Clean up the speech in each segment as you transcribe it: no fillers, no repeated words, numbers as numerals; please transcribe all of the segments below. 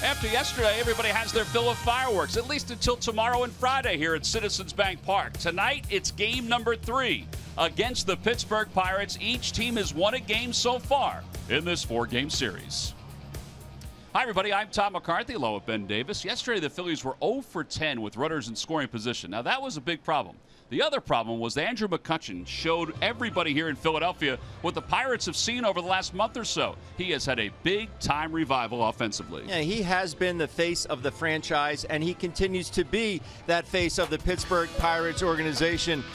After yesterday, everybody has their fill of fireworks, at least until tomorrow and Friday here at Citizens Bank Park. Tonight, it's game number 3 against the Pittsburgh Pirates. Each team has won a game so far in this 4-game series. Hi, everybody. I'm Tom McCarthy, along with Ben Davis. Yesterday, the Phillies were 0 for 10 with runners in scoring position. Now, that was a big problem. The other problem was that Andrew McCutchen showed everybody here in Philadelphia what the Pirates have seen over the last month or so. He has had a big-time revival offensively. Yeah, he has been the face of the franchise, and he continues to be that face of the Pittsburgh Pirates organization.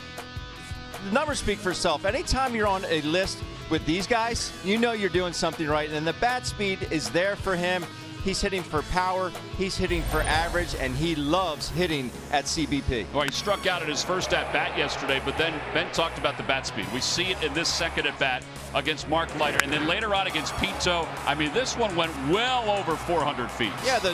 The numbers speak for itself. Anytime you're on a list with these guys, you know you're doing something right, and the bat speed is there for him. He's hitting for power, he's hitting for average, and he loves hitting at CBP. Well, he struck out at his first at-bat yesterday, but then Ben talked about the bat speed. We see it in this second at-bat against Mark Leiter, and then later on against Pinto. I mean, this one went well over 400 feet. Yeah, the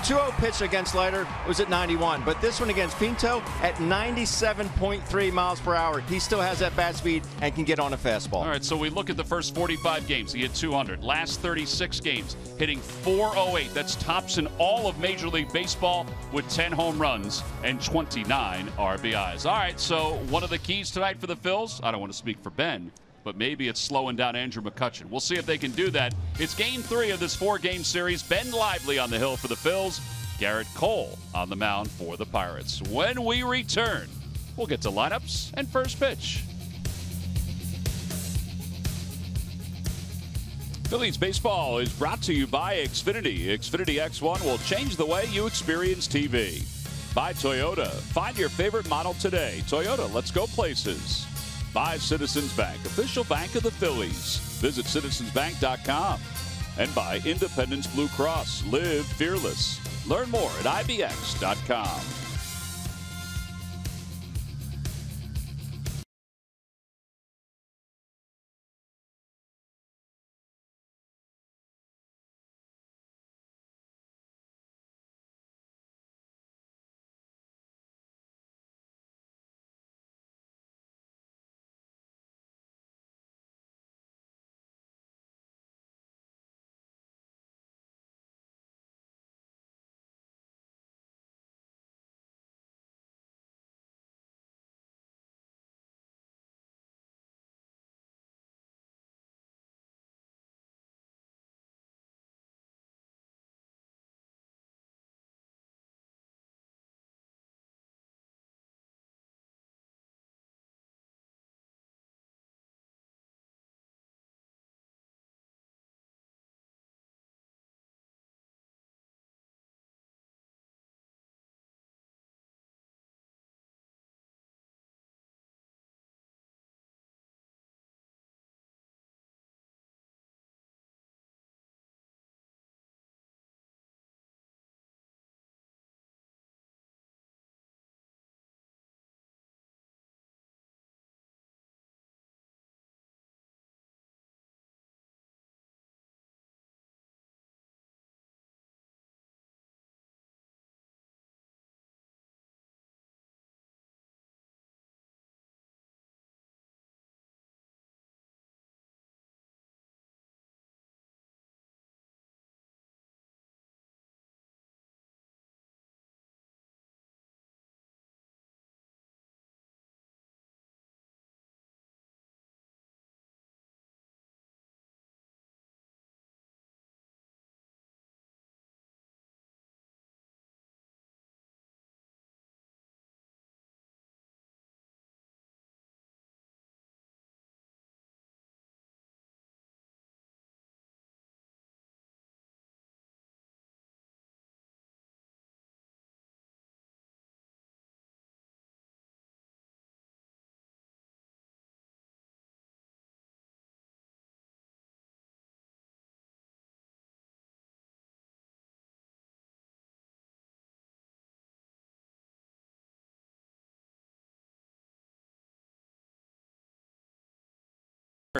2-0 pitch against Leiter was at 91, but this one against Pinto at 97.3 miles per hour. He still has that bat speed and can get on a fastball. All right, so we look at the first 45 games. He hit 200. Last 36 games, hitting 408. That's tops in all of Major League Baseball with 10 home runs and 29 RBIs. All right, so one of the keys tonight for the Phils, I don't want to speak for Ben, but maybe it's slowing down Andrew McCutchen. We'll see if they can do that. It's game 3 of this 4-game series. Ben Lively on the hill for the Phils. Garrett Cole on the mound for the Pirates. When we return, we'll get to lineups and first pitch. Phillies baseball is brought to you by Xfinity. Xfinity X1 will change the way you experience TV. By Toyota. Find your favorite model today. Toyota, let's go places. By Citizens Bank, official bank of the Phillies. Visit citizensbank.com. And by Independence Blue Cross. Live fearless. Learn more at ibx.com.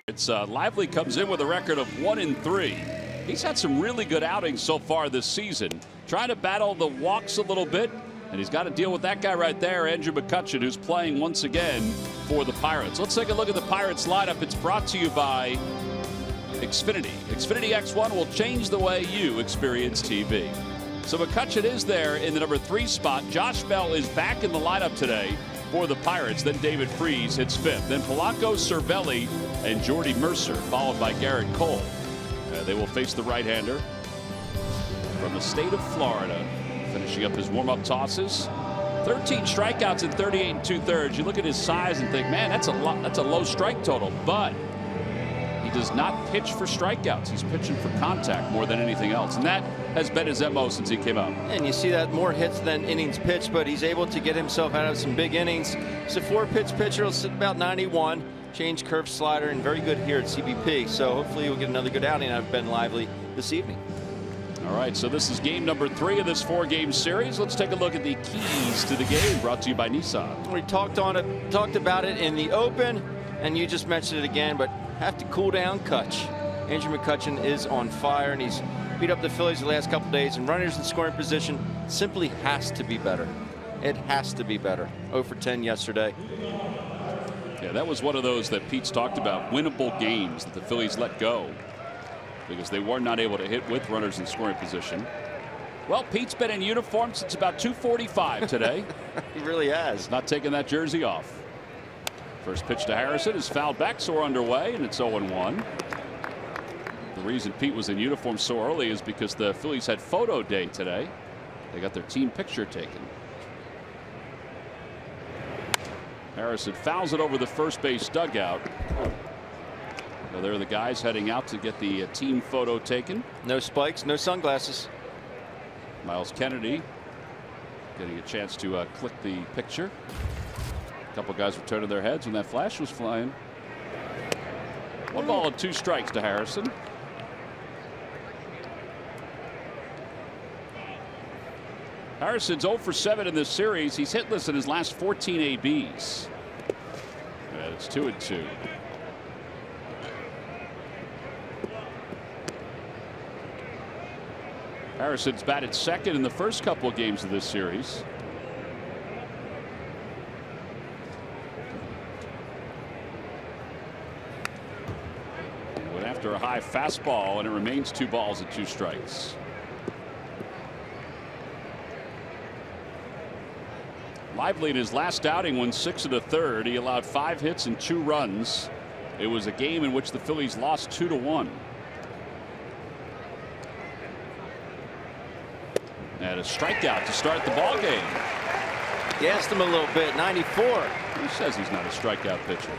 It's Lively comes in with a record of 1-3. He's had some really good outings so far this season, trying to battle the walks a little bit, and he's got to deal with that guy right there, Andrew McCutchen, who's playing once again for the Pirates. Let's take a look at the Pirates lineup. It's brought to you by Xfinity. Xfinity X1 will change the way you experience TV. So McCutchen is there in the number 3 spot. Josh Bell is back in the lineup today for the Pirates. Then David Freese hits 5th. Then Polanco, Cervelli, and Jordy Mercer, followed by Garrett Cole. They will face the right-hander from the state of Florida, finishing up his warm-up tosses. 13 strikeouts in 38 2/3. You look at his size and think, man, that's a low strike total. But he does not pitch for strikeouts. He's pitching for contact more than anything else, and that has been his MO since he came out. And you see that more hits than innings pitched, but he's able to get himself out of some big innings. He's a 4-pitch pitcher. He'll sit about 91. Change curve slider, and very good here at CBP. So hopefully we'll get another good outing out of Ben Lively this evening. All right, so this is game number 3 of this 4-game series. Let's take a look at the keys to the game, brought to you by Nissan. We talked about it in the open, and you just mentioned it again, but have to cool down Kutch. Andrew McCutchen is on fire, and he's beat up the Phillies the last couple days, and runners in scoring position simply has to be better. It has to be better. 0 for 10 yesterday. Yeah, that was one of those that Pete's talked about, winnable games that the Phillies let go because they were not able to hit with runners in scoring position. Well, Pete's been in uniform since about 2:45 today. He really has. Not taking that jersey off. First pitch to Harrison is fouled back, so we're underway, and it's 0-1. The reason Pete was in uniform so early is because the Phillies had photo day today. They got their team picture taken. Harrison fouls it over the first base dugout. Well, there are the guys heading out to get the team photo taken. No spikes, no sunglasses. Miles Kennedy getting a chance to click the picture. A couple guys were turning their heads when that flash was flying. 1 ball and 2 strikes to Harrison. Harrison's 0 for 7 in this series. He's hitless in his last 14 ABs. And it's 2-2. Harrison's batted second in the first couple of games of this series. He went after a high fastball, and it remains 2 balls and 2 strikes. Lively in his last outing went 6 1/3. He allowed 5 hits and 2 runs. It was a game in which the Phillies lost 2-1. And a strikeout to start the ball game. Gassed him a little bit. 94. He says he's not a strikeout pitcher.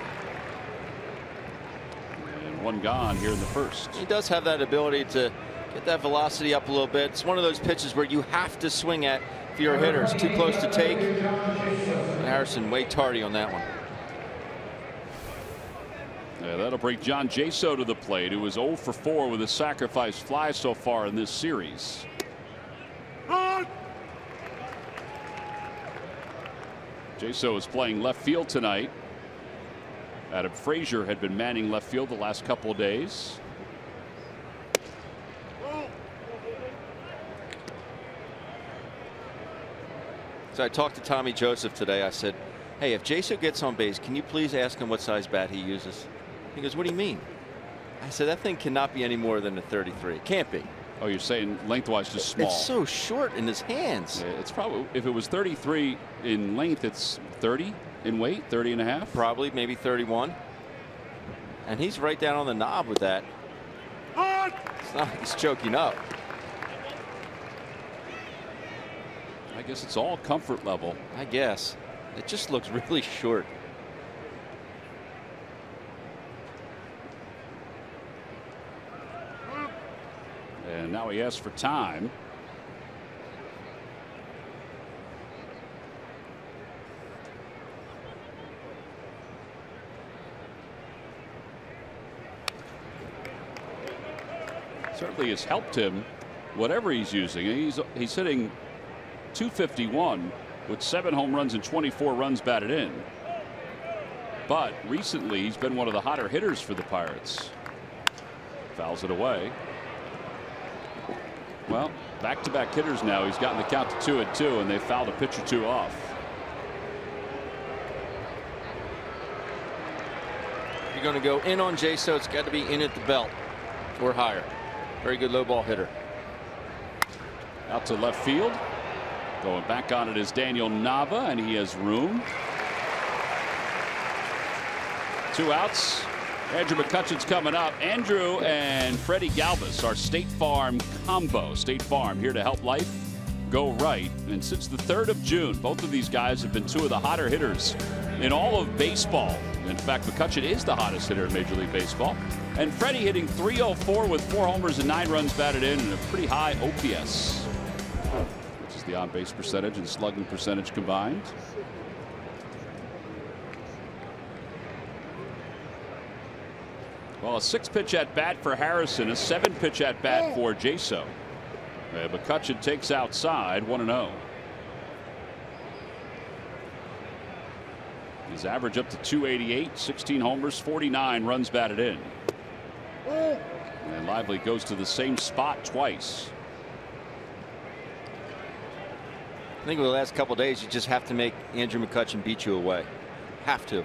And 1 gone here in the first. He does have that ability to get that velocity up a little bit. It's one of those pitches where you have to swing at for your hitters. Too close to take. And Harrison way tardy on that one. Yeah, that'll bring John Jaso to the plate, who is 0 for 4 with a sacrifice fly so far in this series. Jaso is playing left field tonight. Adam Frazier had been manning left field the last couple of days. So I talked to Tommy Joseph today. I said, hey, if Jaso gets on base, can you please ask him what size bat he uses? He goes, what do you mean? I said, that thing cannot be any more than a 33. It can't be. Oh, you're saying lengthwise just small. It's so short in his hands. Yeah, it's probably, if it was 33 in length, it's 30 in weight, 30 and a half. Probably, maybe 31. And he's right down on the knob with that. It's not, he's choking up. I guess it's all comfort level. I guess. It just looks really short. And now he asks for time. Certainly has helped him, whatever he's using. He's hitting .251 with 7 home runs and 24 runs batted in. But recently he's been one of the hotter hitters for the Pirates. Fouls it away. Well, back-to-back hitters now. He's gotten the count to 2-2, and they fouled a pitch or 2 off. You're going to go in on Jaso. It's got to be in at the belt. or higher. Very good low ball hitter. Out to left field. Going back on it is Daniel Nava, and he has room. 2 outs. Andrew McCutchen's coming up. Andrew and Freddie Galvis, our State Farm combo. State Farm here to help life go right. And since the 3rd of June, both of these guys have been 2 of the hotter hitters in all of baseball. In fact, McCutchen is the hottest hitter in Major League Baseball. And Freddie hitting .304 with 4 homers and 9 runs batted in, and a pretty high OPS, which is the on-base percentage and slugging percentage combined. Well, a 6-pitch at bat for Harrison, a 7-pitch at bat for Jaso. McCutchen takes outside, 1-0. His average up to .288, 16 homers, 49 runs batted in. And Lively goes to the same spot twice. I think over the last couple of days, you just have to make Andrew McCutchen beat you away. Have to.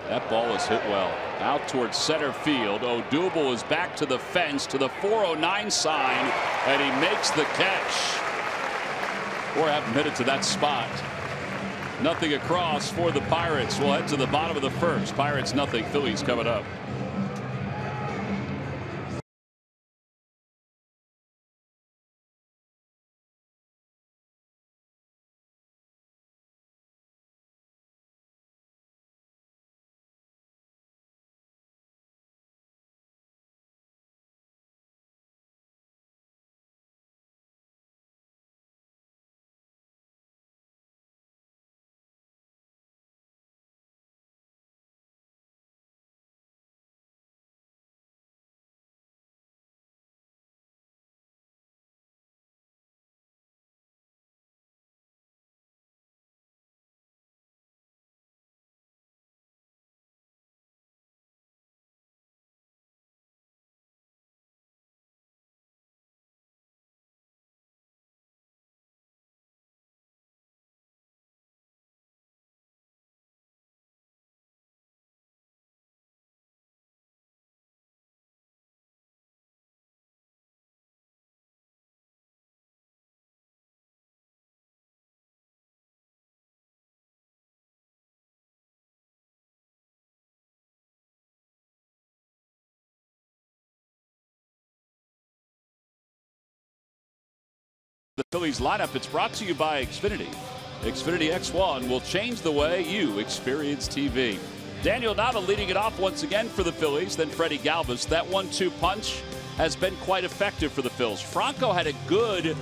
That ball is hit well. Out towards center field. Odubel is back to the fence to the 409 sign, and he makes the catch. Or haven't hit it to that spot. Nothing across for the Pirates. We'll head to the bottom of the 1st. Pirates nothing. Phillies coming up. The Phillies lineup, it's brought to you by Xfinity. Xfinity X1 will change the way you experience TV. Daniel Nava leading it off once again for the Phillies, then Freddie Galvis. That 1-2 punch has been quite effective for the Phils. Franco had a good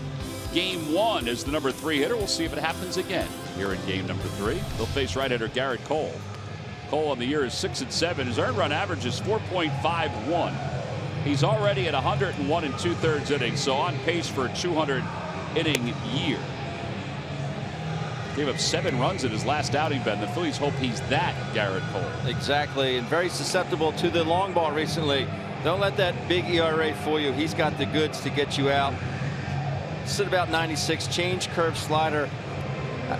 game 1 as the number 3 hitter. We'll see if it happens again here in game number 3. They'll face right-hander Garrett Cole. Cole on the year is 6-7. His earned run average is 4.51. He's already at 101 2/3 innings, so on pace for a 200-inning year. Gave up 7 runs in his last outing, Ben. The Phillies hope he's that Garrett Cole. Exactly, and very susceptible to the long ball recently. Don't let that big ERA fool you. He's got the goods to get you out. Sit about 96, change curve slider.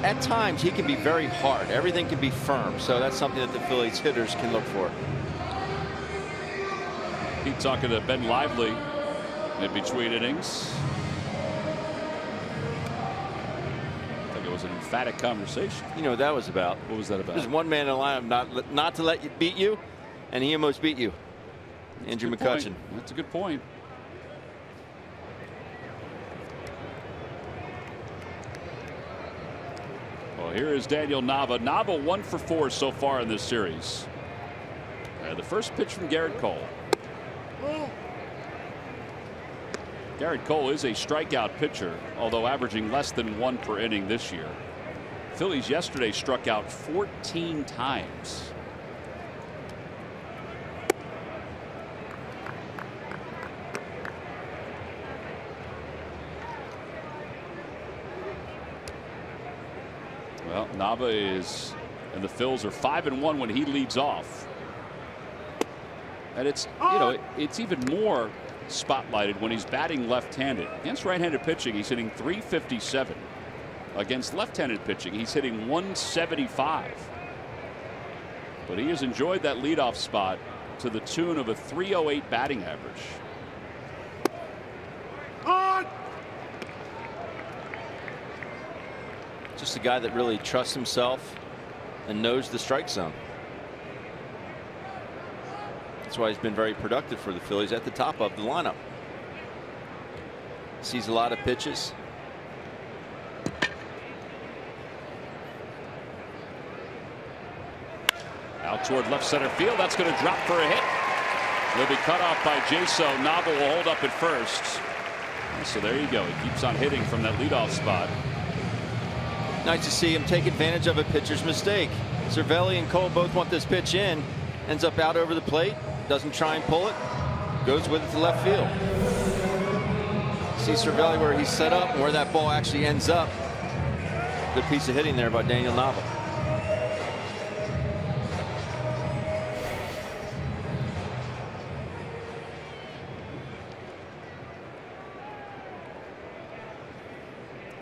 At times, he can be very hard. Everything can be firm, so that's something that the Phillies hitters can look for. Keep talking to Ben Lively in between innings. I think it was an emphatic conversation. You know what that was about? What was that about? There's one man in the lineup not to let you beat you, and he almost beat you. Andrew McCutchen. That's a good point. Well, here is Daniel Nava. Nava 1 for 4 so far in this series. The first pitch from Garrett Cole. Garrett Cole is a strikeout pitcher, although averaging less than 1 per inning this year. Phillies yesterday struck out 14 times. Well, Nava is, and the Phils are 5-1 when he leads off. And it's, you know, it's even more spotlighted when he's batting left-handed. Against right-handed pitching, he's hitting .357. Against left-handed pitching, he's hitting .175. But he has enjoyed that leadoff spot to the tune of a .308 batting average. Just a guy that really trusts himself and knows the strike zone. That's why he's been very productive for the Phillies at the top of the lineup. Sees a lot of pitches. Out toward left center field. That's going to drop for a hit. He'll be cut off by Jaso. Nava will hold up at first. So there you go. He keeps on hitting from that leadoff spot. Nice to see him take advantage of a pitcher's mistake. Cervelli and Cole both want this pitch in. Ends up out over the plate. Doesn't try and pull it. Goes with it to left field. See Cervelli where he's set up and where that ball actually ends up. Good piece of hitting there by Daniel Nava.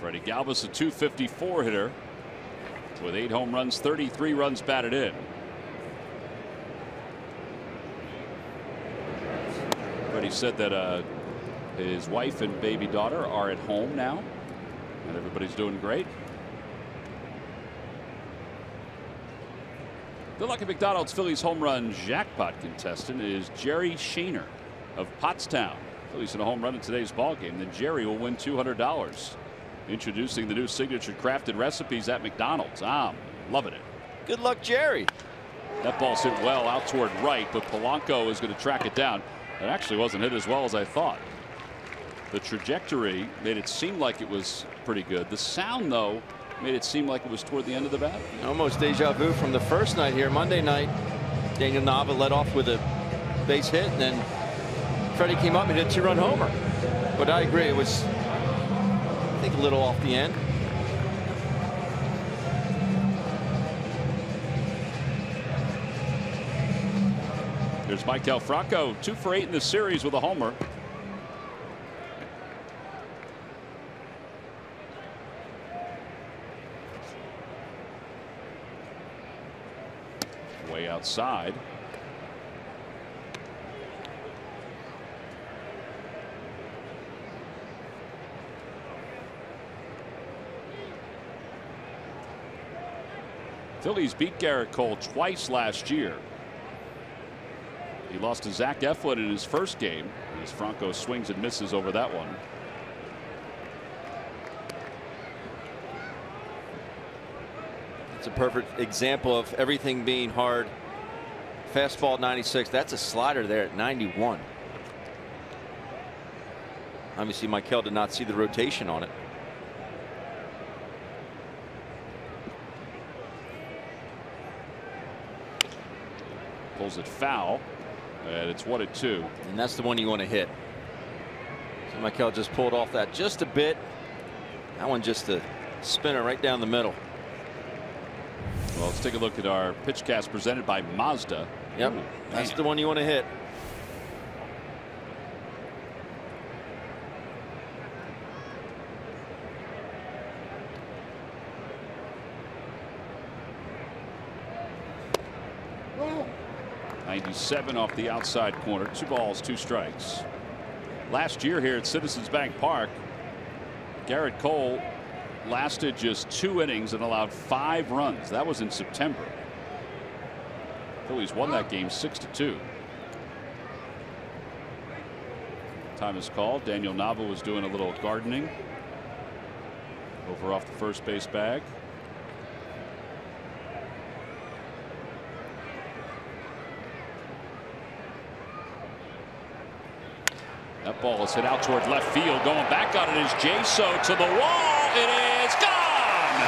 Freddie Galvis, a .254 hitter with 8 home runs, 33 runs batted in. Freddie said that his wife and baby daughter are at home now and everybody's doing great. The Lucky McDonald's Phillies home run jackpot contestant is Jerry Shaner of Pottstown. Phillies hit a home run in today's ball game. Then Jerry will win $200. Introducing the new signature crafted recipes at McDonald's. I'm loving it. Good luck, Jerry. That ball's hit well out toward right, but Polanco is going to track it down. It actually wasn't hit as well as I thought. The trajectory made it seem like it was pretty good. The sound, though, made it seem like it was toward the end of the bat. Almost deja vu from the first night here, Monday night. Daniel Nava led off with a base hit, and then Freddie came up and hit a 2-run homer. But I agree, it was, I think, a little off the end. There's Maikel Franco, 2 for 8 in the series with a homer. Way outside. Phillies beat Garrett Cole twice last year. He lost to Zach Eflin in his first game as Franco swings and misses over that one. It's a perfect example of everything being hard. Fastball at 96. That's a slider there at 91. Obviously, Maikel did not see the rotation on it. Pulls it foul, and it's 1-2. And that's the one you want to hit. So Maikel just pulled off that just a bit. That one just a spinner right down the middle. Well, let's take a look at our pitch cast presented by Mazda. Yep, Ooh, that's the one you want to hit. Oh. 97 off the outside corner. 2 balls, 2 strikes. Last year here at Citizens Bank Park, Garrett Cole lasted just 2 innings and allowed 5 runs. That was in September. Phillies won that game 6-2. Time is called. Daniel Nava was doing a little gardening over off the first base bag. That ball is hit out toward left field. Going back on it is Jaso to the wall. It is gone.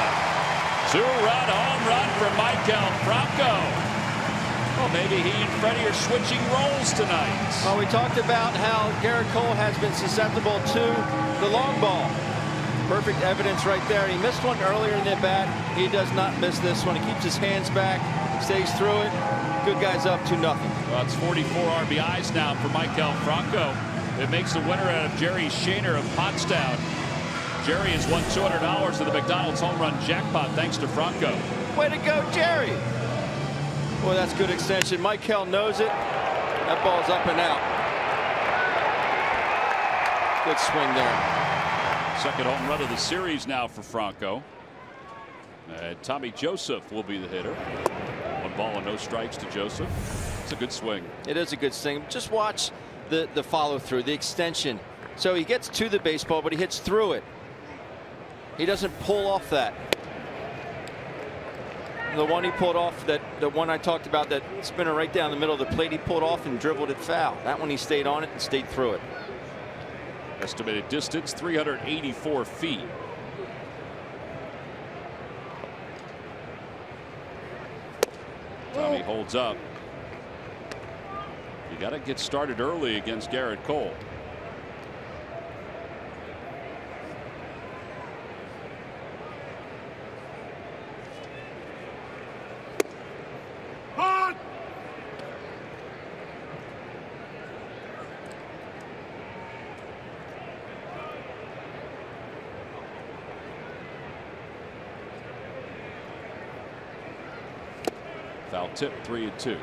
2-run home run for Maikel Franco. Well, maybe he and Freddie are switching roles tonight. Well, we talked about how Garrett Cole has been susceptible to the long ball. Perfect evidence right there. He missed one earlier in the bat. He does not miss this one. He keeps his hands back, stays through it. Good guy's up 2-0. Well, it's 44 RBIs now for Maikel Franco. It makes the winner out of Jerry Shaner of Pottstown. Jerry has won $200 to the McDonald's home run jackpot thanks to Franco. Way to go, Jerry. Boy, that's good extension. Maikel knows it. That ball's up and out. Good swing there. Second home run of the series now for Franco. Tommy Joseph will be the hitter. 1 ball and no strikes to Joseph. It's a good swing. It is a good swing. Just watch the follow through, the extension. So he gets to the baseball, but he hits through it. He doesn't pull off that. The one he pulled off, the one I talked about, that spinner right down the middle of the plate, he pulled off and dribbled it foul. That one he stayed on it and stayed through it. Estimated distance 384 feet. Tommy holds up. You got to get started early against Garrett Cole. Foul tip, 3-2.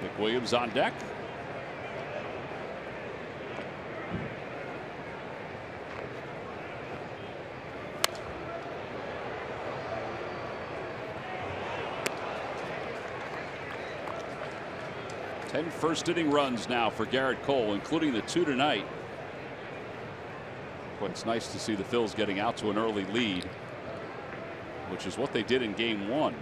Nick Williams on deck. Ten first inning runs now for Garrett Cole, including the 2 tonight. But it's nice to see the Phils getting out to an early lead, which is what they did in game 1.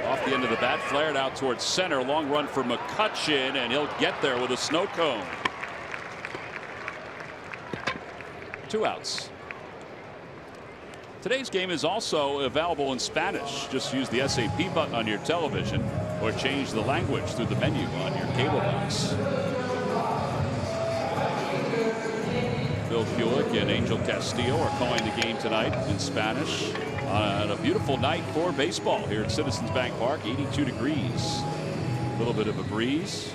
Off the end of the bat, flared out towards center. Long run for McCutchen, and he'll get there with a snow cone. 2 outs. Today's game is also available in Spanish. Just use the SAP button on your television or change the language through the menu on your cable box. Bill Kulick and Angel Castillo are calling the game tonight in Spanish on a beautiful night for baseball here at Citizens Bank Park. 82 degrees. A little bit of a breeze.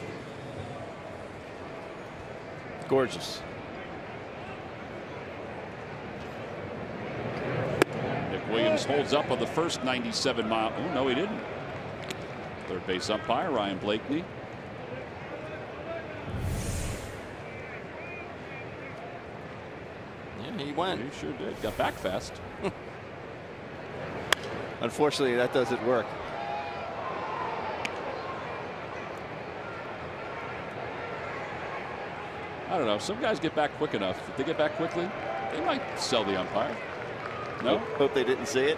Gorgeous. Williams holds up on the first 97-mile. Oh, no, he didn't. Third base umpire Ryan Blakeney. Yeah, he went. He sure did. Got back fast. Unfortunately, that doesn't work. I don't know. Some guys get back quick enough. If they get back quickly, they might sell the umpire. No? Hope they didn't see it.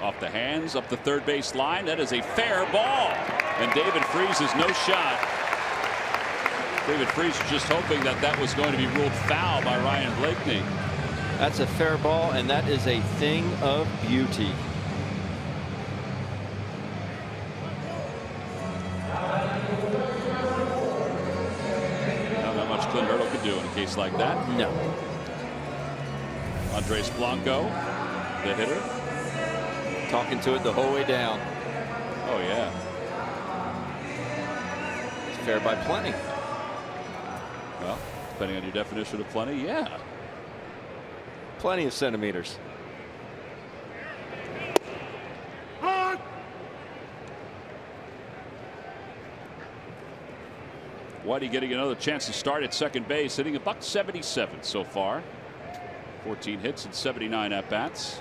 Off the hands, up the third base line. That is a fair ball. And David Freese is no shot. David Freese was just hoping that that was going to be ruled foul by Ryan Blakeney. That's a fair ball, and that is a thing of beauty. Do in a case like that. No. Andres Blanco, the hitter, talking to it the whole way down. Oh yeah. It's fair by plenty. Well, depending on your definition of plenty, yeah. Plenty of centimeters. Whitey getting another chance to start at second base, hitting $177 so far. 14 hits and 79 at bats.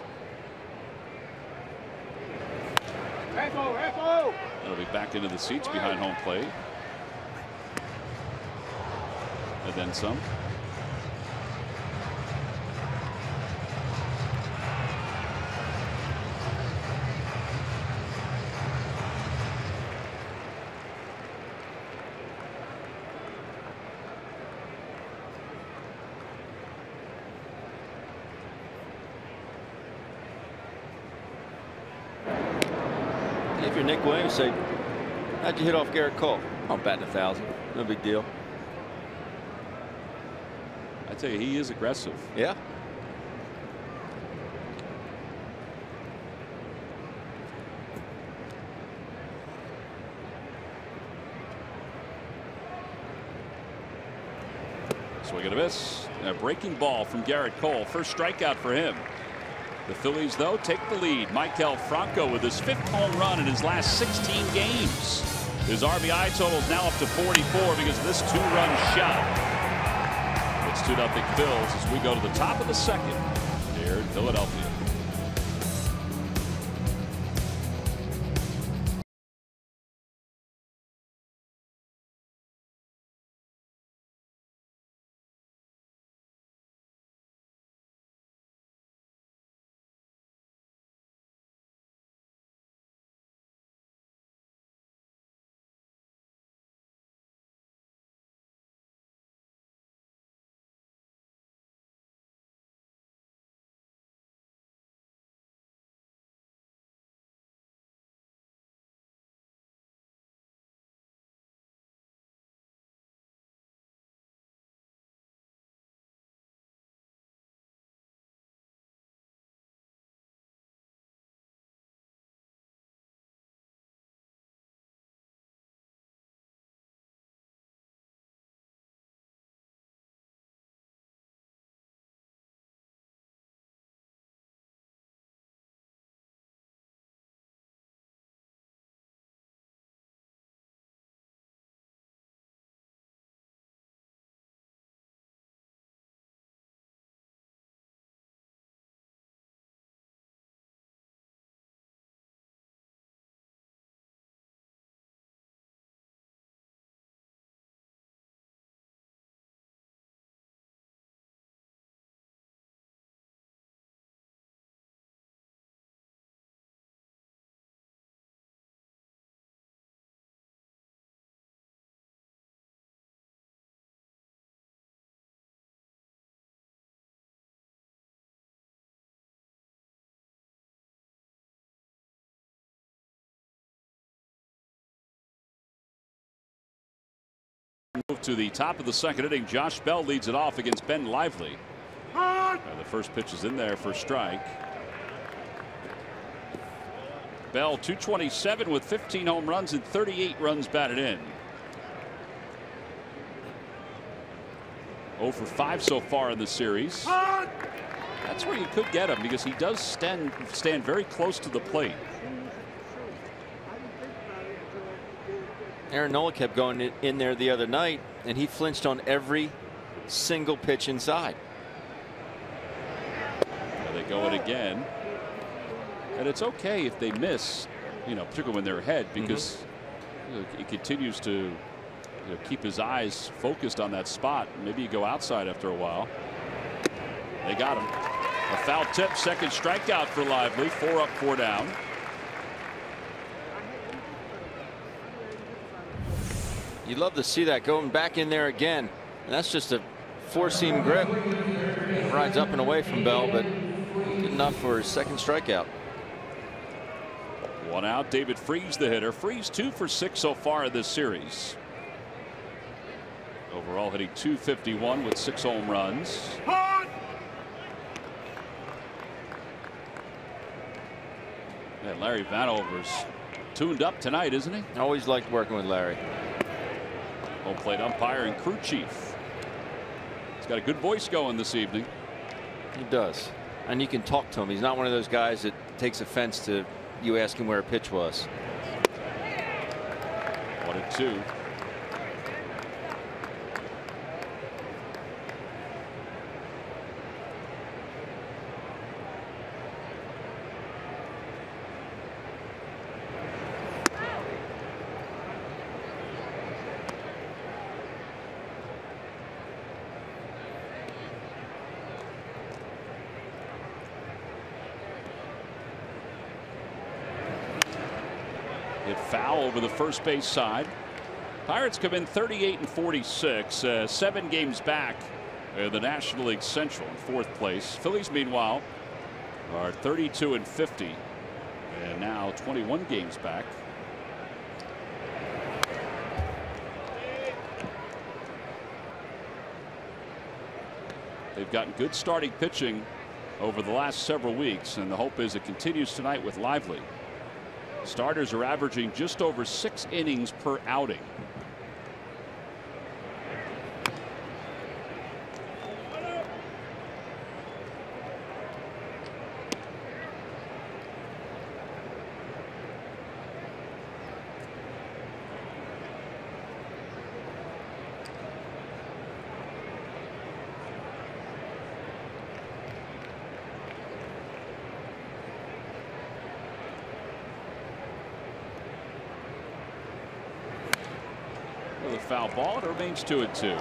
That'll be back into the seats behind home plate. And then some. If you're Nick Williams, say, how'd you hit off Garrett Cole? I'm batting 1,000. No big deal. I tell you, he is aggressive. Yeah. Swing and a miss. A breaking ball from Garrett Cole. First strikeout for him. The Phillies, though, take the lead. Maikel Franco with his 5th home run in his last 16 games. His RBI total is now up to 44 because of this 2-run shot. It's 2-0 Phils as we go to the top of the 2nd here in Philadelphia. Move to the top of the 2nd inning. Josh Bell leads it off against Ben Lively. The first pitch is in there for strike. Bell 227 with 15 home runs and 38 runs batted in. 0 for 5 so far in the series. That's where you could get him because he does stand very close to the plate. Aaron Nola kept going in there the other night, and he flinched on every single pitch inside. There they go it again. And it's okay if they miss, particularly when they're ahead, because he continues to keep his eyes focused on that spot. Maybe you go outside after a while. They got him. A foul tip, 2nd strikeout for Lively. 4 up, 4 down. You'd love to see that going back in there again. And that's just a 4-seam grip. Rides up and away from Bell, but good enough for his 2nd strikeout. 1 out. David Freese, the hitter. Freese 2 for 6 so far in this series. Overall hitting .251 with 6 home runs. Yeah, Larry Vanover's tuned up tonight, isn't he? Always liked working with Larry. Home plate umpire and crew chief. He's got a good voice going this evening. He does. And you can talk to him. He's not one of those guys that takes offense to you asking where a pitch was. 1-2. Foul over the first base side. Pirates come in 38 and 46, 7 games back. The National League Central in 4th place. Phillies, meanwhile, are 32 and 50, and now 21 games back. They've gotten good starting pitching over the last several weeks, and the hope is it continues tonight with Lively. Starters are averaging just over 6 innings per outing. foul ball. It remains 2-2.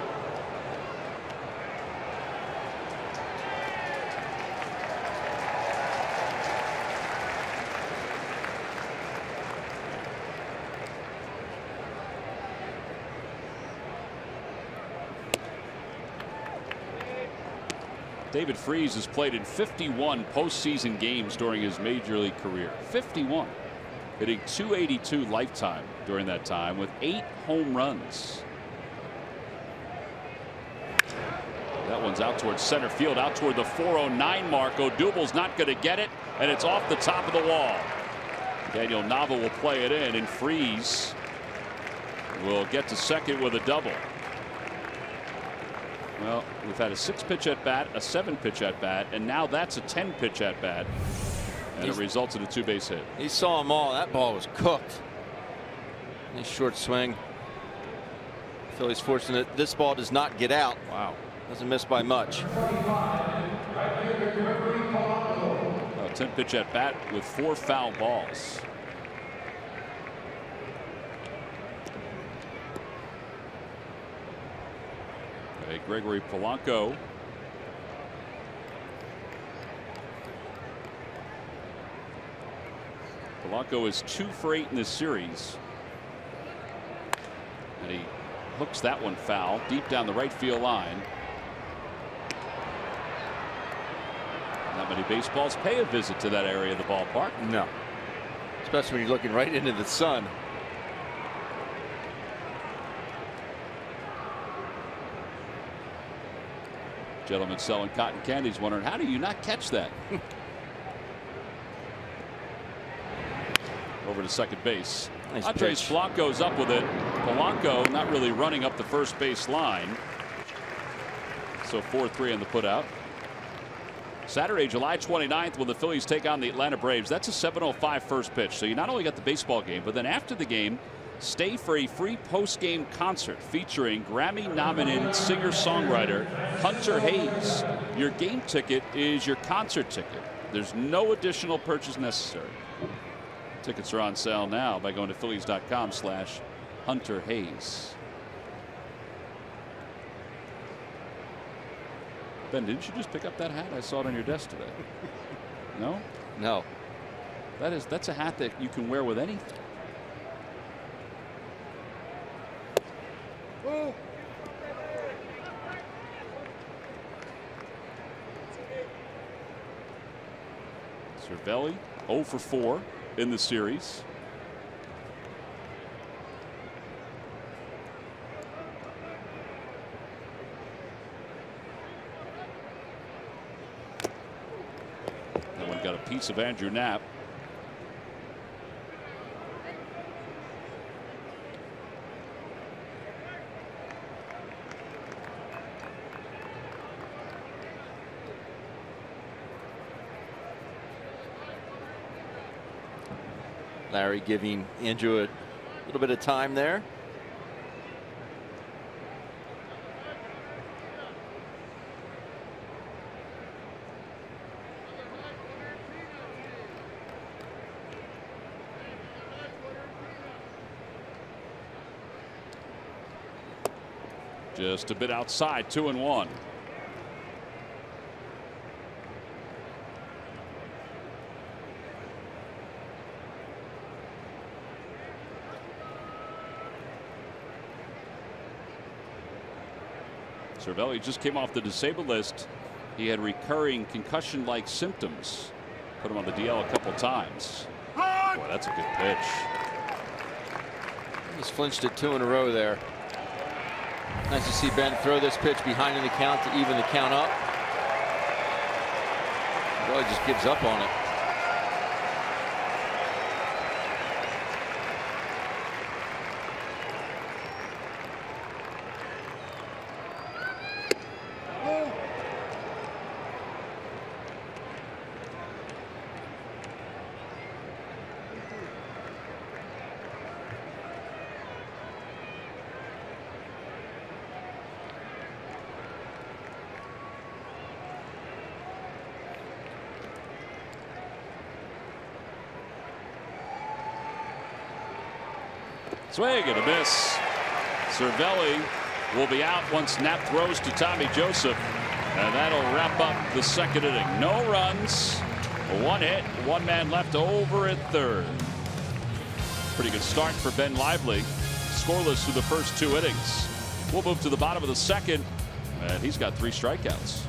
David Freese has played in 51 postseason games during his major league career. 51. Hitting .282 lifetime during that time with 8 home runs. That one's out towards center field, out toward the 409 mark. Odubel's not going to get it, and it's off the top of the wall. Daniel Nava will play it in, and Freese will get to second with a double. Well, we've had a 6-pitch at bat, a 7-pitch at bat, and now that's a 10-pitch at bat. And it results in a 2-base hit. He saw them all. That ball was cooked. Nice short swing. Phillies fortunate this ball does not get out. Wow. Doesn't miss by much. 10-pitch at bat with 4 foul balls. Gregory Polanco. Polanco is 2 for 8 in this series. And he hooks that one foul deep down the right field line. Not many baseballs pay a visit to that area of the ballpark. No. Especially when you're looking right into the sun. Gentleman selling cotton candies wondering, how do you not catch that? Over to second base. Nice Andres pitch. Blanco's up with it. Polanco not really running up the first base line. So 4-3 on the putout. Saturday, July 29th, when the Phillies take on the Atlanta Braves. That's a 7:05 first pitch. So you not only got the baseball game, but then after the game, stay for a free post-game concert featuring Grammy-nominated singer-songwriter Hunter Hayes. Your game ticket is your concert ticket. There's no additional purchase necessary. Tickets are on sale now by going to Phillies.com/Hunter Hayes. Ben, didn't you just pick up that hat? I saw it on your desk today. No? No. That's a hat that you can wear with anything. Cervelli 0 for 4 in the series. That one got a piece of Andrew Knapp. Larry giving Andrew a little bit of time there. Just a bit outside, 2-1. Cervelli just came off the disabled list. He had recurring concussion-like symptoms. Put him on the DL a couple times. Boy, that's a good pitch. He's flinched it 2 in a row there. Nice to see Ben throw this pitch behind in the count to even the count up. Really just gives up on it. Swing and a miss. Cervelli will be out once Knapp throws to Tommy Joseph. And that'll wrap up the second inning. No runs, one hit, one man left over at third. Pretty good start for Ben Lively. Scoreless through the first 2 innings. We'll move to the bottom of the second, and he's got 3 strikeouts.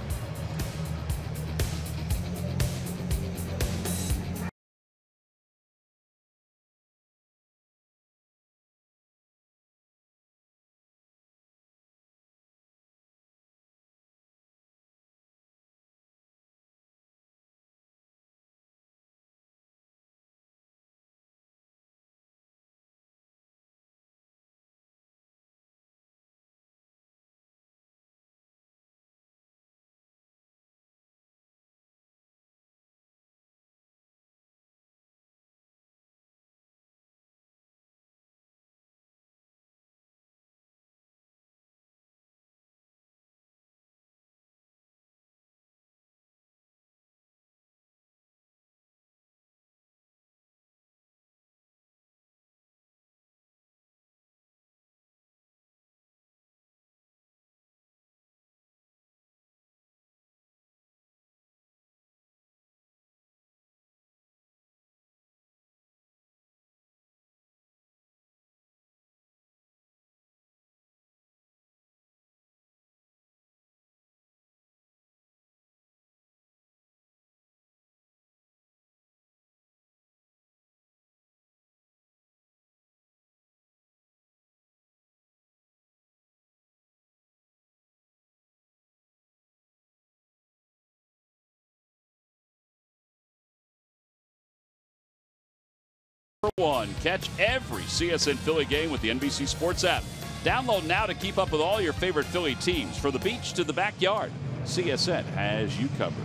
One. Catch every CSN Philly game with the NBC Sports app. Download now to keep up with all your favorite Philly teams. From the beach to the backyard, CSN has you covered.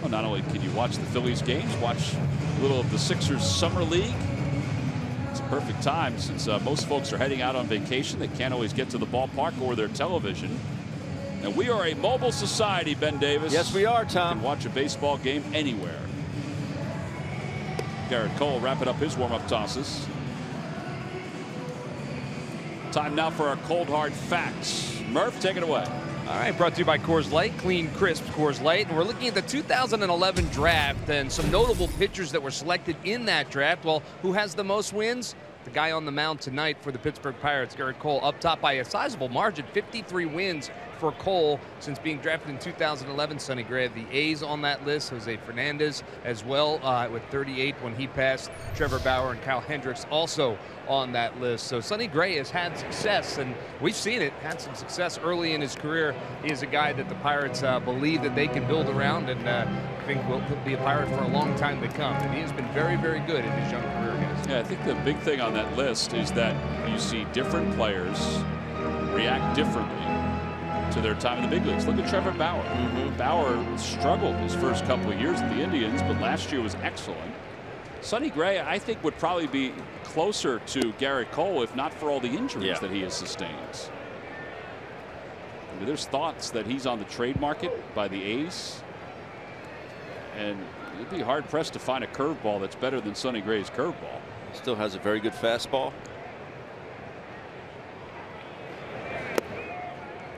Well, not only can you watch the Phillies games, watch a little of the Sixers Summer League. It's a perfect time since most folks are heading out on vacation. They can't always get to the ballpark or their television. And we are a mobile society, Ben Davis. Yes, we are, Tom. You can watch a baseball game anywhere. Garrett Cole wrapping up his warm-up tosses. Time now for our cold hard facts. Murph, take it away. All right, brought to you by Coors Light, clean, crisp Coors Light. And we're looking at the 2011 draft and some notable pitchers that were selected in that draft. Well, who has the most wins? The guy on the mound tonight for the Pittsburgh Pirates, Garrett Cole, up top by a sizable margin, 53 wins for Cole since being drafted in 2011. Sonny Gray of the A's on that list. Jose Fernandez as well with 38 when he passed. Trevor Bauer and Kyle Hendricks also on that list. So Sonny Gray has had success, and we've seen it, had some success early in his career. He is a guy that the Pirates believe that they can build around, and I think will be a Pirate for a long time to come. And he has been very, very good in his young career, guys. Yeah, I think the big thing on that list is that you see different players react differently to their time in the big leagues. Look at Trevor Bauer. Bauer struggled his first couple of years at the Indians, but last year was excellent. Sonny Gray, I think, would probably be closer to Garrett Cole if not for all the injuries that he has sustained. I mean, there's thoughts that he's on the trade market by the A's, and you'd be hard pressed to find a curveball that's better than Sonny Gray's curveball. Still has a very good fastball.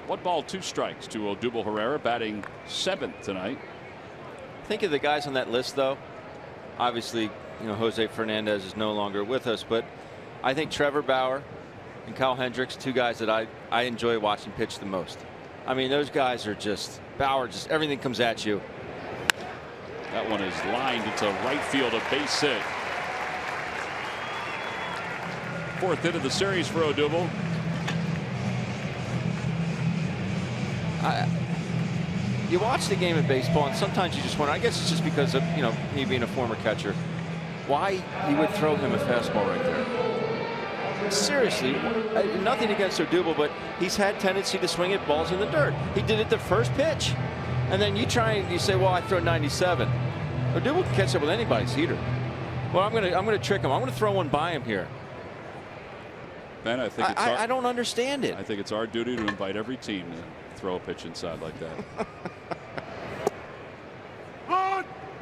1 ball, 2 strikes to Odubel Herrera, batting 7th tonight. Think of the guys on that list, though. Obviously, you know, Jose Fernandez is no longer with us, but I think Trevor Bauer and Kyle Hendricks, 2 guys that I enjoy watching pitch the most. I mean, those guys are just, Bauer, just everything comes at you. That one is lined into right field, a base hit. 4th hit of the series for Odubel. You watch the game of baseball, and sometimes you just wonder, I guess it's just because of, you know, me being a former catcher, why he would throw him a fastball right there. Seriously, nothing against Odubel, but he's had tendency to swing at balls in the dirt. He did it the first pitch. And then you say, well, I throw 97. Odubel can catch up with anybody's heater. Well, I'm gonna trick him. I'm gonna throw one by him here. Ben, I think I don't understand it. I think it's our duty to invite every team to throw a pitch inside like that.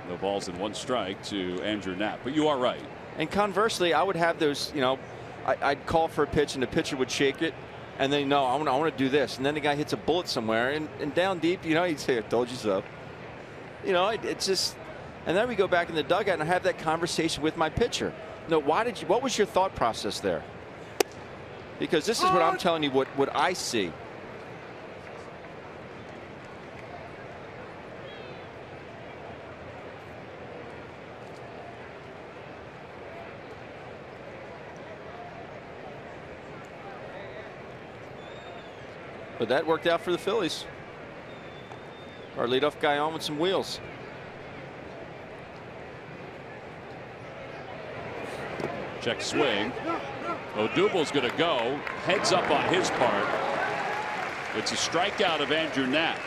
No balls and 1 strike to Andrew Knapp, but you are right. And conversely, I would have those, you know, I'd call for a pitch and the pitcher would shake it, And then, no, I want to do this. And then the guy hits a bullet somewhere. And down deep, you know, he'd say, I told you so. You know, it's just. And then we go back in the dugout and I have that conversation with my pitcher. No, what was your thought process there? Because this is what I'm telling you, what I see. But that worked out for the Phillies. Our leadoff guy on with some wheels. Check swing. Odubel's going to go. Heads up on his part. It's a strikeout of Andrew Knapp.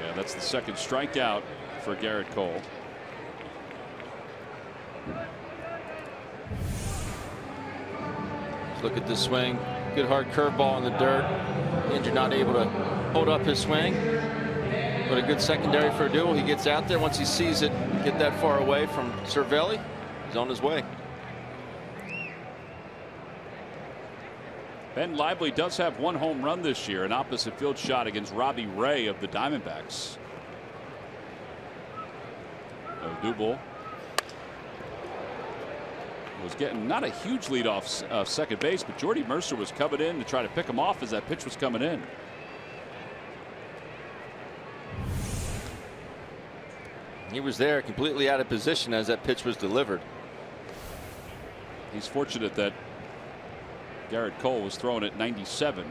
Yeah, that's the second strikeout for Garrett Cole. Let's look at this swing. Good hard curveball in the dirt. Andrew not able to hold up his swing. But a good secondary for Odubel. He gets out there once he sees it get that far away from Cervelli. He's on his way. Ben Lively does have one home run this year, an opposite field shot against Robbie Ray of the Diamondbacks. Odubel was getting not a huge lead off second base, but Jordy Mercer was coming in to try to pick him off as that pitch was coming in. He was there completely out of position as that pitch was delivered. He's fortunate that Garrett Cole was throwing at 97.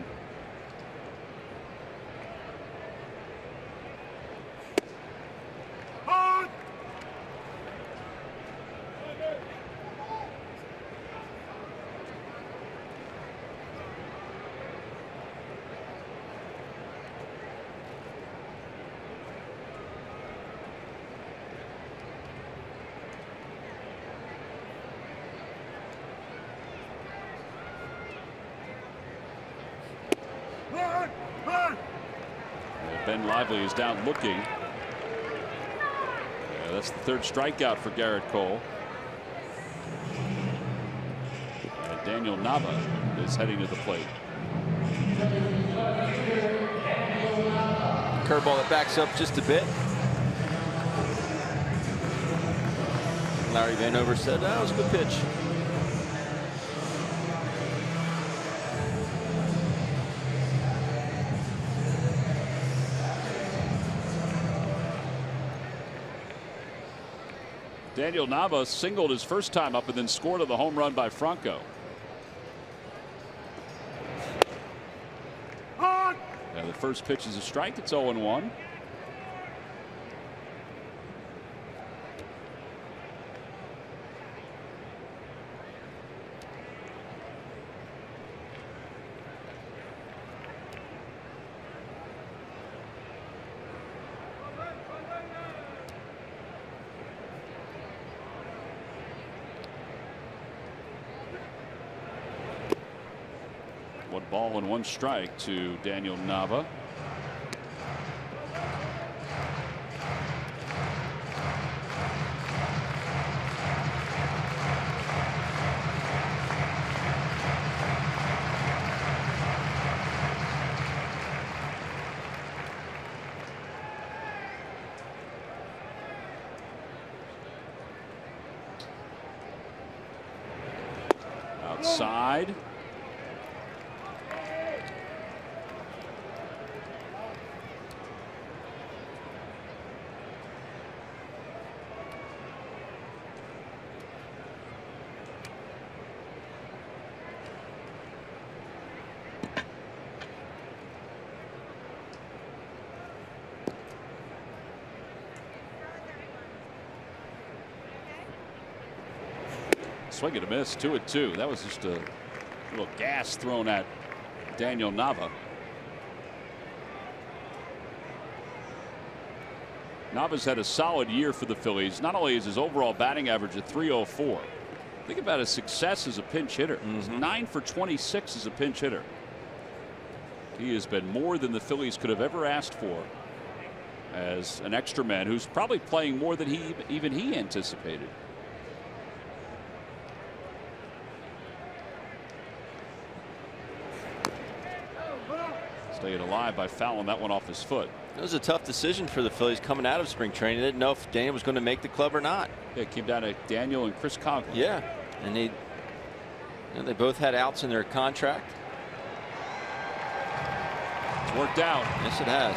Ben Lively is down looking. Yeah, that's the third strikeout for Garrett Cole. And Daniel Nava is heading to the plate. Curveball that backs up just a bit. Larry Vanover said that was a good pitch. Daniel Nava singled his first time up and then scored on the home run by Franco. And the first pitch is a strike. It's 0-1. One ball and one strike to Daniel Nava. Outside. Swing and a miss, 2-2. That was just a little gas thrown at Daniel Nava. Nava's had a solid year for the Phillies. Not only is his overall batting average at .304. Think about his success as a pinch hitter. He's 9 for 26 as a pinch hitter. He has been more than the Phillies could have ever asked for as an extra man who's probably playing more than even he anticipated. Staying alive by fouling that one off his foot. It was a tough decision for the Phillies coming out of spring training. They didn't know if Daniel was going to make the club or not. Yeah, it came down to Daniel and Chris Conklin. Yeah, and they both had outs in their contract. It's worked out. Yes, it has.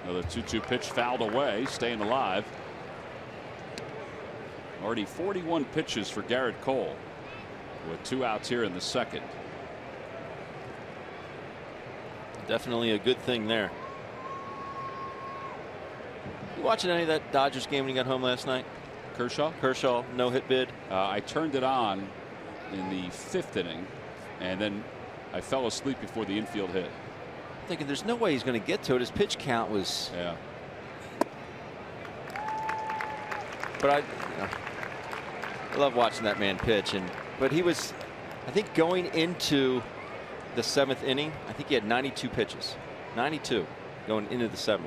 Another 2-2 pitch fouled away, staying alive. Already 41 pitches for Garrett Cole with 2 outs here in the second. Definitely a good thing there. You watching any of that Dodgers game when you got home last night? Kershaw no hit bid. I turned it on in the 5th inning, and then I fell asleep before the infield hit. Thinking there's no way he's going to get to it. His pitch count was. Yeah. But I love watching that man pitch, but he was, I think, going into the 7th inning. I think he had 92 pitches, 92 going into the 7th.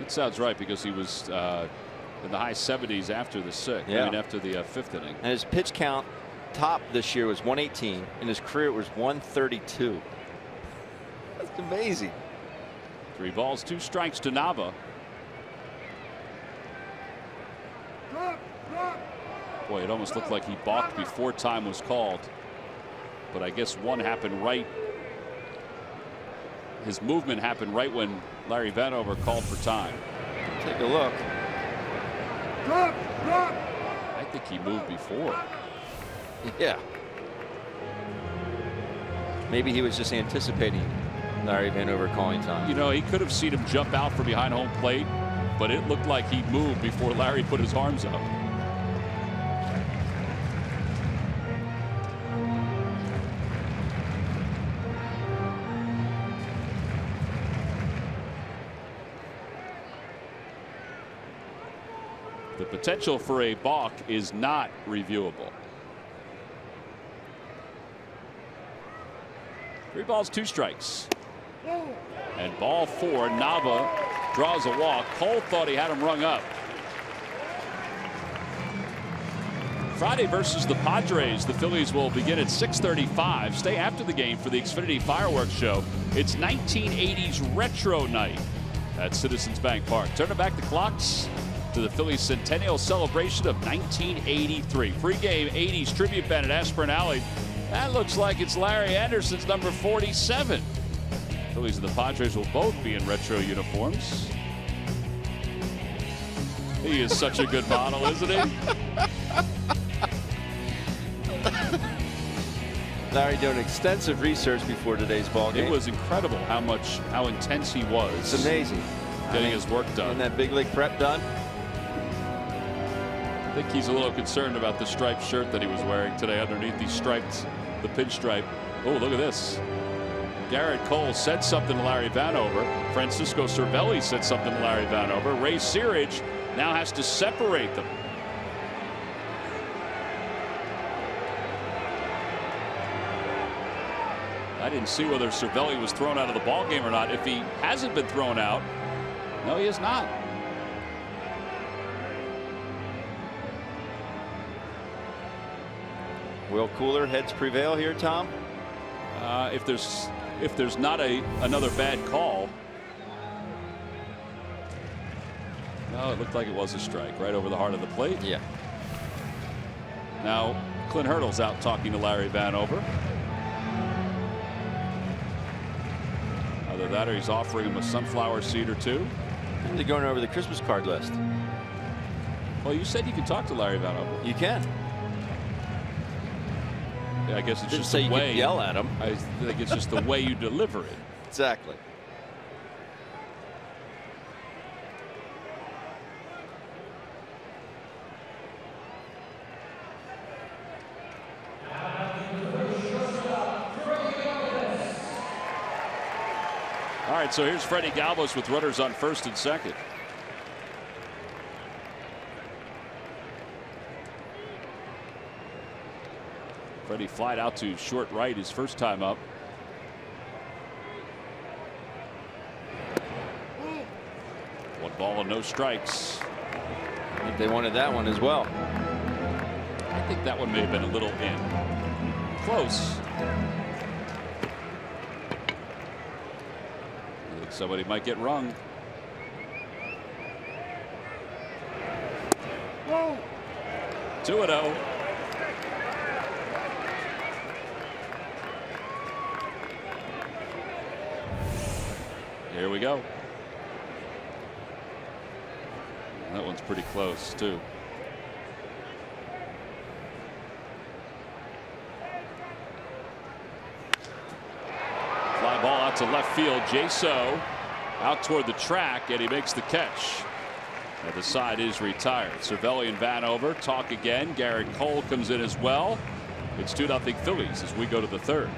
It sounds right, because he was in the high 70s after the 6th. Yeah. I mean, after the 5th inning. And his pitch count top this year was 118. In his career, it was 132. That's amazing. 3 balls, 2 strikes to Nava. Boy, it almost looked like he balked before time was called. But I guess one happened right. His movement happened right when Larry Vanover called for time. Take a look. I think he moved before. Yeah. Maybe he was just anticipating Larry Vanover calling time. You know, he could have seen him jump out from behind home plate, but it looked like he moved before Larry put his arms up. The potential for a balk is not reviewable. 3 balls, 2 strikes. And ball 4. Nava draws a walk. Cole thought he had him rung up. Friday versus the Padres. The Phillies will begin at 6:35. Stay after the game for the Xfinity Fireworks Show. It's 1980s retro night at Citizens Bank Park. Turning back the clocks to the Phillies centennial celebration of 1983. Pre-game 80s tribute band at Aspirin Alley. That looks like it's Larry Anderson's number 47. Phillies and the Padres will both be in retro uniforms. He is such a good model, isn't he? Larry doing extensive research before today's ball game. It was incredible how intense he was. It's amazing. Getting his work done. And that big league prep done. I think he's a little concerned about the striped shirt that he was wearing today underneath the pinstripe. Oh, look at this. Garrett Cole said something to Larry Vanover. Francisco Cervelli said something to Larry Vanover. Ray Searage now has to separate them. I didn't see whether Cervelli was thrown out of the ball game or not. If he hasn't been thrown out, no, he is not. Will cooler heads prevail here, Tom? If there's not another bad call. No, it looked like it was a strike right over the heart of the plate. Yeah. Now Clint Hurdle's out talking to Larry Vanover. Either that or he's offering him a sunflower seed or 2. They're going over the Christmas card list. Well, you said you could talk to Larry Vanover. You can. Yeah, I guess it's Didn't just say the you way could yell at him. I think it's just the way you deliver it. Exactly. All right, And so here's Freddie Galvis with runners on first and second. Freddie flied out to short right his first time up. One ball and no strikes. I think they wanted that one as well. I think that one may have been a little in. Close. I think somebody might get rung. Whoa. 2-0. Here we go. That one's pretty close too. Fly ball out to left field. Jaso out toward the track, and he makes the catch. And the side is retired. Cervelli and Vanover talk again. Garrett Cole comes in as well. It's 2-0 Phillies as we go to the third.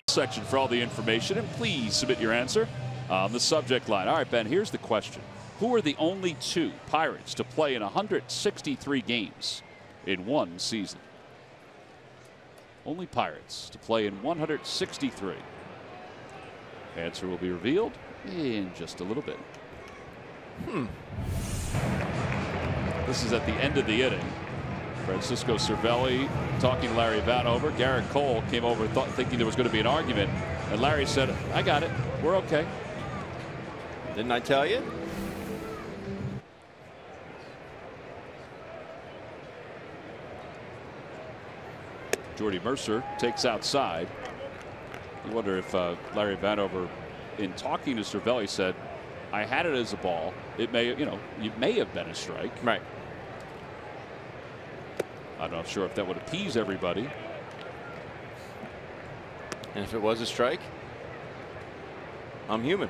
Section for all the information, and please submit your answer on the subject line. All right, Ben, here's the question. Who are the only two Pirates to play in 163 games in one season? Only Pirates to play in 163. Answer will be revealed in just a little bit. This is at the end of the inning. Francisco Cervelli talking to Larry Vanover. Garrett Cole came over thinking there was going to be an argument, and Larry said, I got it. We're okay. Didn't I tell you? Jordy Mercer takes outside. You wonder if Larry Vanover, in talking to Cervelli, said, I had it as a ball. It may, it may have been a strike. Right. I'm not sure if that would appease everybody. And if it was a strike, I'm human.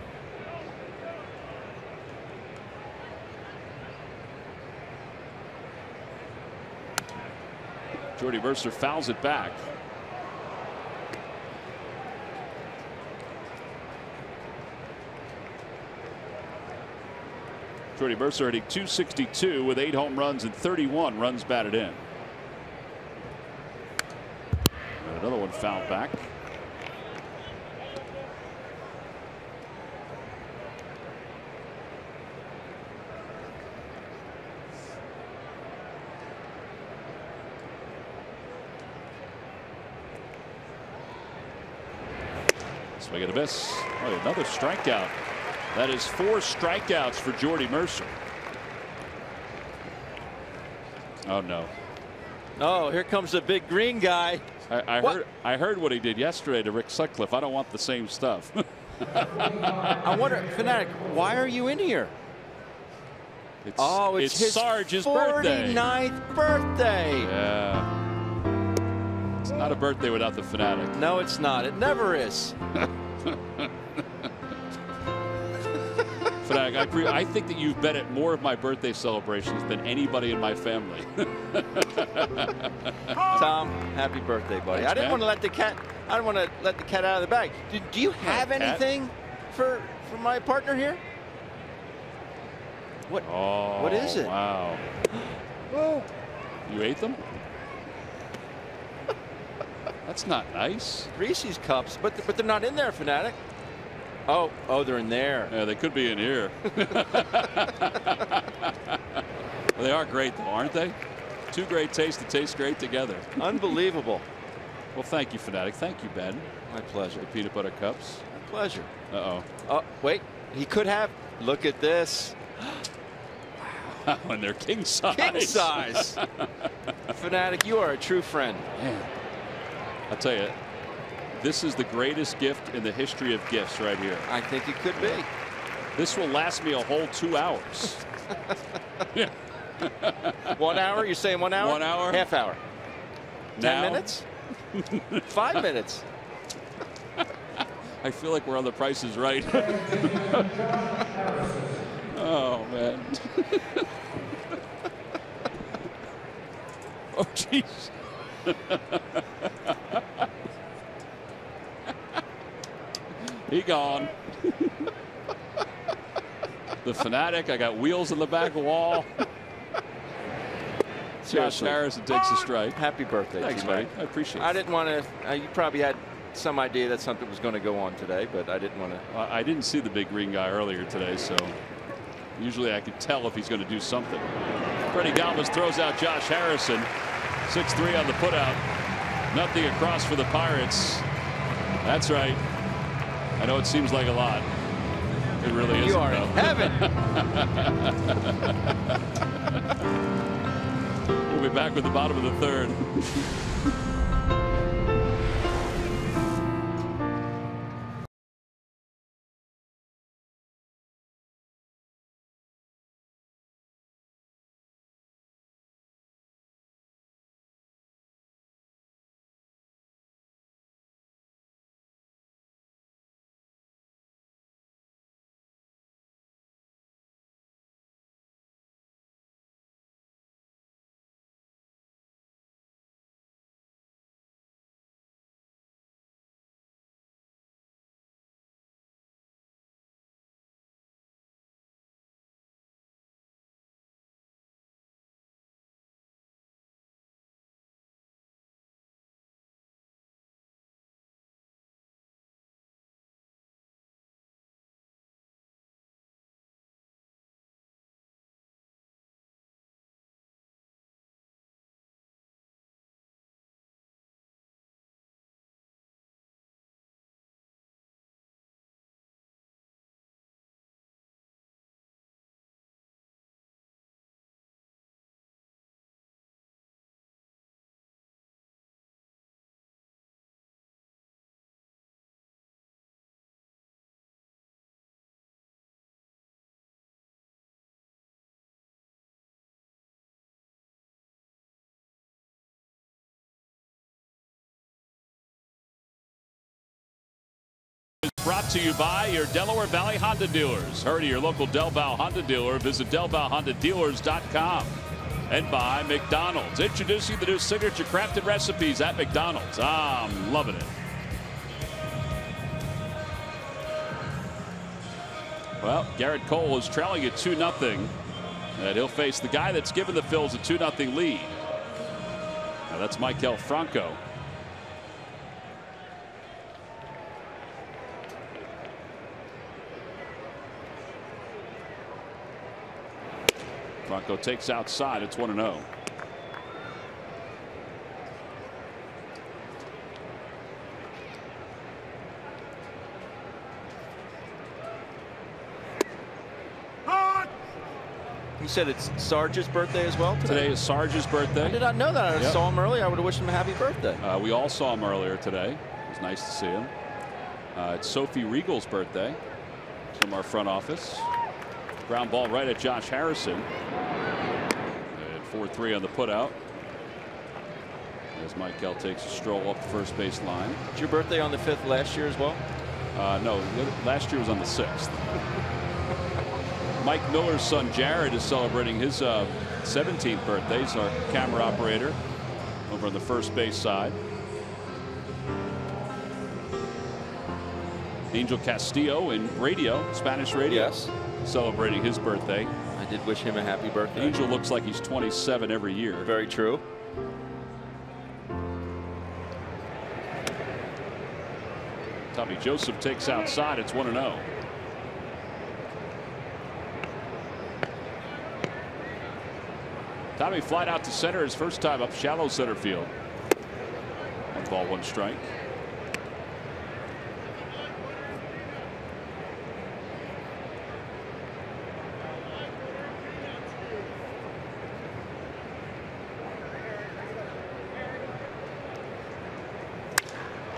Jordy Mercer fouls it back. Jordy Mercer hitting .262 with 8 home runs and 31 runs batted in. And another one fouled back. Swing and a miss. Oh, another strikeout. That is 4 strikeouts for Jordy Mercer. Oh no. Oh, here comes the big green guy. I heard what he did yesterday to Rick Sutcliffe. I don't want the same stuff. I wonder, Fanatic, why are you in here? It's his Sarge's 49th birthday. Yeah. It's not a birthday without the Fanatic. No, it's not. It never is. Fanatic, I think that you've been at more of my birthday celebrations than anybody in my family. Tom, happy birthday, buddy. Thanks, I didn't man. want to let the cat. I don't want to let the cat out of the bag. Do you have anything for my partner here? What? Oh, what is it? Wow. Oh. You ate them? That's not nice. Reese's cups, but they're not in there, Fanatic. Oh, they're in there. Yeah, they could be in here. Well, they are great, though, aren't they? Two great tastes that taste great together. Unbelievable. Well, thank you, Fanatic. Thank you, Ben. My pleasure. The peanut butter cups. My pleasure. Uh-oh. Oh, wait. He could have. Look at this. And they're king size. King size. Fanatic, you are a true friend. Man, I'll tell you, this is the greatest gift in the history of gifts right here. I think it could be. This will last me a whole 2 hours. Yeah. 1 hour? You're saying 1 hour? 1 hour. Half hour. Now, 10 minutes? 5 minutes. I feel like we're on The Price is Right. Oh, man. Oh, jeez. He gone. The Fanatic. I got wheels in the back wall. Josh Harrison takes a strike. Happy birthday. Thanks, to you, buddy. I appreciate it. I didn't want to. You probably had some idea that something was going to go on today, but I didn't want to. I didn't see the big green guy earlier today, so usually I could tell if he's going to do something. Freddie Galvis throws out Josh Harrison. 6-3 on the putout. Nothing across for the Pirates. That's right. I know it seems like a lot. It really isn't. You are in heaven. We'll be back with the bottom of the third. Brought to you by your Delaware Valley Honda dealers. Hurry to your local Del Val Honda dealer. Visit DelValHondaDealers.com. And by McDonald's. Introducing the new signature crafted recipes at McDonald's. I'm loving it. Well, Garrett Cole is trailing at 2-0. And he'll face the guy that's given the Phils a 2-0 lead. Now that's Maikel Franco. Franco takes outside. It's 1-0. You said it's Sarge's birthday as well today? Today is Sarge's birthday. I did not know that. I saw him earlier. I would have wished him a happy birthday. We all saw him earlier today. It was nice to see him. It's Sophie Regal's birthday from our front office. Ground ball right at Josh Harrison. And 4-3 on the putout. As Michael takes a stroll up the first base line. Was your birthday on the 5th last year as well? No, last year was on the 6th. Mike Miller's son Jared is celebrating his 17th birthday. He's our camera operator over on the first base side. Angel Castillo in radio, Spanish radio, Yes. celebrating his birthday. I did wish him a happy birthday. Angel looks like he's 27 every year. Very true. Tommy Joseph takes outside. It's 1-0. Tommy flied out to center his first time up shallow center field. 1 ball, 1 strike.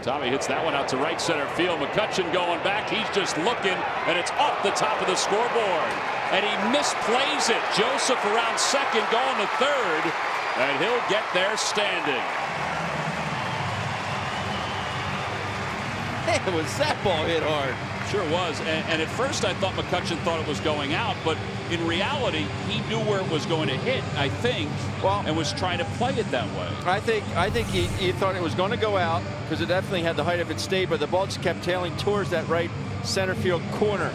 Tommy hits that one out to right center field. McCutchen going back. He's just looking, and it's off the top of the scoreboard. And he misplays it. Joseph around second, going to third, and he'll get there standing. Hey, was that ball hit hard? Sure was. And at first I thought McCutchen thought it was going out, but in reality he knew where it was going to hit, I think, and was trying to play it that way. I think he thought it was going to go out because it definitely had the height of it stayed, but the ball just kept tailing towards that right center field corner.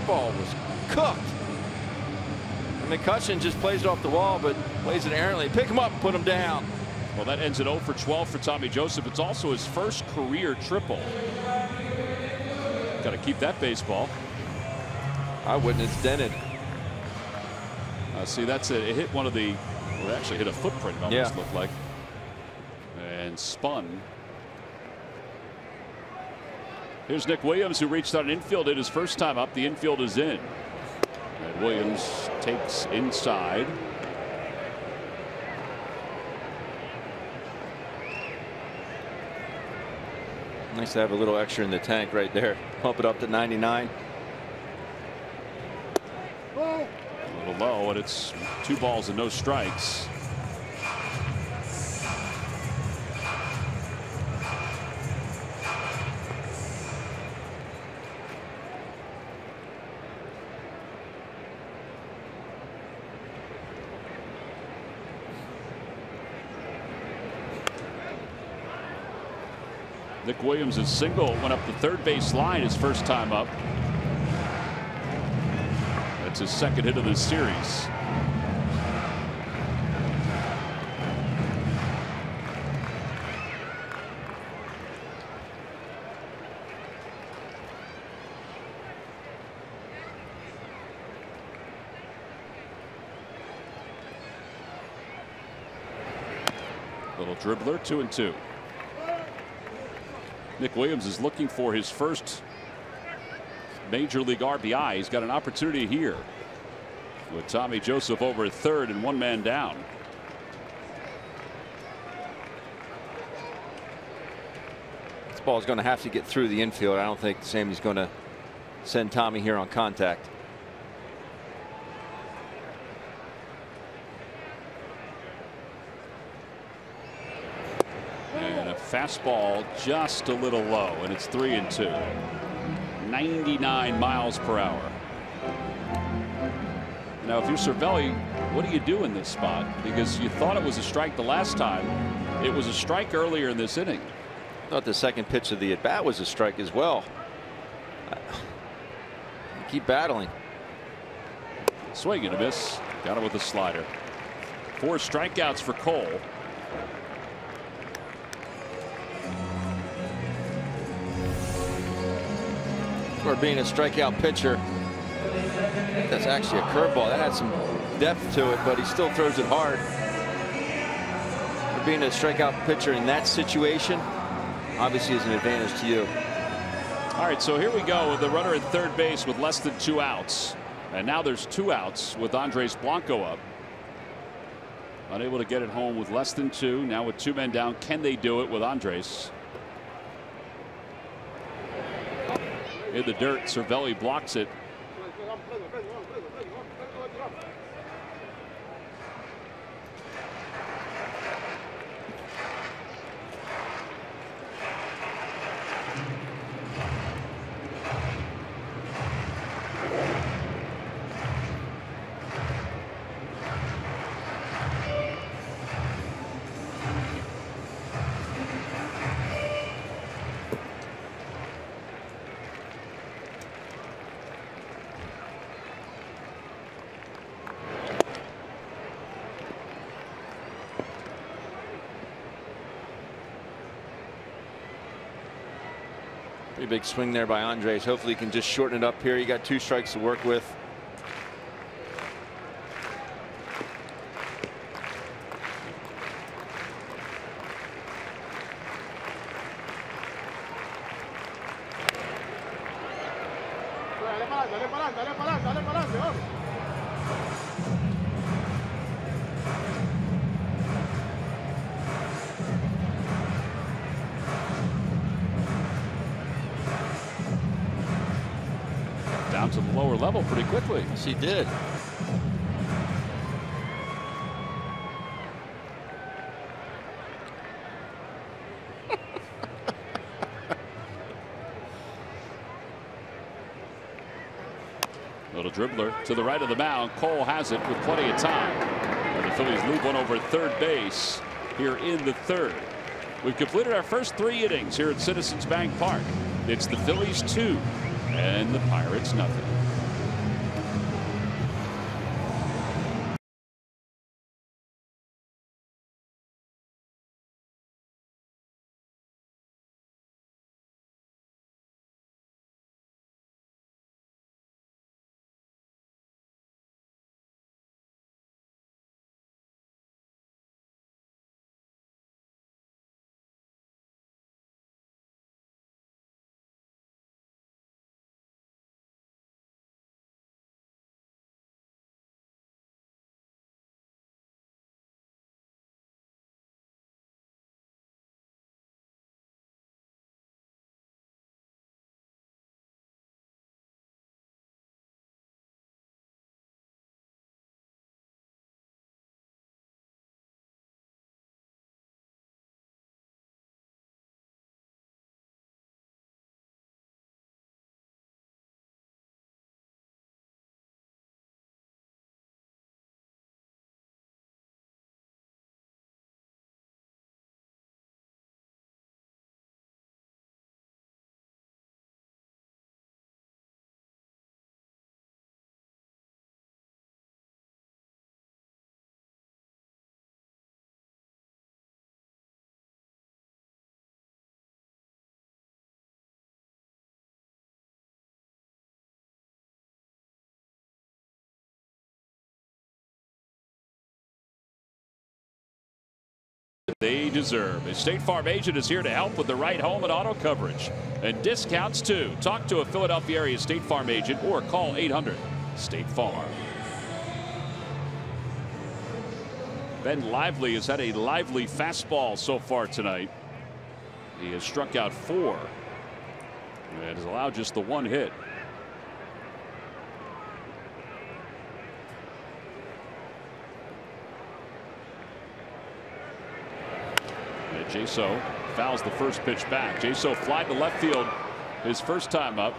Ball was cooked. And McCutchen just plays it off the wall, but plays it errantly. Pick him up and put him down. Well, that ends at 0 for 12 for Tommy Joseph. It's also his first career triple. Got to keep that baseball. I wouldn't. It's dented. See, that's it. It hit one of the. Well, it actually hit a footprint. It almost looked like. And spun. Here's Nick Williams, who reached on an infield hit his first time up. The infield is in. And Williams takes inside. Nice to have a little extra in the tank right there. Pump it up to 99. A little low, and it's 2 balls and no strikes. Nick Williams' single went up the third base line his first time up. That's his second hit of this series. Little dribbler, 2-2. Nick Williams is looking for his first major league RBI. He's got an opportunity here with Tommy Joseph over at third and 1 man down. This ball is going to have to get through the infield. I don't think Sammy's going to send Tommy here on contact. And a fastball just a little low, and it's 3-2. 99 miles per hour. Now, if you're Cervelli, what do you do in this spot? Because you thought it was a strike the last time. It was a strike earlier in this inning. I thought the second pitch of the at bat was a strike as well. Keep battling. Swing and a miss. Got it with a slider. 4 strikeouts for Cole. For being a strikeout pitcher, that's actually a curveball. That had some depth to it, but he still throws it hard. For being a strikeout pitcher in that situation, obviously is an advantage to you. All right, so here we go with the runner at third base with less than 2 outs. And now there's 2 outs with Andres Blanco up. Unable to get it home with less than 2. Now with 2 men down, can they do it with Andres? in the dirt. Cervelli blocks it. Pretty big swing there by Andres. Hopefully he can just shorten it up here. You got 2 strikes to work with. Down to the lower level pretty quickly. Yes, he did. Little dribbler to the right of the mound. Cole has it with plenty of time. And the Phillies leave one over third base here in the 3rd. We've completed our first 3 innings here at Citizens Bank Park. It's the Phillies 2 and the Pirates nothing. They deserve. A State Farm agent is here to help with the right home and auto coverage and discounts too. Talk to a Philadelphia area State Farm agent or call 800 State Farm. Ben Lively has had a lively fastball so far tonight. He has struck out 4 and has allowed just the 1 hit. Jaso fouls the first pitch back. Jaso flied to left field his first time up.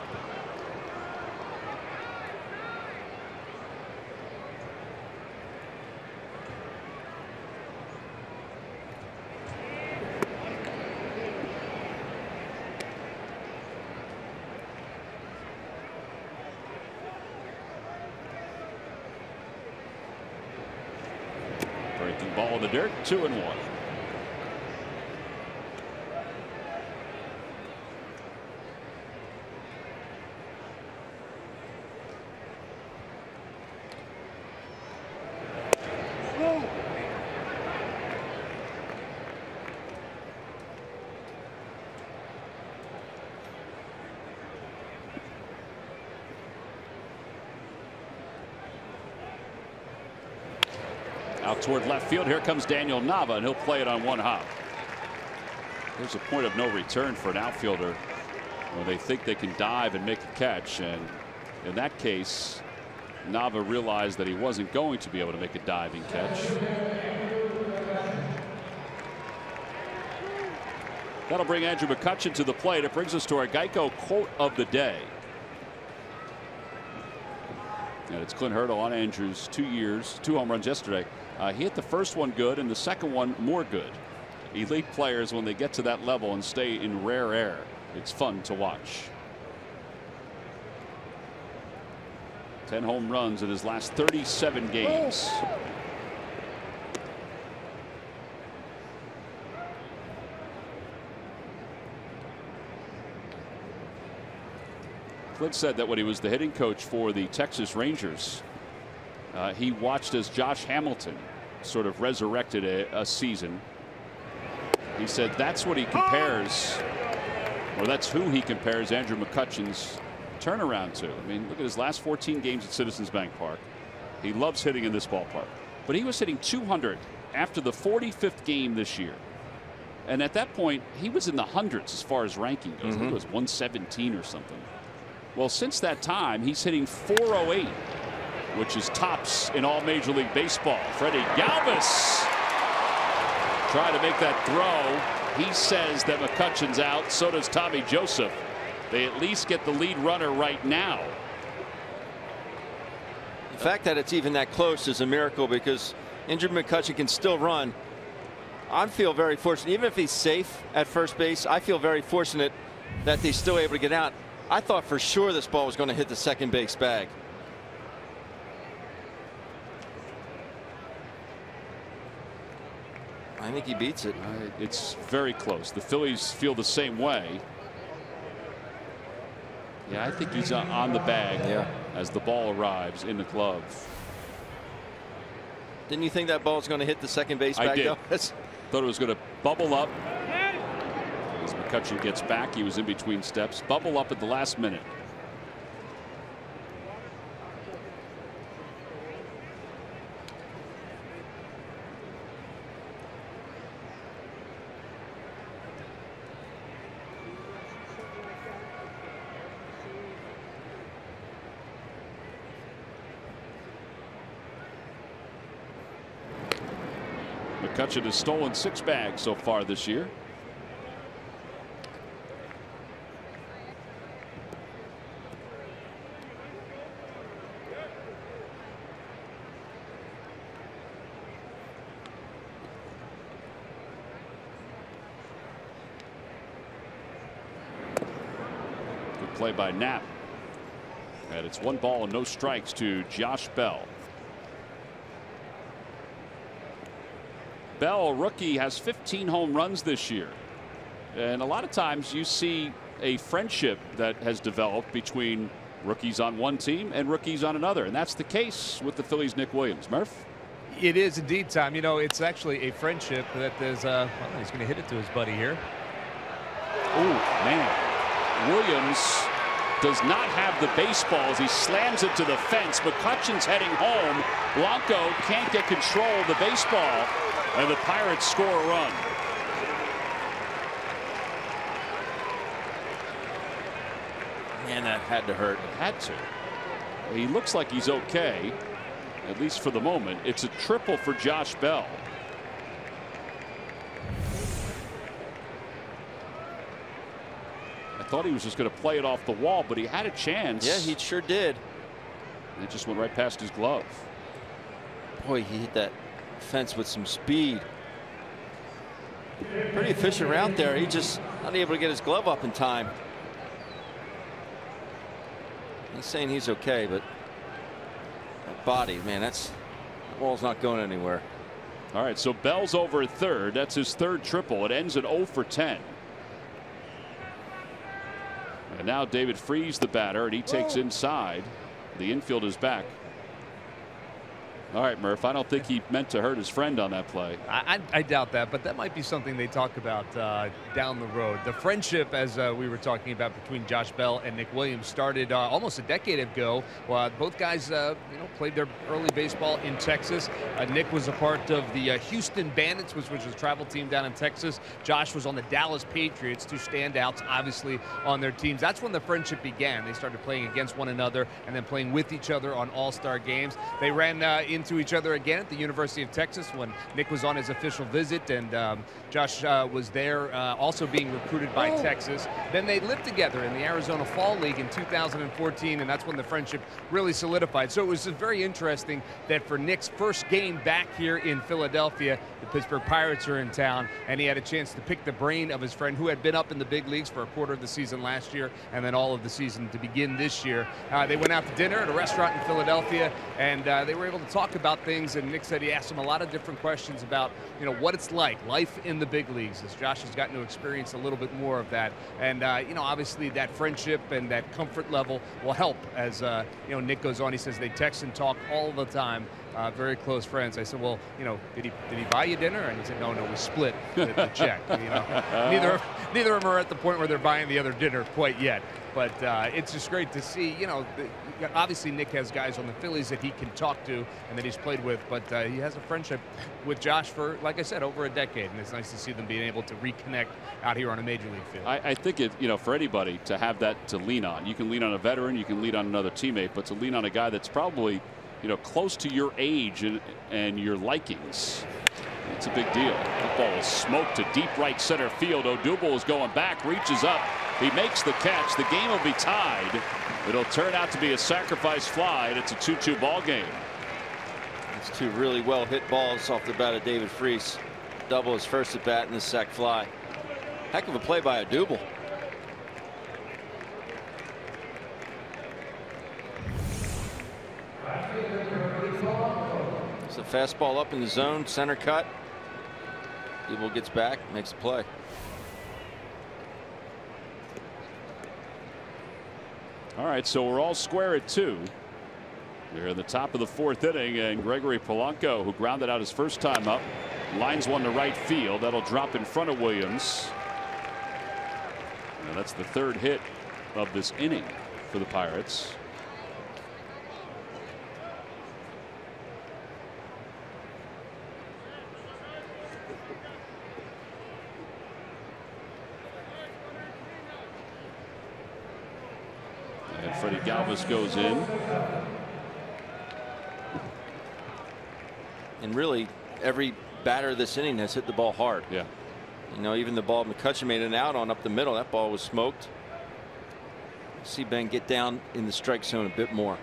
Breaking ball in the dirt, 2-1. Out toward left field. Here comes Daniel Nava, and he'll play it on 1 hop. There's a point of no return for an outfielder Well, they think they can dive and make a catch, and in that case, Nava realized that he wasn't going to be able to make a diving catch. That'll bring Andrew McCutchen to the plate. It brings us to our Geico quote of the day. And it's Clint Hurdle on Andrews. 2 years, 2 home runs yesterday. He hit the first one good and the second one more good. Elite players, when they get to that level and stay in rare air, it's fun to watch. 10 home runs in his last 37 games. Clint said that when he was the hitting coach for the Texas Rangers, he watched as Josh Hamilton sort of resurrected a season. He said that's what he compares, or that's who he compares Andrew McCutchen's turnaround to. I mean, look at his last 14 games at Citizens Bank Park. He loves hitting in this ballpark. But he was hitting 200 after the 45th game this year. And at that point, he was in the hundreds as far as ranking goes. I think it was 117 or something. Well, since that time, he's hitting 408, which is tops in all Major League Baseball. Freddie Galvis trying to make that throw. He says that McCutchen's out. So does Tommy Joseph. They at least get the lead runner right now. The fact that it's even that close is a miracle, because injured McCutchen can still run. I feel very fortunate. Even if he's safe at first base, I feel very fortunate that he's still able to get out. I thought for sure this ball was going to hit the second base bag. I think he beats it. It's very close. The Phillies feel the same way. Yeah, I think he's on the bag as the ball arrives in the glove. Didn't you think that ball was going to hit the second base bag? I did. Thought it was going to bubble up. As McCutchen gets back, he was in between steps. Bubble up at the last minute. McCutchen has stolen 6 bags so far this year. Good play by Knapp. And it's 1 ball and no strikes to Josh Bell. Bell, a rookie, has 15 home runs this year. And a lot of times you see a friendship that has developed between rookies on one team and rookies on another. And that's the case with the Phillies' Nick Williams. Murph? It is indeed, Tom. You know, it's actually a friendship that there's well, he's going to hit it to his buddy here. Oh, man. Williams does not have the baseball as he slams it to the fence. McCutchen's heading home. Blanco can't get control of the baseball. And the Pirates score a run. Man, that had to hurt. It had to. He looks like he's okay, at least for the moment. It's a triple for Josh Bell. I thought he was just going to play it off the wall, but he had a chance. Yeah, he sure did. And it just went right past his glove. Boy, he hit that fence with some speed. Pretty efficient route there. He just not able to get his glove up in time. He's saying he's okay, but that body, man, that ball's not going anywhere. All right, so Bell's over at third. That's his 3rd triple. It ends at 0 for 10. And now David Freese, the batter, and he takes inside. The infield is back. All right, Murph. I don't think he meant to hurt his friend on that play. I doubt that, but that might be something they talk about down the road. The friendship, as we were talking about, between Josh Bell and Nick Williams started almost a decade ago. Both guys, played their early baseball in Texas. Nick was a part of the Houston Bandits, which was a travel team down in Texas. Josh was on the Dallas Patriots, two standouts, obviously, on their teams. That's when the friendship began. They started playing against one another and then playing with each other on all-star games. They ran into each other again at the University of Texas when Nick was on his official visit, and Josh was there also being recruited by Texas. Then they lived together in the Arizona Fall League in 2014, and that's when the friendship really solidified. So it was just very interesting that for Nick's first game back here in Philadelphia, the Pittsburgh Pirates are in town, and he had a chance to pick the brain of his friend who had been up in the big leagues for a quarter of the season last year and then all of the season to begin this year. They went out to dinner at a restaurant in Philadelphia, and they were able to talk about things, and Nick said he asked him a lot of different questions about what it's like, life in the big leagues, as Josh has gotten to experience a little bit more of that. And obviously that friendship and that comfort level will help as Nick goes on. He says they text and talk all the time. Very close friends. I said, well, did he buy you dinner? And he said, no, we split the check. Neither of them are at the point where they're buying the other dinner quite yet. But it's just great to see. Obviously Nick has guys on the Phillies that he can talk to and that he's played with, but he has a friendship with Josh for, like I said, over a decade, and it's nice to see them being able to reconnect out here on a major league field. I think it, for anybody to have that to lean on. You can lean on a veteran, you can lean on another teammate, but to lean on a guy that's probably close to your age and your likings. It's a big deal. That ball is smoked to deep right center field. Odubel is going back, reaches up. He makes the catch. The game will be tied. It'll turn out to be a sacrifice fly, and it's a 2-2 ball game. It's two really well hit balls off the bat of David Freese. Double his first at bat and the sac fly. Heck of a play by Odubel. It's a fastball up in the zone, center cut. Odubel gets back, makes the play. All right, so we're all square at 2. They're in the top of the 4th inning, and Gregory Polanco, who grounded out his first time up, lines one to right field. That'll drop in front of Williams. And that's the 3rd hit of this inning for the Pirates. And Freddie Galvis goes in. And really, every batter this inning has hit the ball hard. Yeah. Even the ball McCutchen made an out on up the middle, that ball was smoked. See Ben get down in the strike zone a bit more.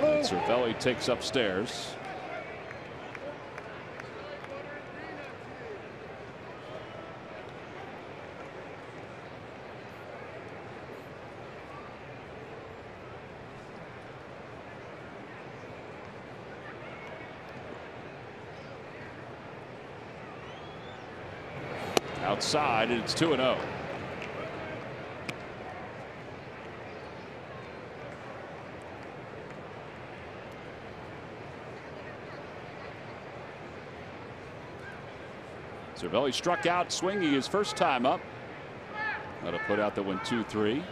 Cervelli takes upstairs. Outside, and it's 2-0. Cervelli struck out swinging his first time up. That'll put out the 1-2-3.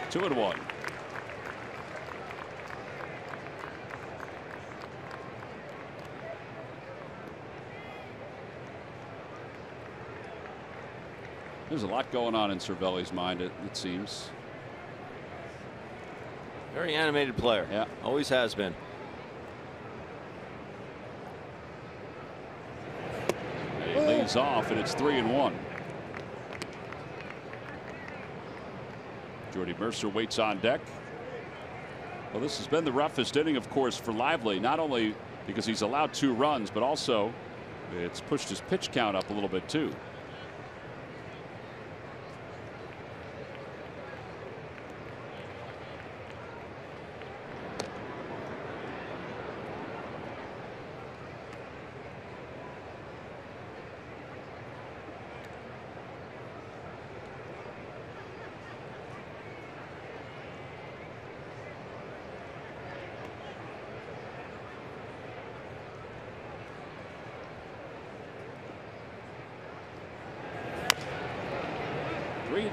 Two and one. There's a lot going on in Cervelli's mind, it seems. Very animated player. Yeah. Always has been. And he leads off, and it's 3-1. Jordy Mercer waits on deck. Well, this has been the roughest inning, of course, for Lively, not only because he's allowed 2 runs, but also it's pushed his pitch count up a little bit, too.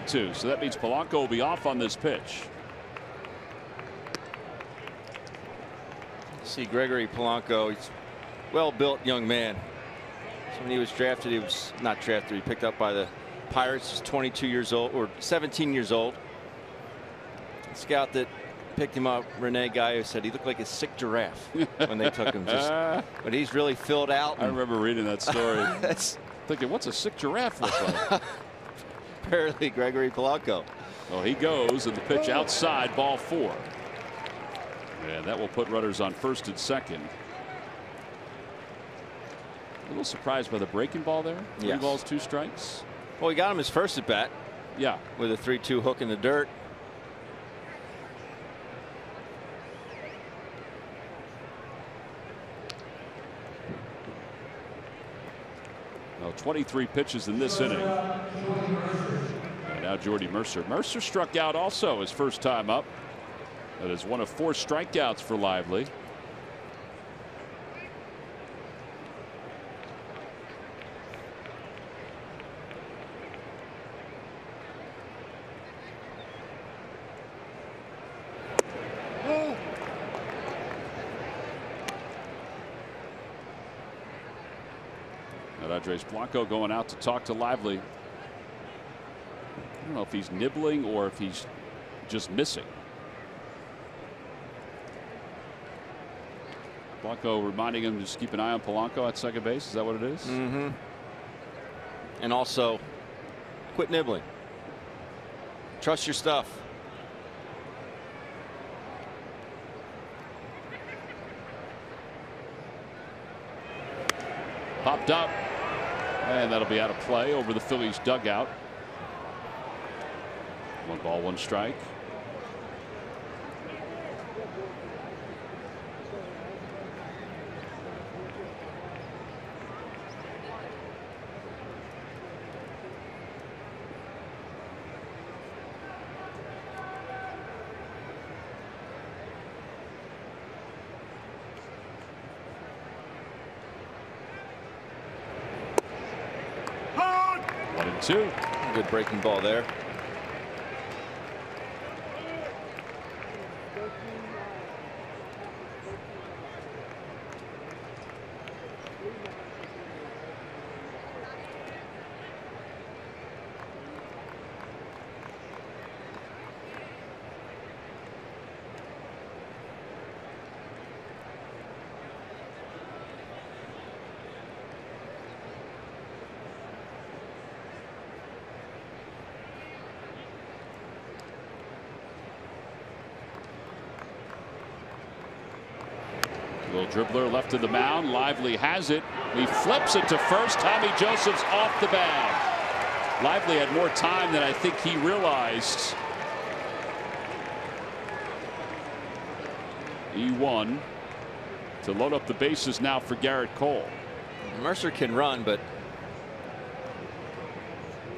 So that means Polanco will be off on this pitch. See Gregory Polanco, he's a well-built young man. So when he was drafted, he was not drafted, he picked up by the Pirates. He's 22 years old, or 17 years old. The scout that picked him up, Renee Gallo, said he looked like a sick giraffe when they took him. But he's really filled out. I remember reading that story. Thinking, what's a sick giraffe look like? Apparently Gregory Polanco. Well, he goes, and the pitch outside, ball 4. And that will put runners on first and second. A little surprised by the breaking ball there. 3 balls, 2 strikes. Well, he got him his first at bat. Yeah. With a 3-2 hook in the dirt. Well, 23 pitches in this inning. And now Jordy Mercer. Mercer struck out also his first time up. That is one of 4 strikeouts for Lively. Andres Blanco going out to talk to Lively. I don't know if he's nibbling or if he's just missing. Blanco reminding him to just keep an eye on Polanco at second base. Is that what it is? Mm-hmm. And also, quit nibbling. Trust your stuff. Popped up. And that'll be out of play over the Phillies dugout. 1 ball, 1 strike. Two. Good breaking ball there. Little dribbler left to the mound. Lively has it. He flips it to first. Tommy Joseph's off the bag. Lively had more time than I think he realized. E1 to load up the bases now for Garrett Cole. Mercer can run, but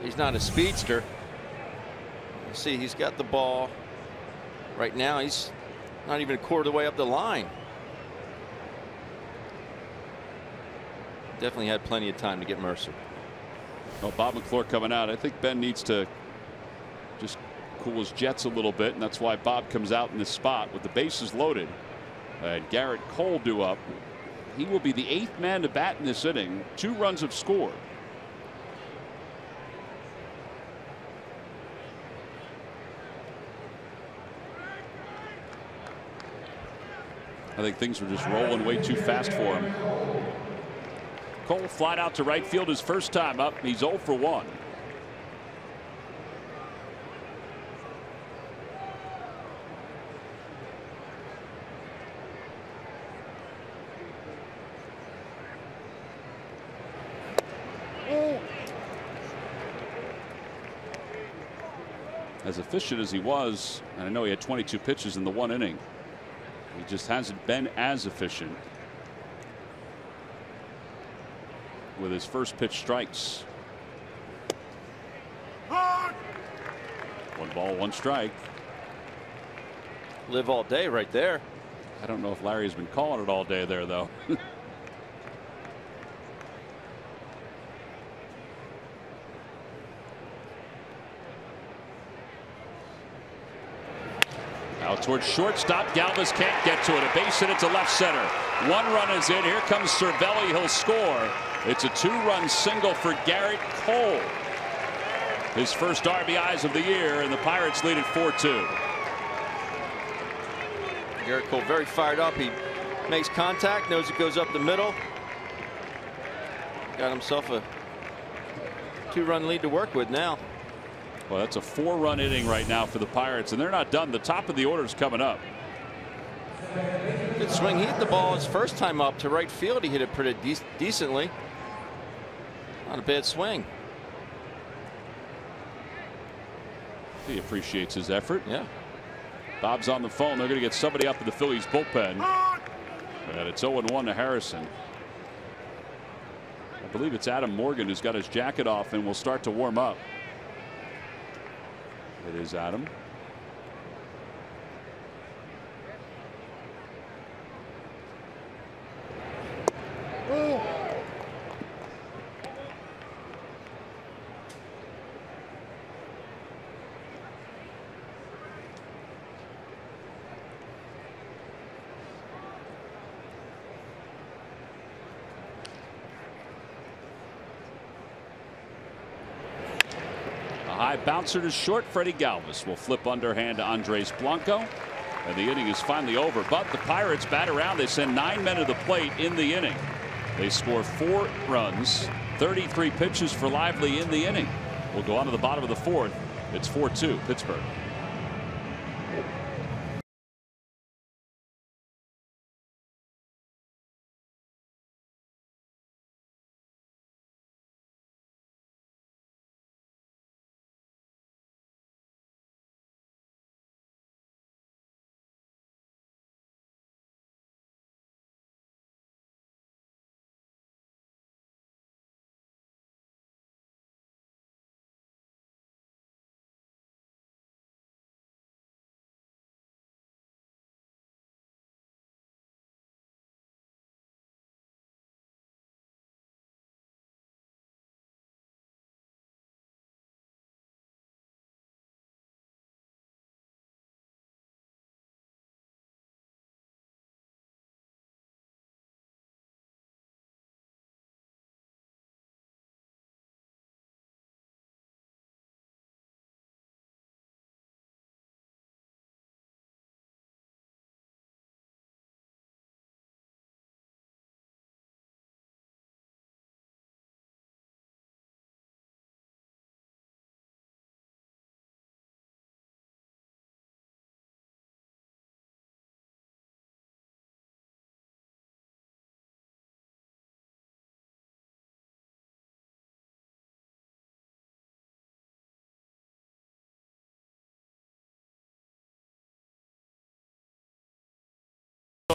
he's not a speedster. You see, he's got the ball. Right now, he's not even a quarter of the way up the line. Definitely had plenty of time to get Mercer. Well, Bob McClure coming out. I think Ben needs to just cool his jets a little bit, and that's why Bob comes out in this spot with the bases loaded. And Garrett Cole due up. He will be the 8th man to bat in this inning. 2 runs have scored. I think things were just rolling way too fast for him. Cole flied out to right field his first time up. He's 0 for 1. As efficient as he was, and I know he had 22 pitches in the 1 inning, he just hasn't been as efficient with his first pitch strikes. 1 ball, 1 strike. Live all day right there. I don't know if Larry's been calling it all day there, though. Out towards shortstop. Galvis can't get to it. A base hit. It's a left center. 1 run is in. Here comes Cervelli. He'll score. It's a 2-run single for Garrett Cole. His first RBIs of the year, and the Pirates lead at 4-2. Garrett Cole very fired up. He makes contact, knows it goes up the middle. Got himself a 2-run lead to work with now. Well, that's a 4-run inning right now for the Pirates, and they're not done. The top of the order is coming up. Good swing. He hit the ball his first time up to right field. He hit it pretty decently. Not a bad swing. He appreciates his effort. Yeah. Bob's on the phone. They're going to get somebody up in the Phillies bullpen. And it's 0-1 to Harrison. I believe it's Adam Morgan who's got his jacket off and will start to warm up. It is Adam. High bouncer to short. Freddie Galvis will flip underhand to Andres Blanco. And the inning is finally over. But the Pirates bat around. They send 9 men to the plate in the inning. They score 4 runs. 33 pitches for Lively in the inning. We'll go on to the bottom of the 4th. It's 4-2 Pittsburgh.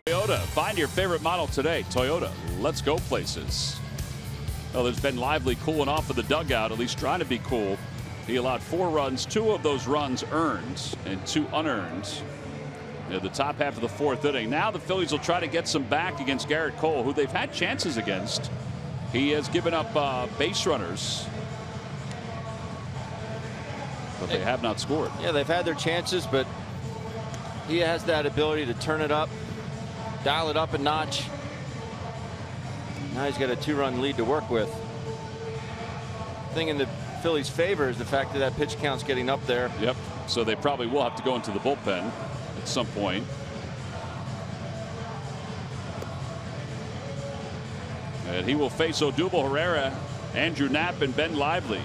Toyota. Find your favorite model today. Toyota. Let's go places. Well, there's been Lively cooling off of the dugout, at least trying to be cool. He allowed 4 runs, 2 of those runs earned and 2 unearned. At the top half of the 4th inning. Now the Phillies will try to get some back against Garrett Cole, who they've had chances against. He has given up base runners, but they have not scored. Yeah, they've had their chances, but he has that ability to turn it up, dial it up a notch. Now he's got a 2-run lead to work with. Thing in the Phillies' favor is the fact that that pitch count's getting up there. Yep. So they probably will have to go into the bullpen at some point. And he will face Odubel Herrera, Andrew Knapp, and Ben Lively.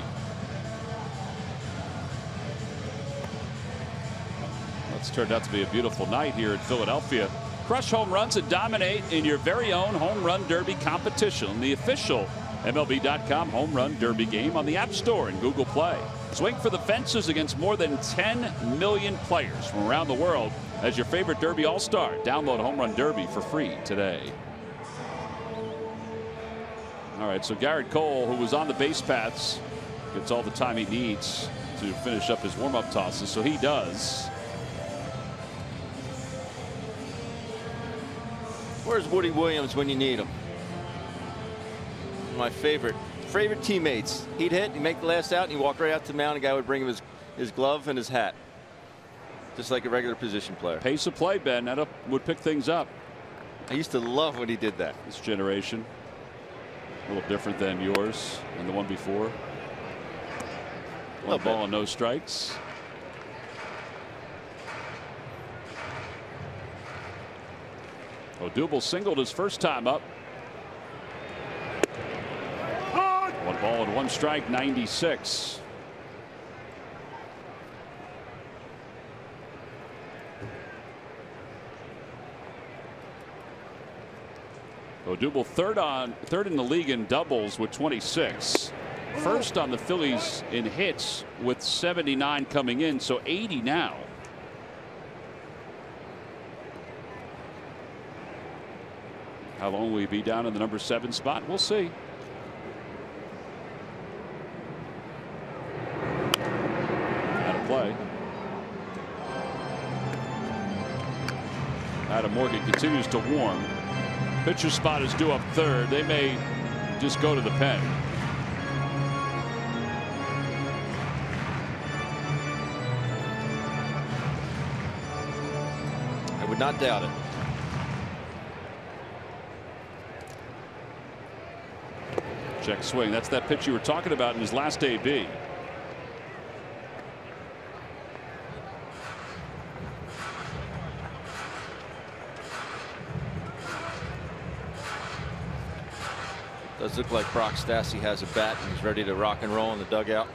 It's turned out to be a beautiful night here in Philadelphia. Crush home runs and dominate in your very own Home Run Derby competition. The official MLB.com Home Run Derby game on the App Store and Google Play. Swing for the fences against more than 10 million players from around the world as your favorite Derby All-Star. Download Home Run Derby for free today. All right, so Garrett Cole, who was on the base paths, gets all the time he needs to finish up his warm-up tosses, so he does. Where's Woody Williams when you need him? My favorite teammates. He'd hit, he'd make the last out, and he'd walk right out to the mound. The guy would bring him his glove and his hat, just like a regular position player. Pace of play, Ben. That would pick things up. I used to love when he did that. This generation, a little different than yours and the one before. One ball and no strikes. Odubel singled his first time up. 1 ball and 1 strike, 96. Odubel third in the league in doubles with 26. First on the Phillies in hits with 79 coming in, so 80 now. How long will he be down in the number 7 spot? We'll see. Out of play. Adam Morgan continues to warm. Pitcher spot is due up third. They may just go to the pen. I would not doubt it. Check swing. That's that pitch you were talking about in his last AB. Does look like Brock Stassi has a bat and he's ready to rock and roll in the dugout.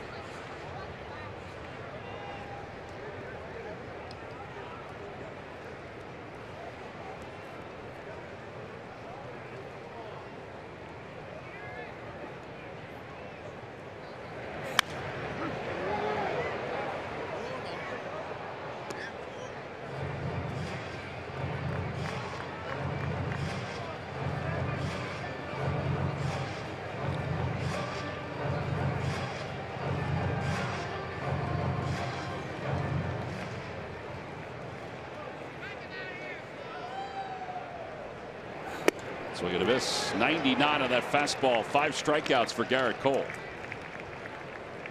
Swing and a miss. 99 on that fastball. 5 strikeouts for Garrett Cole.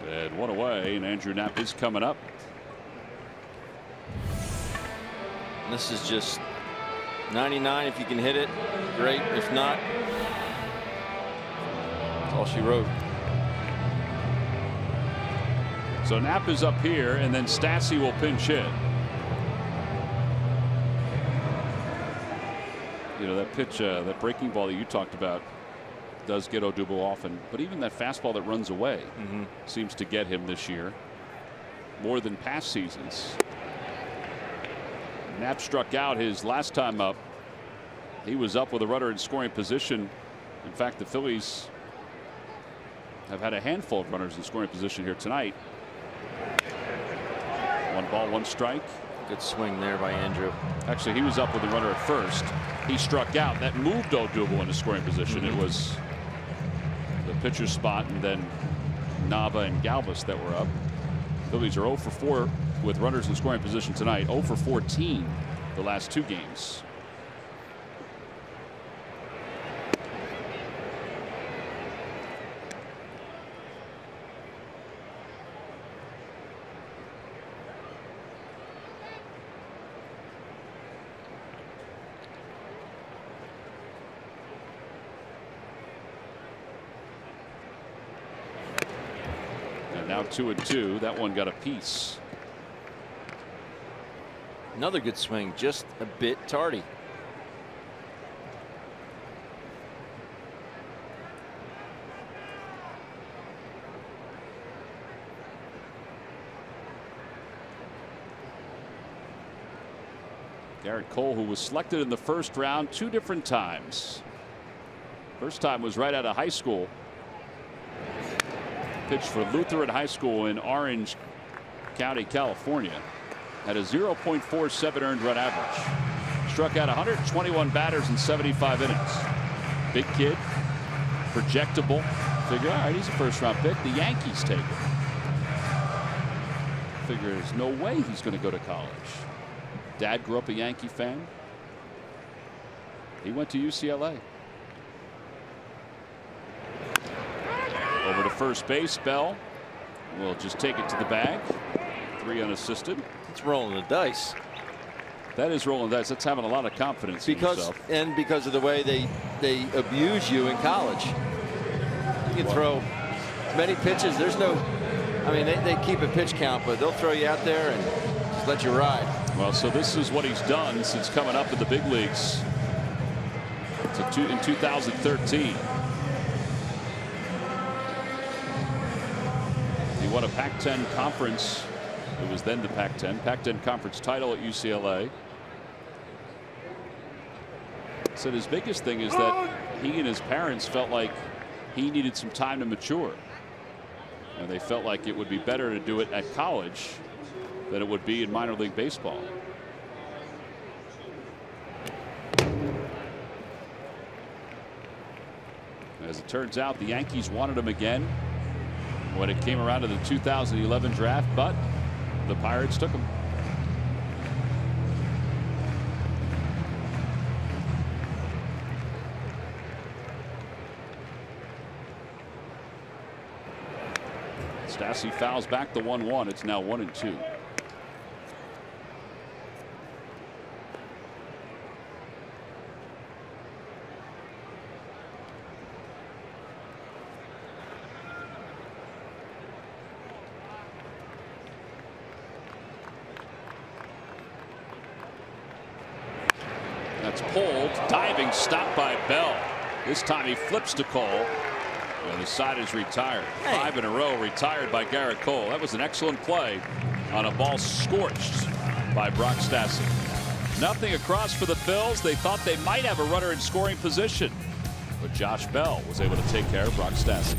And 1 away, and Andrew Knapp is coming up. And this is just 99. If you can hit it, great. If not, that's all she wrote. So Knapp is up here, and then Stassi will pinch hit. You know, that pitch, that breaking ball that you talked about does get Odubel often, but even that fastball that runs away seems to get him this year more than past seasons. Knapp struck out his last time up. He was up with a runner in scoring position. In fact, the Phillies have had a handful of runners in scoring position here tonight. 1 ball, 1 strike. Good swing there by Andrew. Actually, he was up with the runner at first. He struck out. That moved Odubel into scoring position. It was the pitcher's spot and then Nava and Galvis that were up. Phillies are 0 for 4 with runners in scoring position tonight. 0 for 14 the last 2 games. Now 2-2. That one got a piece. Another good swing, just a bit tardy. Garrett Cole, who was selected in the first round 2 different times. First time was right out of high school. Pitched for Lutheran High School in Orange County, California. Had a 0.47 earned run average. Struck out 121 batters in 75 innings. Big kid, projectable. Figure, all right, he's a first-round pick. The Yankees take him. Figure there's no way he's going to go to college. Dad grew up a Yankee fan. He went to UCLA. Over to first base. Bell will just take it to the bag. 3 unassisted. It's rolling the dice. That is rolling the dice. That's having a lot of confidence in yourself. And because of the way they abuse you in college. You can throw many pitches. There's no, I mean, they keep a pitch count, but they'll throw you out there and just let you ride. Well, so this is what he's done since coming up in the big leagues in 2013. He won a Pac-10 conference. It was then the Pac-10 conference title at UCLA. Said his biggest thing is that he and his parents felt like he needed some time to mature. And they felt like it would be better to do it at college than it would be in minor league baseball. As it turns out, the Yankees wanted him again when it came around to the 2011 draft, but the Pirates took him. Stassi fouls back the 1-1. It's now 1-2. That's pulled. Diving stop by Bell. This time he flips to Cole. And the side is retired. 5 in a row retired by Garrett Cole. That was an excellent play on a ball scorched by Brock Stassi. Nothing across for the Phils. They thought they might have a runner in scoring position, but Josh Bell was able to take care of Brock Stassi.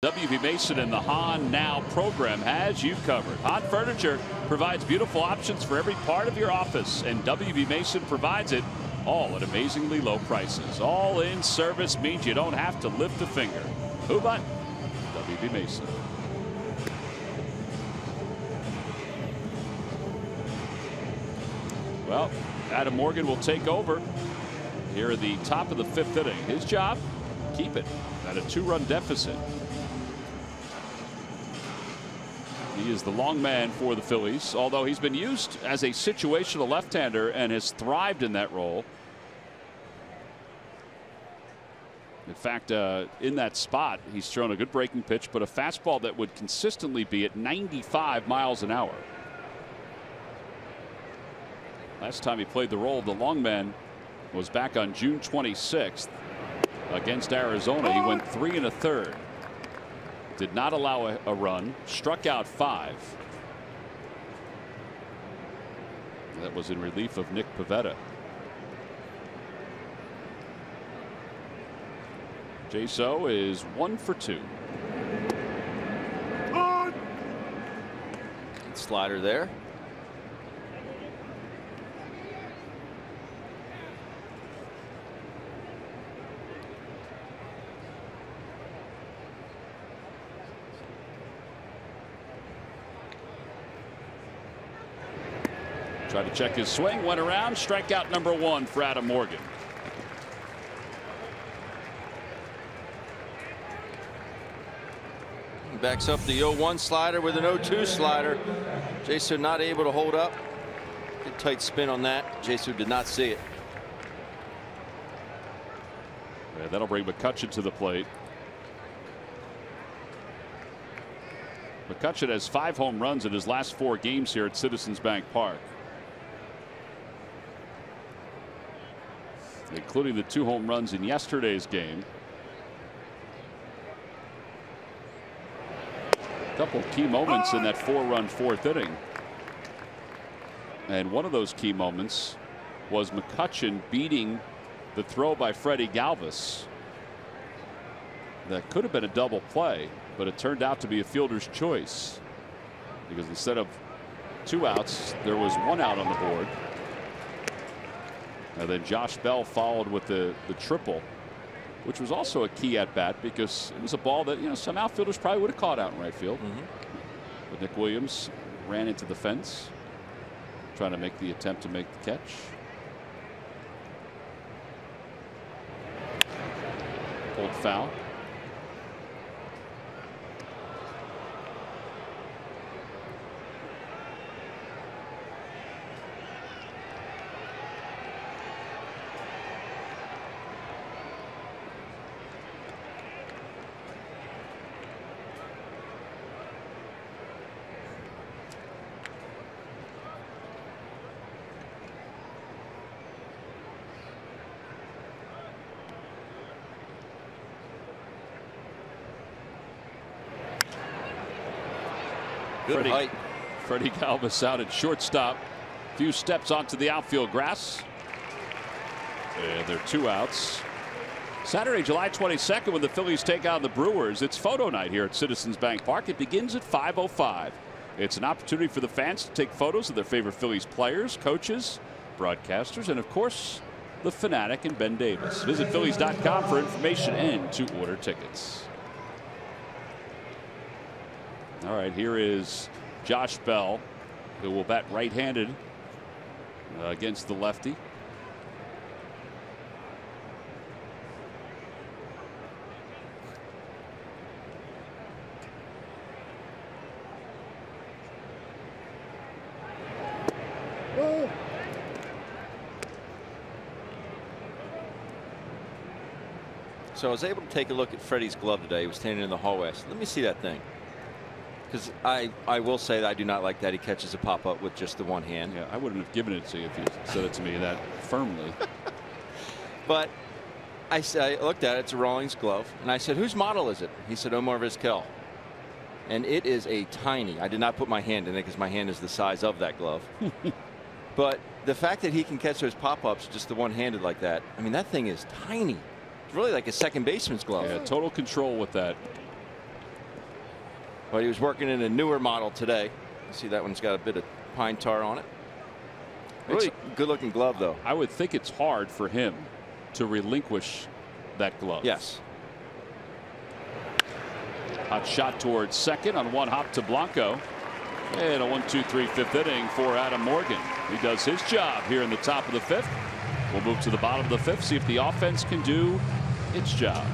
WB Mason and the Hahn Now program has you covered. Hahn Furniture provides beautiful options for every part of your office, and WB Mason provides it all at amazingly low prices. All in service means you don't have to lift a finger. Who but WB Mason? Well, Adam Morgan will take over here at the top of the 5th inning. His job, keep it at a 2-run deficit. He is the long man for the Phillies, although he's been used as a situational left-hander and has thrived in that role. In fact, in that spot, he's thrown a good breaking pitch, but a fastball that would consistently be at 95 miles an hour. Last time he played the role of the long man was back on June 26th against Arizona. He went 3 1/3. Did not allow a run, struck out 5. That was in relief of Nick Pivetta. J-So is 1 for 2. Slider there. Tried to check his swing, went around, strikeout number 1 for Adam Morgan. Backs up the 0-1 slider with an 0-2 slider. J-So not able to hold up. Good tight spin on that. J-So did not see it. Yeah, that'll bring McCutchen to the plate. McCutchen has 5 home runs in his last 4 games here at Citizens Bank Park, including the 2 home runs in yesterday's game. A couple of key moments in that 4-run 4th inning. And one of those key moments was McCutchen beating the throw by Freddie Galvis. That could have been a double play, but it turned out to be a fielder's choice, because instead of 2 outs, there was 1 out on the board. And then Josh Bell followed with the triple, which was also a key at bat, because it was a ball that, you know, some outfielders probably would have caught out in right field. But Nick Williams ran into the fence, trying to make the attempt to make the catch. Pulled foul. Good height. Freddie Galvis out at shortstop. Few steps onto the outfield grass. And they're 2 outs. Saturday, July 22nd, when the Phillies take on the Brewers, it's photo night here at Citizens Bank Park. It begins at 5:05. It's an opportunity for the fans to take photos of their favorite Phillies players, coaches, broadcasters, and of course, the Fanatic and Ben Davis. Visit Phillies.com for information and to order tickets. All right, here is Josh Bell, who will bat right-handed against the lefty. So I was able to take a look at Freddie's glove today. He was standing in the hallway. So let me see that thing. Because I will say that I do not like that he catches a pop-up with just the one hand. Yeah, I wouldn't have given it to you if you said it to me that firmly. But I looked at it. It's a Rawlings glove. And I said, whose model is it? He said, Omar Vizquel. And it is a tiny. I did not put my hand in it because my hand is the size of that glove. But the fact that he can catch those pop-ups just the one-handed like that, I mean, that thing is tiny. It's really like a second baseman's glove. Yeah, total control with that. But he was working in a newer model today. You see that one's got a bit of pine tar on it. Really good looking glove, though. I would think it's hard for him to relinquish that glove. Yes. Hot shot towards second on one hop to Blanco. And a 1-2-3 fifth inning for Adam Morgan. He does his job here in the top of the 5th. We'll move to the bottom of the 5th, see if the offense can do its job.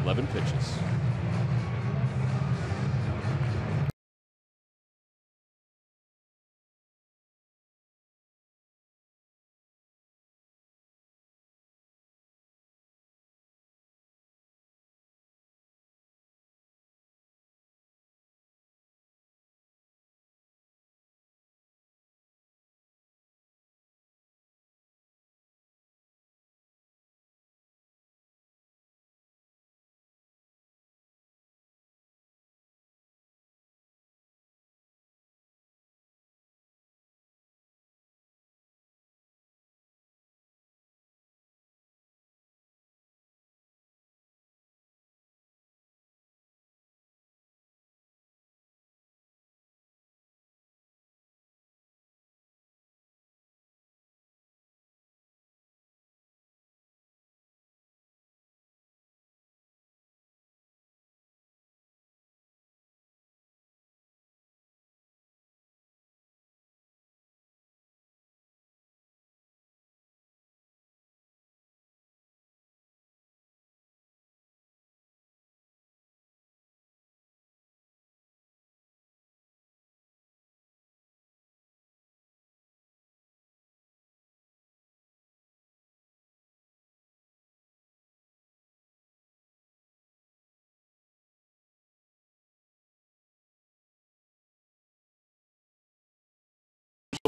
11 pitches.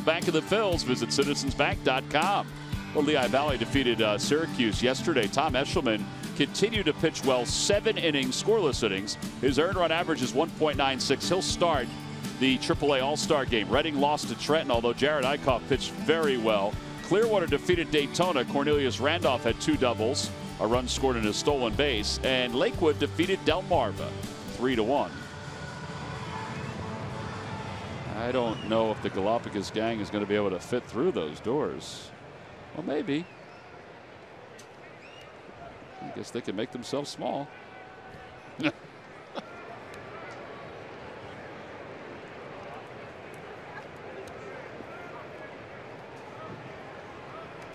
Bank of the Phils. Visit citizensbank.com. Well, Lehigh Valley defeated Syracuse yesterday. Tom Eshelman continued to pitch well, 7 innings, scoreless innings. His earned run average is 1.96. He'll start the AAA All-Star game. Reading lost to Trenton, although Jared Eichhoff pitched very well. Clearwater defeated Daytona. Cornelius Randolph had 2 doubles, a run scored in a stolen base, and Lakewood defeated Delmarva 3-1. I don't know if the Galapagos gang is going to be able to fit through those doors. Well, maybe. I guess they can make themselves small.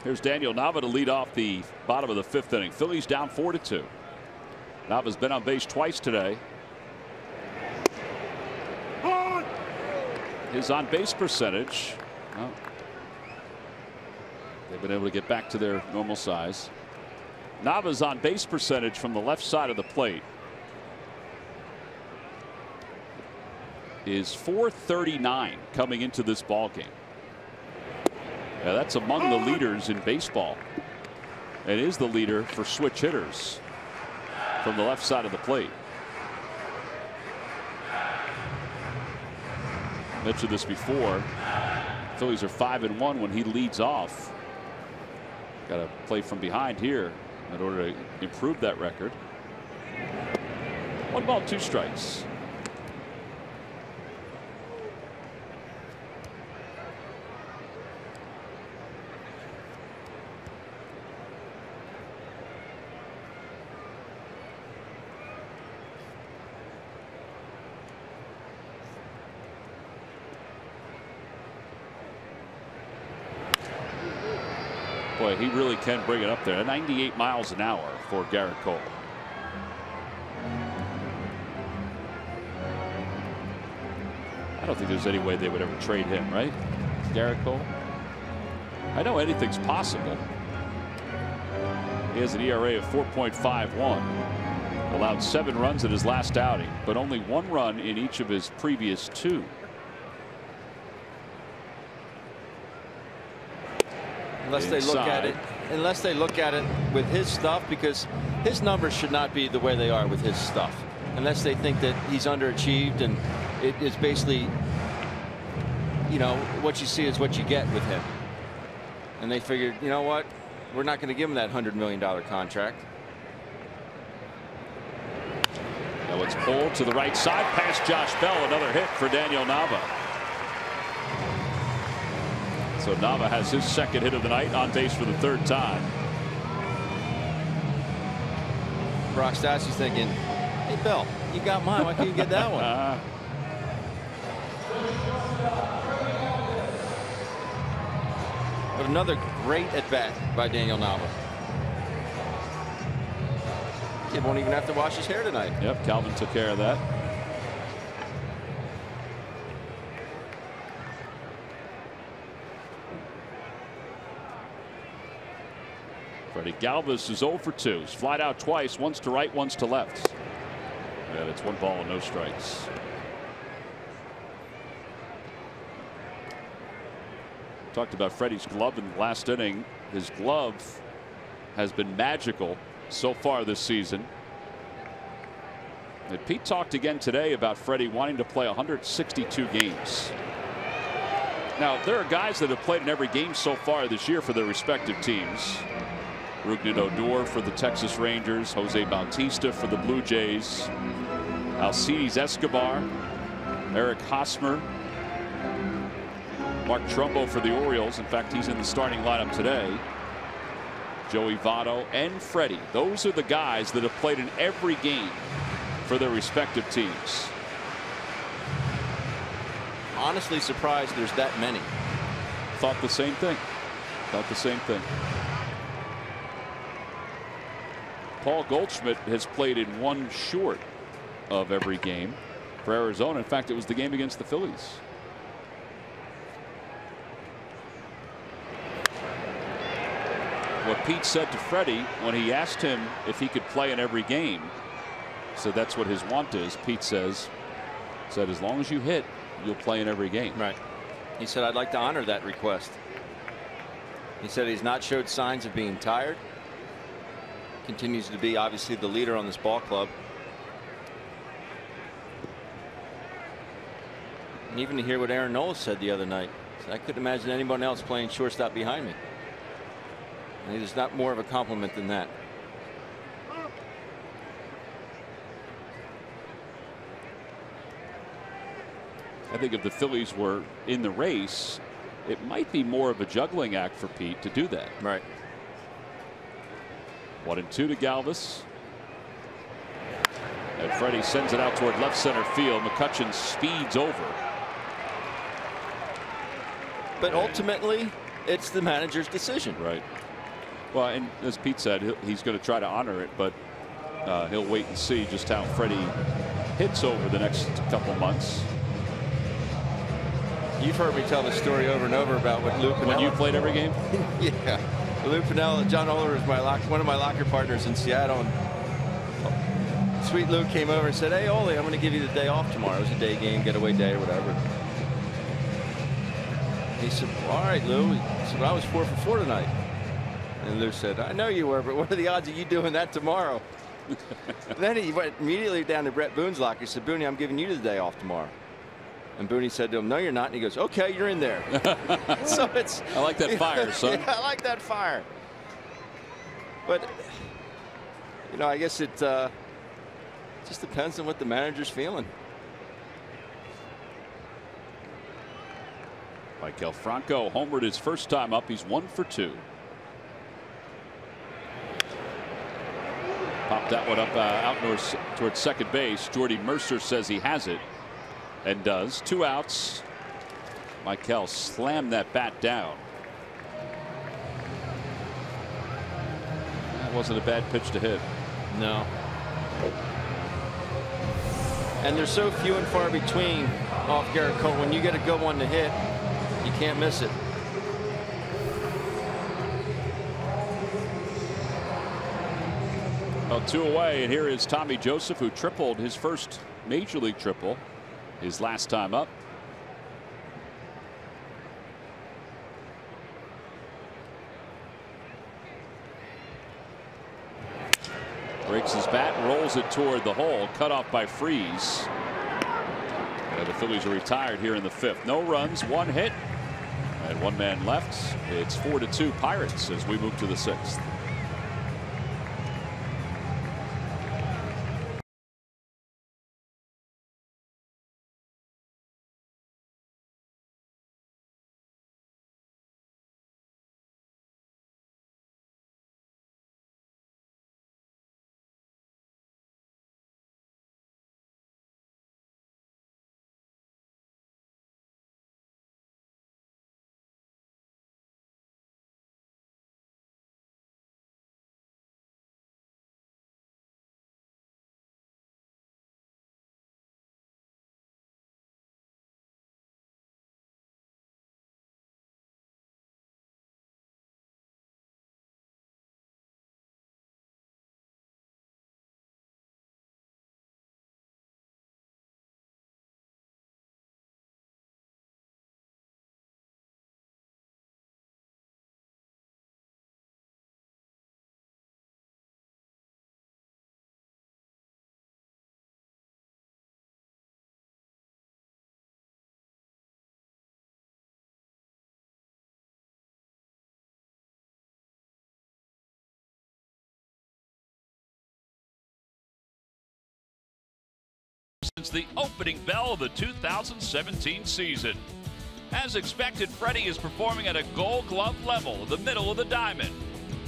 Here's Daniel Nava to lead off the bottom of the 5th inning. Phillies down 4-2. Nava's been on base twice today. His on base percentage, well, they've been able to get back to their normal size. Nava's on base percentage from the left side of the plate is .439 coming into this ball game. Yeah, that's among the leaders in baseball. It is the leader for switch hitters from the left side of the plate. Mentioned this before. Phillies are 5-1 when he leads off. Got to play from behind here in order to improve that record. 1 ball, 2 strikes. Boy, he really can bring it up there. 98 miles an hour for Garrett Cole. I don't think there's any way they would ever trade him, right? Garrett Cole. I know anything's possible. He has an ERA of 4.51. Allowed 7 runs in his last outing, but only 1 run in each of his previous 2. Unless they look at it with his stuff, because his numbers should not be the way they are with his stuff, unless they think that he's underachieved and it is basically, you know, what you see is what you get with him. And they figured, you know what, we're not going to give him that $100 million contract. Now it's pulled to the right side past Josh Bell. Another hit for Daniel Nava. So Nava has his 2nd hit of the night, on base for the 3rd time. Brock Stassi's thinking, hey, Bell, you got mine. Why can't you get that one? But another great at bat by Daniel Nava. Kid won't even have to wash his hair tonight. Yep, Calvin took care of that. Freddie Galvis is 0 for 2. He's flied out twice, once to right, once to left. And it's 1 ball and no strikes. Talked about Freddie's glove in the last inning. His glove has been magical so far this season. And Pete talked again today about Freddie wanting to play 162 games. Now, there are guys that have played in every game so far this year for their respective teams. Rougned Odor for the Texas Rangers, Jose Bautista for the Blue Jays, Alcides Escobar, Eric Hosmer, Mark Trumbo for the Orioles. In fact, he's in the starting lineup today. Joey Votto and Freddie. Those are the guys that have played in every game for their respective teams. Honestly surprised there's that many. Thought the same thing. Thought the same thing. Paul Goldschmidt has played in 1 short of every game for Arizona. In fact, it was the game against the Phillies. What Pete said to Freddie when he asked him if he could play in every game, so that's what his want is. Pete said as long as you hit, you'll play in every game. Right. He said, "I'd like to honor that request." He said he's not showed signs of being tired. Continues to be obviously the leader on this ball club. And even to hear what Aaron Nola said the other night, he said, "I couldn't imagine anyone else playing shortstop behind me." And there's not more of a compliment than that. I think if the Phillies were in the race, it might be more of a juggling act for Pete to do that. Right. 1-2 to Galvis. And Freddie sends it out toward left center field. McCutchen speeds over. But ultimately, it's the manager's decision. Right. Well, and as Pete said, he's going to try to honor it, but he'll wait and see just how Freddie hits over the next couple months. You've heard me tell the story over and over about what Lou Piniella. When you played every game? Yeah. Lou Piniella, John Oler was one of my locker partners in Seattle. And Sweet Lou came over and said, "Hey, Ole, I'm going to give you the day off tomorrow." It was a day game, getaway day or whatever. He said, "All right, Lou." He said, "I was 4 for 4 tonight." And Lou said, "I know you were, but what are the odds of you doing that tomorrow?" Then he went immediately down to Brett Boone's locker. He said, "Booney, I'm giving you the day off tomorrow." And Booney said to him, "No, you're not." And he goes, "Okay, you're in there." So it's. I like that fire, son. Yeah, I like that fire. But, I guess it just depends on what the manager's feeling. Michael Franco homered his first time up. He's 1 for 2. Popped that one up out north towards second base. Jordy Mercer says he has it. And does. 2 outs. Michael slammed that bat down. That wasn't a bad pitch to hit. No. And they're so few and far between off Garrett Cole. When you get a good one to hit, you can't miss it. Well, 2 away, and here is Tommy Joseph, who tripled his first major league triple his last time up. Breaks his bat, rolls it toward the hole, cut off by Freeze. The Phillies are retired here in the 5th. No runs, 1 hit, and 1 man left. It's 4-2 Pirates as we move to the 6th. Since the opening bell of the 2017 season. As expected, Freddie is performing at a Gold Glove level, the middle of the diamond.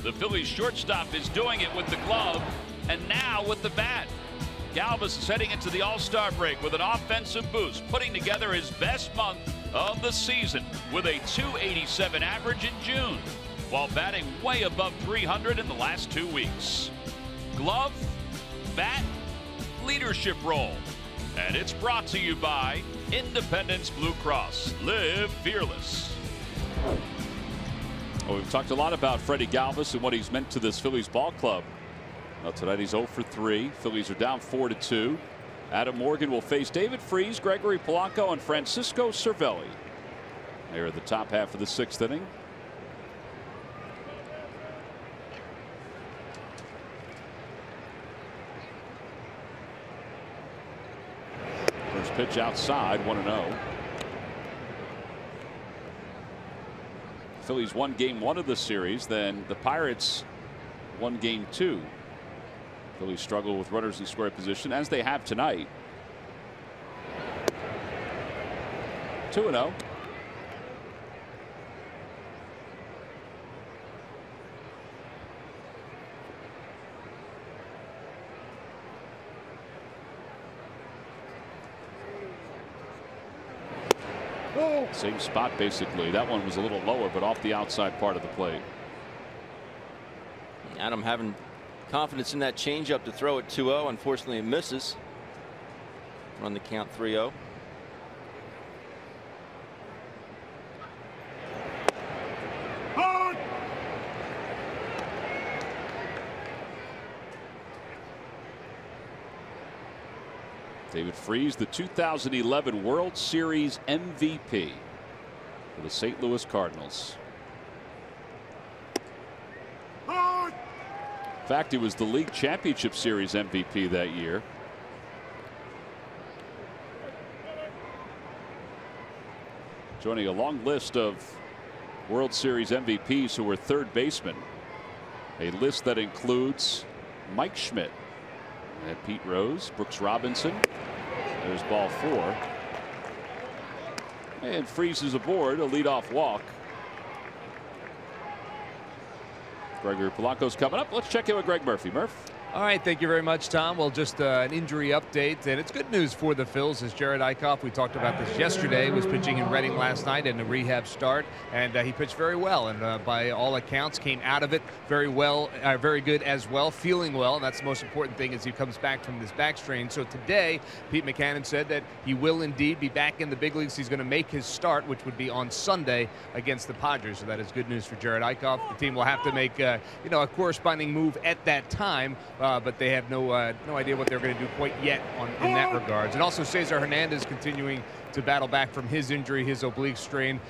The Phillies shortstop is doing it with the glove and now with the bat. Galvis is heading into the All-Star break with an offensive boost, putting together his best month of the season with a .287 average in June, while batting way above .300 in the last 2 weeks. Glove, bat, leadership role. And it's brought to you by Independence Blue Cross. Live fearless. Well, we've talked a lot about Freddie Galvis and what he's meant to this Phillies ball club. Well, tonight he's 0 for 3. Phillies are down 4-2. Adam Morgan will face David Freese, Gregory Polanco, and Francisco Cervelli. Here at the top half of the 6th inning. First pitch outside, 1-0. Phillies won game 1 of the series, then the Pirates won game 2. Phillies struggle with runners in scoring position, as they have tonight. 2-0. Same spot basically. That one was a little lower, but off the outside part of the plate. Adam having confidence in that changeup to throw at 2-0. Unfortunately, it misses. Run the count 3-0. David Freese, the 2011 World Series MVP for the St. Louis Cardinals. In fact, he was the League Championship Series MVP that year. Joining a long list of World Series MVPs who were third basemen. A list that includes Mike Schmidt, and Pete Rose, Brooks Robinson. There's ball 4. And Freeze aboard, a leadoff walk. Gregory Polanco's coming up. Let's check in with Greg Murphy. Murph. All right, thank you very much, Tom. Well, just an injury update, and it's good news for the Phils as Jared Eichhoff, we talked about this yesterday, was pitching in Reading last night in a rehab start, and he pitched very well, and by all accounts came out of it very well, very good as well, feeling well, and that's the most important thing as he comes back from this back strain. So today, Pete Mackanin said that he will indeed be back in the big leagues. He's going to make his start, which would be on Sunday against the Padres, so that is good news for Jared Eichhoff. The team will have to make a corresponding move at that time. But they have no idea what they're going to do quite yet in that regards. And also Cesar Hernandez continuing to battle back from his injury, his oblique strain.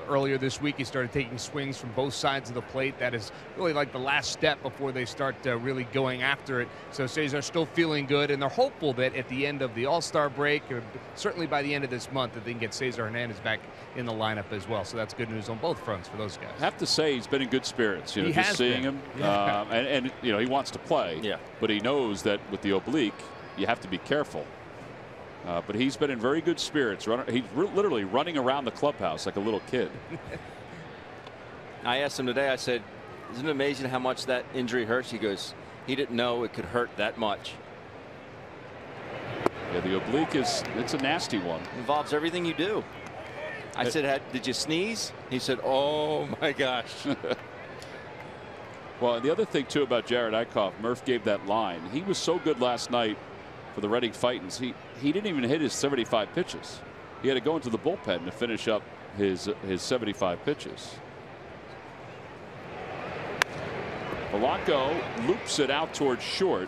Earlier this week, he started taking swings from both sides of the plate. That is really like the last step before they start really going after it. So Cesar's still feeling good, and they're hopeful that at the end of the All-Star break, or certainly by the end of this month, that they can get Cesar Hernandez back in the lineup as well. So that's good news on both fronts for those guys. I have to say he's been in good spirits. Just seeing him, and he wants to play. Yeah. But he knows that with the oblique, you have to be careful. But he's been in very good spirits. He's literally running around the clubhouse like a little kid. I asked him today, I said, isn't it amazing how much that injury hurts? He goes, he didn't know it could hurt that much. Yeah, the oblique it's a nasty one. It involves everything you do. I said, did you sneeze? He said, oh my gosh. Well, and the other thing too about Jared Eichhoff, Murph gave that line. He was so good last night for the Reading Titans. He didn't even hit his 75 pitches. He had to go into the bullpen to finish up his 75 pitches. Polanco loops it out towards short.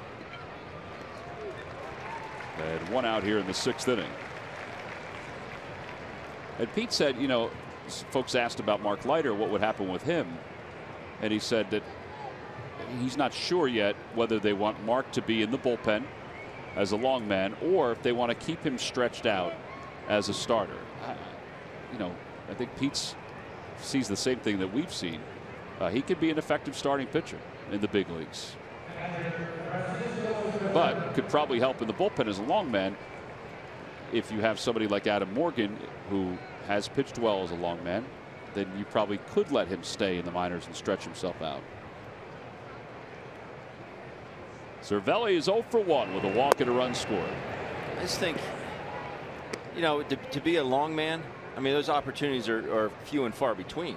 And one out here in the 6th inning. And Pete said, folks asked about Mark Leiter, what would happen with him. And he said that he's not sure yet whether they want Mark to be in the bullpen as a long man or if they want to keep him stretched out as a starter. I think Pete sees the same thing that we've seen. He could be an effective starting pitcher in the big leagues, but could probably help in the bullpen as a long man if you have somebody like Adam Morgan who has pitched well as a long man. Then you probably could let him stay in the minors and stretch himself out. Cervelli is 0 for 1 with a walk and a run scored. I just think, to be a long man, I mean, those opportunities are few and far between.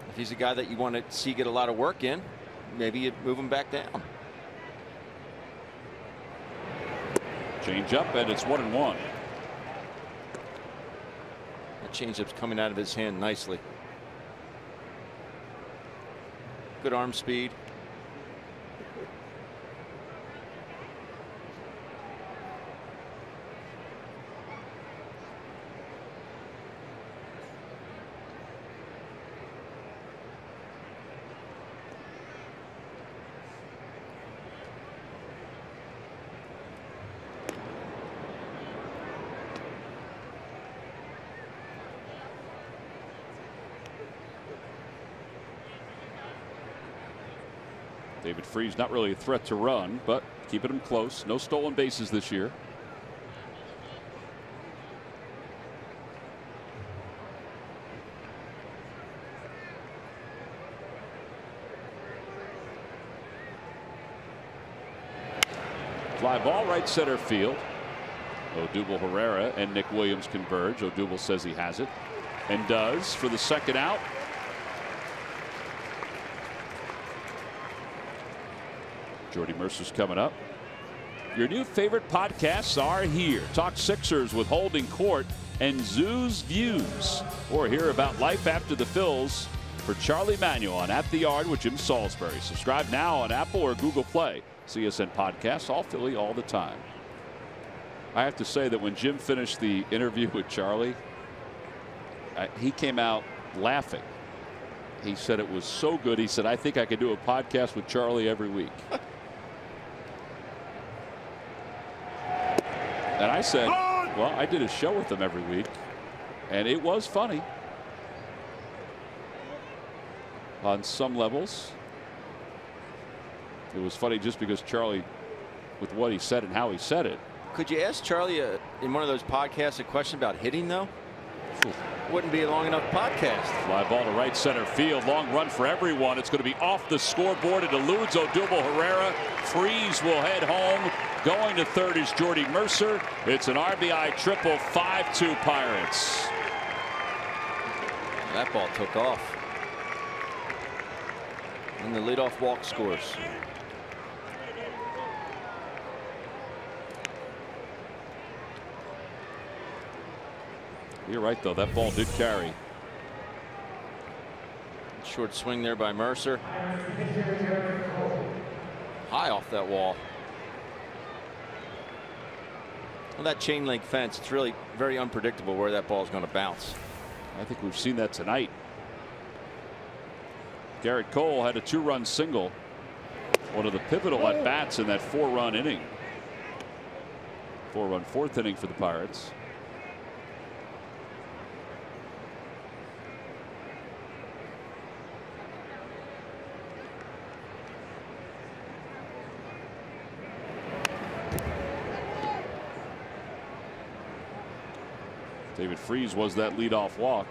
If he's a guy that you want to see get a lot of work in, maybe you move him back down. Change up, and it's 1-1. That changeup's coming out of his hand nicely. Good arm speed. David Freese not really a threat to run, but keeping him close. No stolen bases this year. Fly ball right center field. Odubel Herrera and Nick Williams converge. Odubel says he has it and does for the second out. Jordy Mercer's coming up. Your new favorite podcasts are here. Talk Sixers with Holding Court and Zoo's Views. Or hear about life after the Phils for Charlie Manuel on At the Yard with Jim Salisbury. Subscribe now on Apple or Google Play. CSN Podcasts, all Philly, all the time. I have to say that when Jim finished the interview with Charlie, he came out laughing. He said it was so good. He said, I think I could do a podcast with Charlie every week. And I said, well, I did a show with him every week, and it was funny on some levels. It was funny just because Charlie, with what he said and how he said it. Could you ask Charlie in one of those podcasts a question about hitting, though? Wouldn't be a long enough podcast. Fly ball to right center field. Long run for everyone. It's going to be off the scoreboard. It eludes Odubel Herrera. Freese will head home. Going to third is Jordy Mercer. It's an RBI triple. 5-2 Pirates. That ball took off. And the leadoff walk scores. You're right, though. That ball did carry. Short swing there by Mercer. High off that wall. Well, that chain link fence, it's really very unpredictable where that ball is going to bounce. I think we've seen that tonight. Garrett Cole had a 2-run single. One of the pivotal at bats in that 4-run inning. 4-run fourth inning for the Pirates. David Freese was that leadoff walk.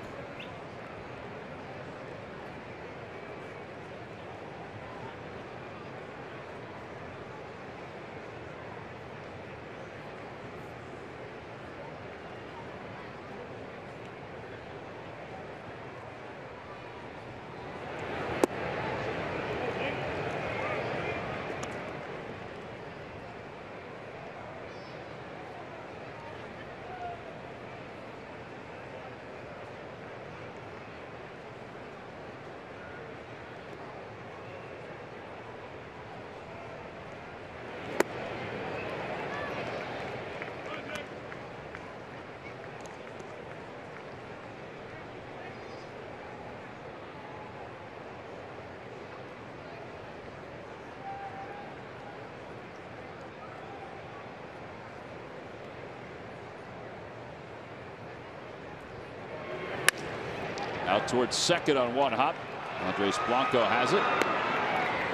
Out towards second on one hop. Andres Blanco has it.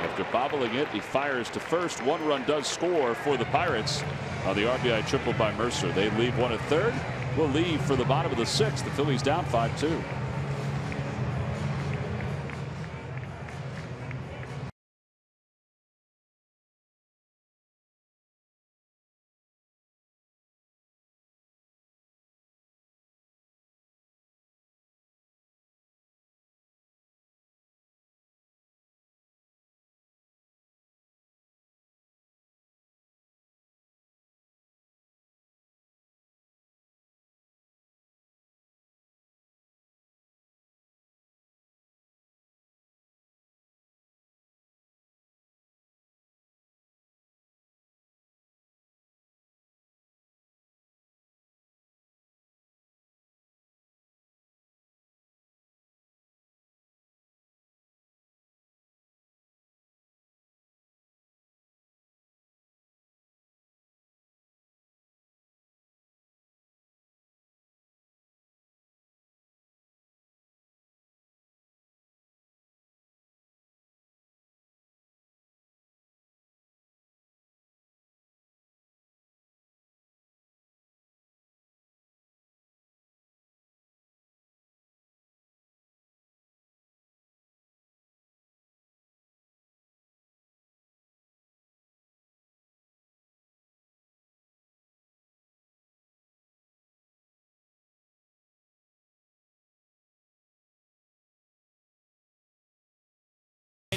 After bobbling it, he fires to first. 1 run does score for the Pirates on the RBI triple by Mercer. They leave one at third. Will leave for the bottom of the 6th. The Phillies down 5-2.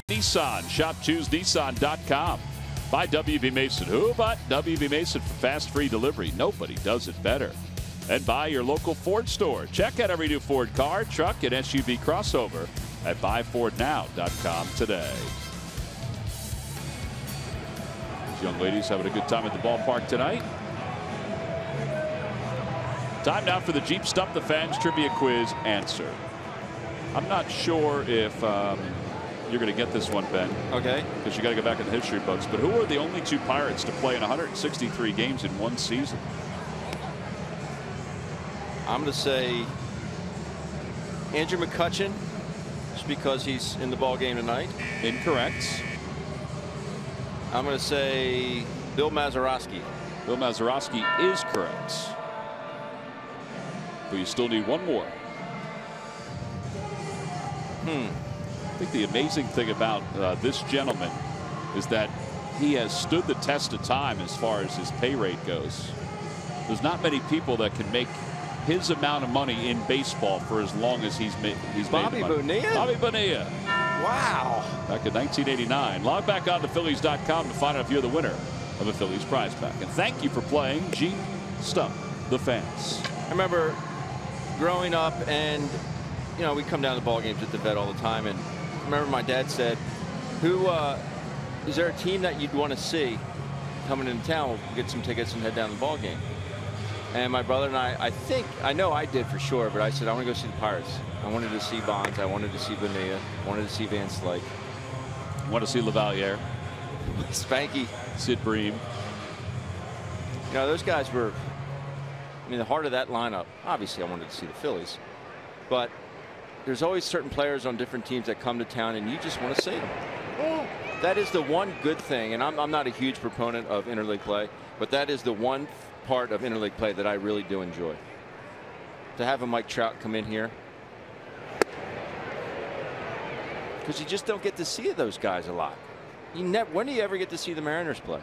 Nissan. Shop ChooseNissan.com. By WB Mason. Who but WB Mason for fast, free delivery? Nobody does it better. And by your local Ford store. Check out every new Ford car, truck, and SUV crossover at buyfordnow.com today. These young ladies having a good time at the ballpark tonight. Time now for the Jeep Stump the Fans Trivia Quiz answer. I'm not sure if you're going to get this one, Ben. Okay. Because you got to go back in the history books. But who are the only two Pirates to play in 163 games in one season? I'm going to say Andrew McCutchen, just because he's in the ball game tonight. Incorrect. I'm going to say Bill Mazeroski. Bill Mazeroski is correct. But you still need one more. I think the amazing thing about this gentleman is that he has stood the test of time as far as his pay rate goes. There's not many people that can make his amount of money in baseball for as long as he's made Bobby Bonilla? Bobby Bonilla. Wow. Back in 1989. Log back on to Phillies.com to find out if you're the winner of a Phillies prize pack. And thank you for playing Jeep Stump the Fans. I remember growing up, and you know, we come down to ball games at the vet all the time, and I remember my dad said, is there a team that you'd want to see coming into town? We'll get some tickets and head down to the ball game. And my brother and I know I did for sure, but I said, I want to go see the Pirates. I wanted to see Bonds. I wanted to see Bonilla. I wanted to see Van Slyke. Want to see Lavalier. Spanky. Sid Bream. You know, those guys were, I mean, the heart of that lineup. Obviously, I wanted to see the Phillies. But there's always certain players on different teams that come to town, and you just want to see them. That is the one good thing, and I'm not a huge proponent of interleague play, but that is the one part of interleague play that I really do enjoy. To have a Mike Trout come in here, because you just don't get to see those guys a lot. When do you ever get to see the Mariners play?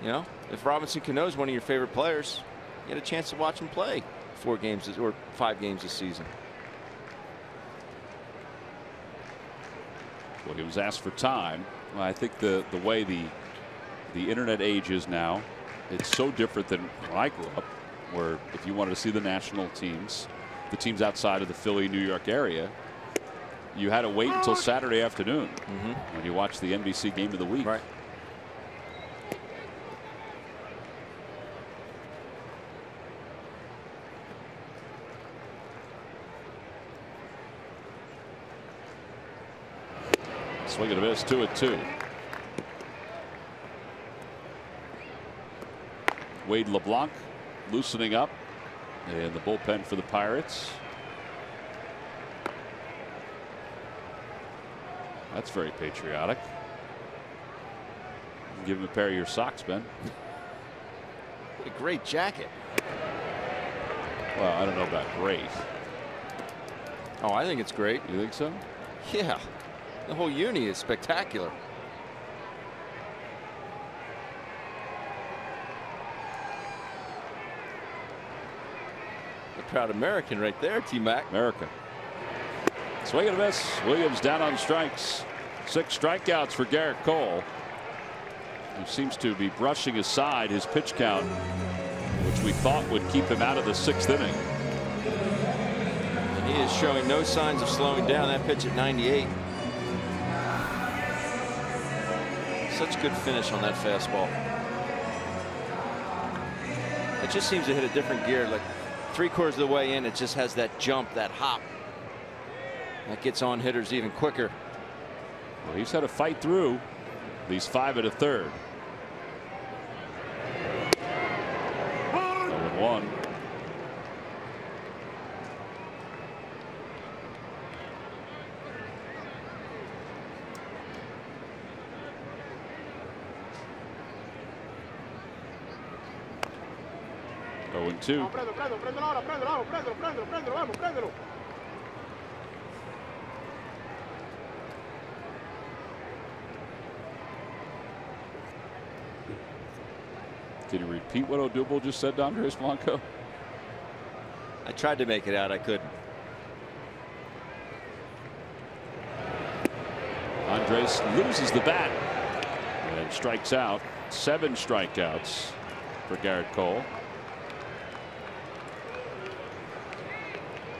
You know, if Robinson Cano is one of your favorite players, you get a chance to watch him play 4 games or 5 games this season. Well, he was asked for time. Well, I think the way the internet age is now, it's so different than when I grew up, where if you wanted to see the national teams, the teams outside of the Philly, New York area, you had to wait until Saturday afternoon when you watched the NBC game of the week. Right. Swing and a miss, 2-2. Wade LeBlanc loosening up in the bullpen for the Pirates. That's very patriotic. Give him a pair of your socks, Ben. What a great jacket. Well, I don't know about great. Oh, I think it's great. You think so? Yeah. The whole uni is spectacular. A proud American right there, T-Mac. America. Swing and a miss. Williams down on strikes. 6 strikeouts for Garrett Cole, who seems to be brushing aside his pitch count, which we thought would keep him out of the 6th inning. And he is showing no signs of slowing down. That pitch at 98. Such good finish on that fastball. It just seems to hit a different gear. Like 3/4 of the way in, it just has that jump, that hop. That gets on hitters even quicker. Well, he's had to fight through these 5 1/3. 0-1. And 2. Can you repeat what Odubel just said to Andres Blanco? I tried to make it out. I couldn't. Andres loses the bat and strikes out. 7 strikeouts for Garrett Cole.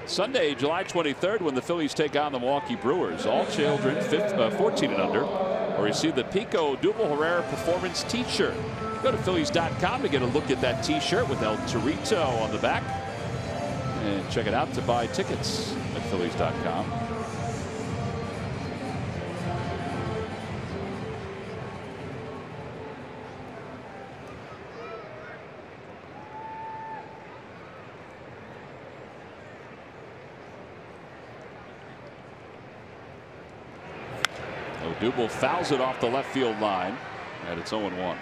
Sunday, July 23rd, when the Phillies take on the Milwaukee Brewers. All children 14 and under will receive the Pico Odubel Herrera Performance T-shirt. Go to Phillies.com to get a look at that T-shirt with El Torito on the back. And check it out to buy tickets at Phillies.com. Odubel fouls it off the left field line, and it's 0-1.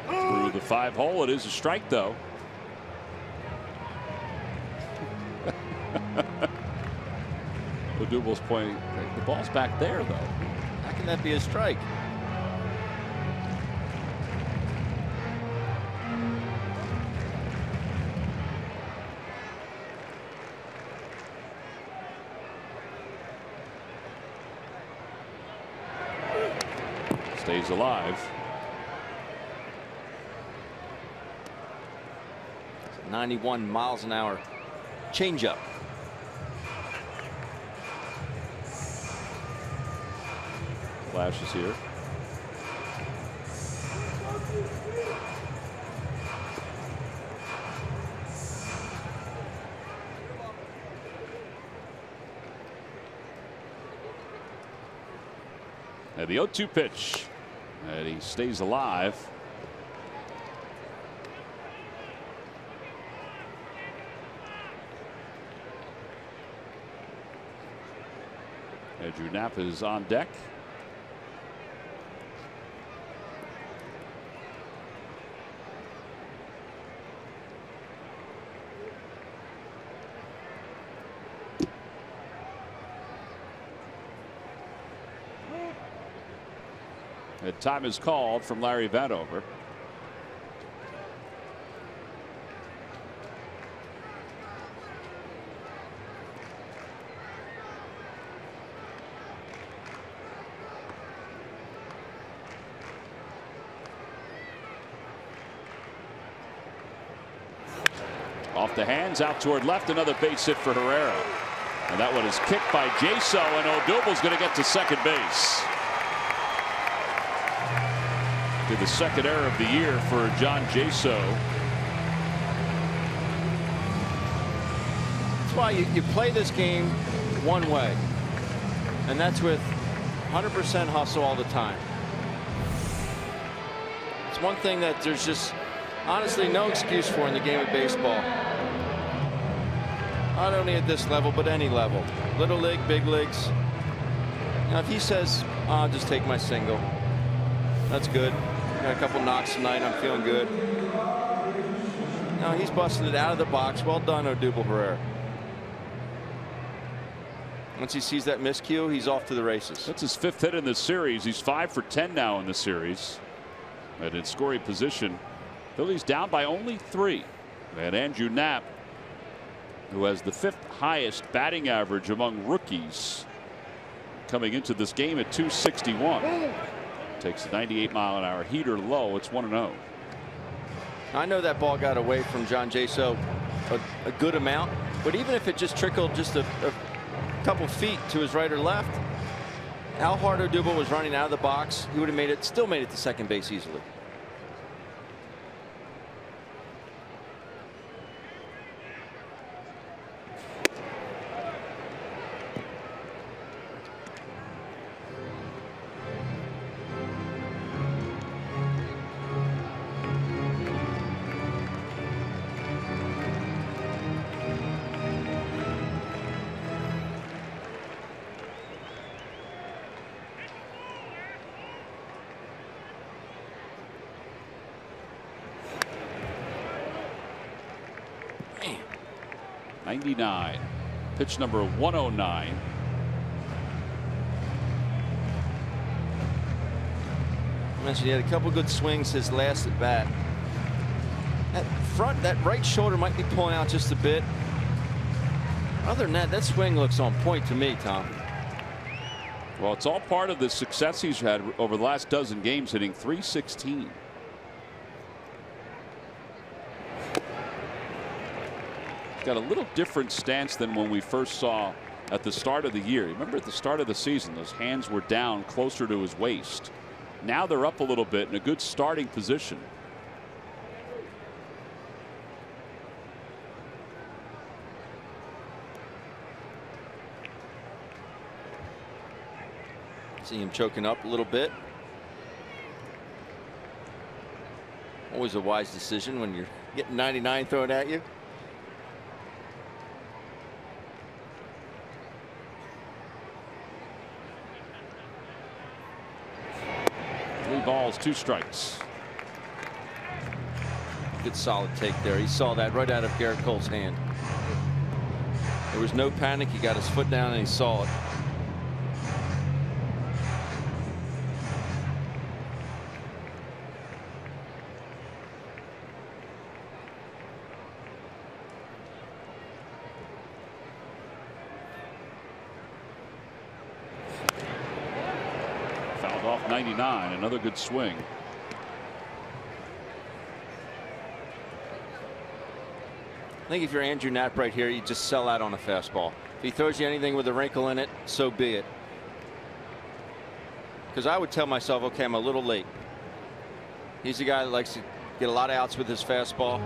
Through the 5-hole, it is a strike, though. Odubel's pointing. The ball's back there, though. How can that be a strike? Stays alive. 91 miles an hour changeup. Flashes here. And the 0-2 pitch. And he stays alive. Andrew Knapp is on deck. And time is called from Larry Vanover. Off the hands, out toward left, another base hit for Herrera. And that one is kicked by Jaso, and Odubel's going to get to second base. To the second error of the year for John Jaso. That's why you play this game one way, and that's with 100% hustle all the time. It's one thing that there's just honestly no excuse for in the game of baseball. Not only at this level, but any level. Little league, big leagues. Now, if he says, I'll just take my single, that's good. Got a couple knocks tonight. I'm feeling good. No, he's busting it out of the box. Well done, Odubel Herrera. Once he sees that miscue, he's off to the races. That's his 5th hit in this series. He's 5 for 10 now in the series. And in scoring position, Phillies down by only 3. And Andrew Knapp, who has the 5th highest batting average among rookies, coming into this game at 261. Takes a 98-mile-an-hour heater low. It's 1-0. I know that ball got away from John Jaso a good amount, but even if it just trickled just a couple feet to his right or left, how hard Odubel was running out of the box, he would have still made it to second base easily. 99. Pitch number 109. I mentioned he had a couple good swings his last at bat. That right shoulder might be pulling out just a bit. Other than that, that swing looks on point to me, Tom. Well, it's all part of the success he's had over the last dozen games, hitting .316. He's got a little different stance than when we first saw at the start of the year. Remember at the start of the season, those hands were down closer to his waist. Now they're up a little bit in a good starting position. See him choking up a little bit. Always a wise decision when you're getting 99 thrown at you. 3 balls, 2 strikes. Good solid take there. He saw that right out of Garrett Cole's hand. There was no panic. He got his foot down and he saw it. Fouled off 99. Another good swing. I think if you're Andrew Knapp right here, you just sell out on a fastball. If he throws you anything with a wrinkle in it, so be it. Because I would tell myself, okay, I'm a little late. He's a guy that likes to get a lot of outs with his fastball.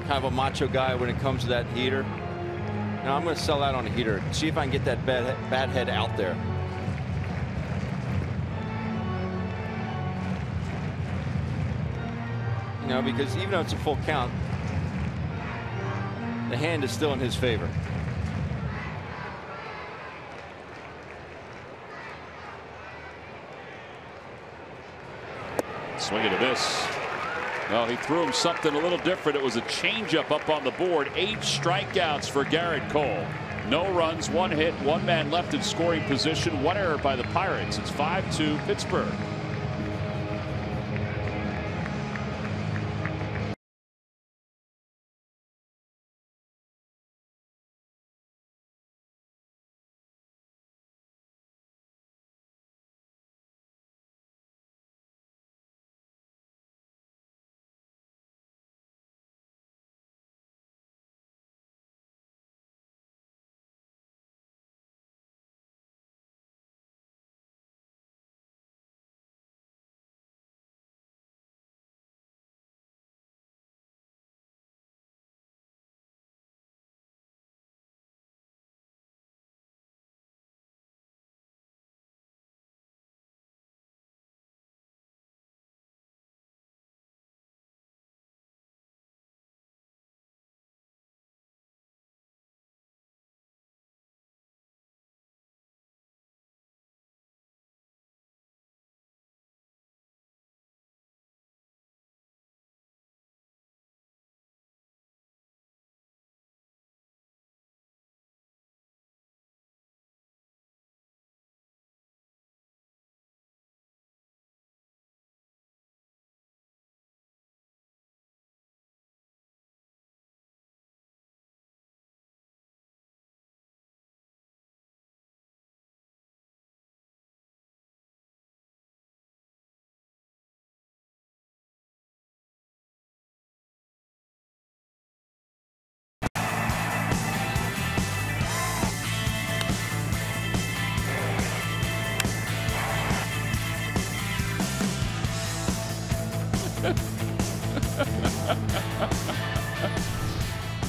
Kind of a macho guy when it comes to that heater. Now I'm going to sell out on a heater. See if I can get that bad head out there. You know, because even though it's a full count, the hand is still in his favor. Swing and a miss. Well, he threw him something a little different. It was a changeup up on the board. 8 strikeouts for Garrett Cole. No runs, 1 hit, 1 man left in scoring position. 1 error by the Pirates. It's 5-2 Pittsburgh.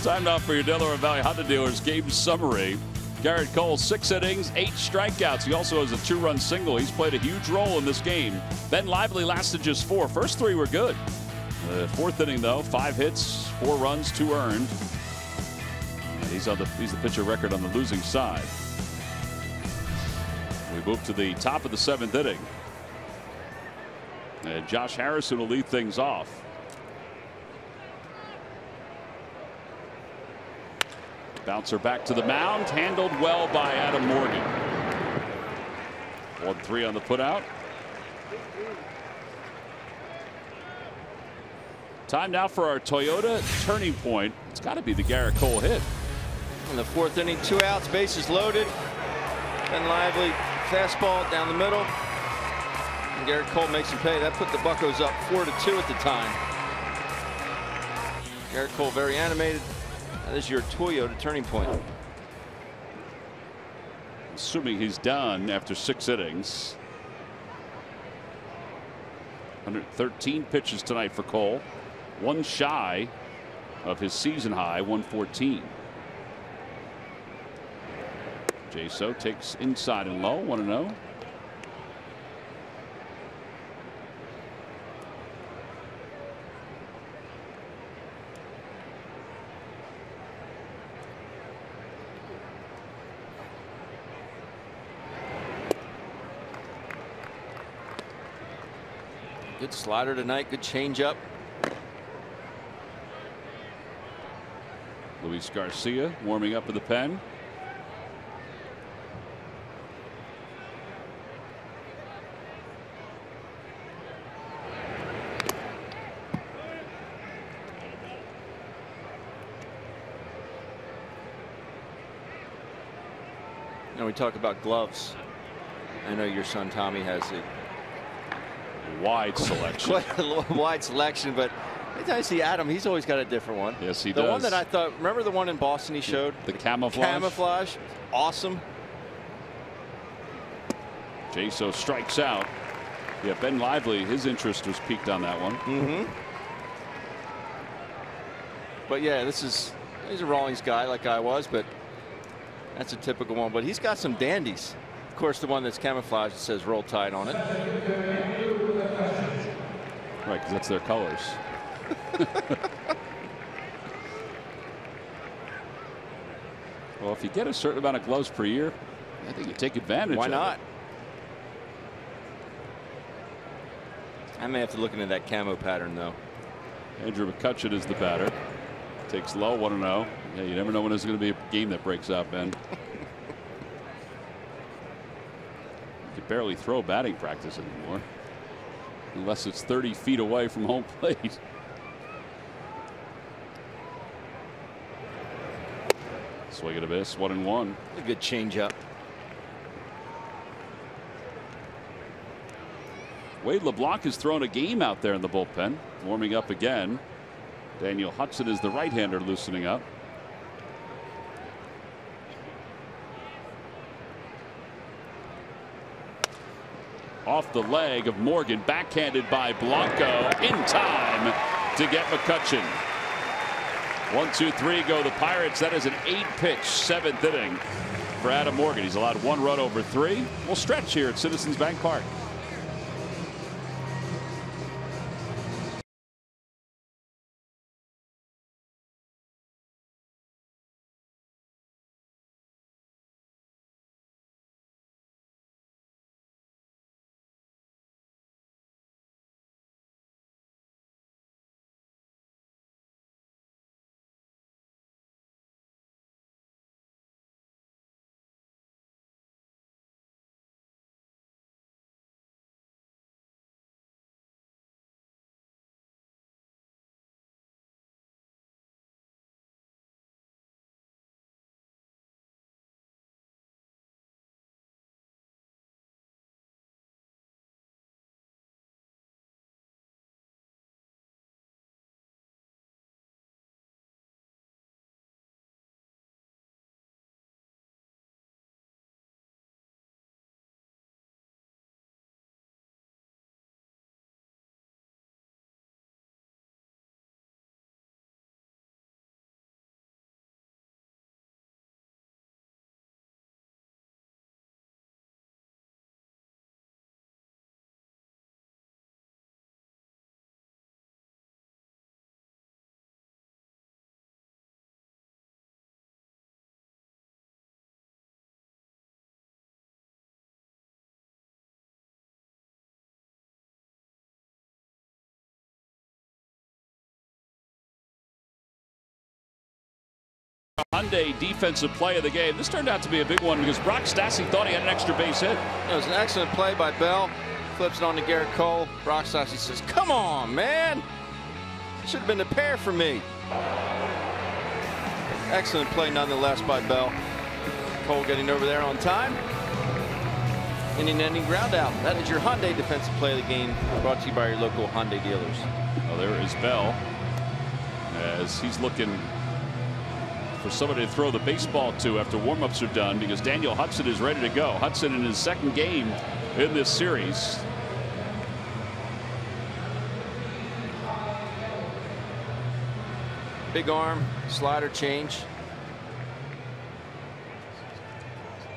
Time now for your Delaware Valley Honda Dealers game summary. Garrett Cole, 6 innings, 8 strikeouts. He also has a 2-run single. He's played a huge role in this game. Ben Lively lasted just 4. First 3 were good. The 4th inning, though, 5 hits, 4 runs, 2 earned. And he's the pitcher record on the losing side. We move to the top of the 7th inning. And Josh Harrison will lead things off. Bouncer back to the mound, handled well by Adam Morgan. 1-3 on the putout. Time now for our Toyota turning point. It's got to be the Garrett Cole hit. In the 4th inning, 2 outs, bases loaded. Ben Lively fastball down the middle. And Garrett Cole makes him pay. That put the Buccos up 4-2 at the time. Garrett Cole very animated. That is your Toyota turning point. Assuming he's done after 6 innings. 113 pitches tonight for Cole. 1 shy of his season high, 114. Jaso takes inside and low, 1-0. Good slider tonight, good changeup. Luis Garcia warming up in the pen. Now we talk about gloves. I know your son Tommy has a wide selection. Quite a wide selection, but every time I see Adam, he's always got a different one. Yes, he does. The one that I thought, remember the one in Boston he showed? The camouflage. Camouflage. Awesome. Jaso strikes out. Yeah, Ben Lively, his interest was piqued on that one. Mm-hmm. But yeah, he's a Rawlings guy like I was, but that's a typical one. But he's got some dandies. Of course, the one that's camouflaged says Roll Tide on it. Right, because that's their colors. Well, if you get a certain amount of gloves per year, I think you take advantage. Why of not? it. I may have to look into that camo pattern, though. Andrew McCutcheon is the batter. Takes low, 1-0. Yeah, you never know when there's going to be a game that breaks out, Ben. You can barely throw batting practice anymore, unless it's 30 feet away from home plate. Swing and a miss, 1-1. A good changeup. Wade LeBlanc has thrown a game out there in the bullpen, warming up again. Daniel Hudson is the right-hander loosening up. Off the leg of Morgan, backhanded by Blanco, in time to get McCutcheon. 1-2-3 go the Pirates. That is an 8-pitch 7th inning for Adam Morgan. He's allowed 1 run over 3. We'll stretch here at Citizens Bank Park. Hyundai defensive play of the game. This turned out to be a big one because Brock Stassi thought he had an extra base hit. It was an excellent play by Bell. Flips it on to Garrett Cole. Brock Stassi says, "Come on, man. Should have been a pair for me." Excellent play nonetheless by Bell. Cole getting over there on time. Inning-ending ground out. That is your Hyundai defensive play of the game, brought to you by your local Hyundai dealers. Well, there is Bell as he's looking for somebody to throw the baseball to after warm-ups are done, because Daniel Hudson is ready to go. Hudson in his second game in this series. Big arm, slider change.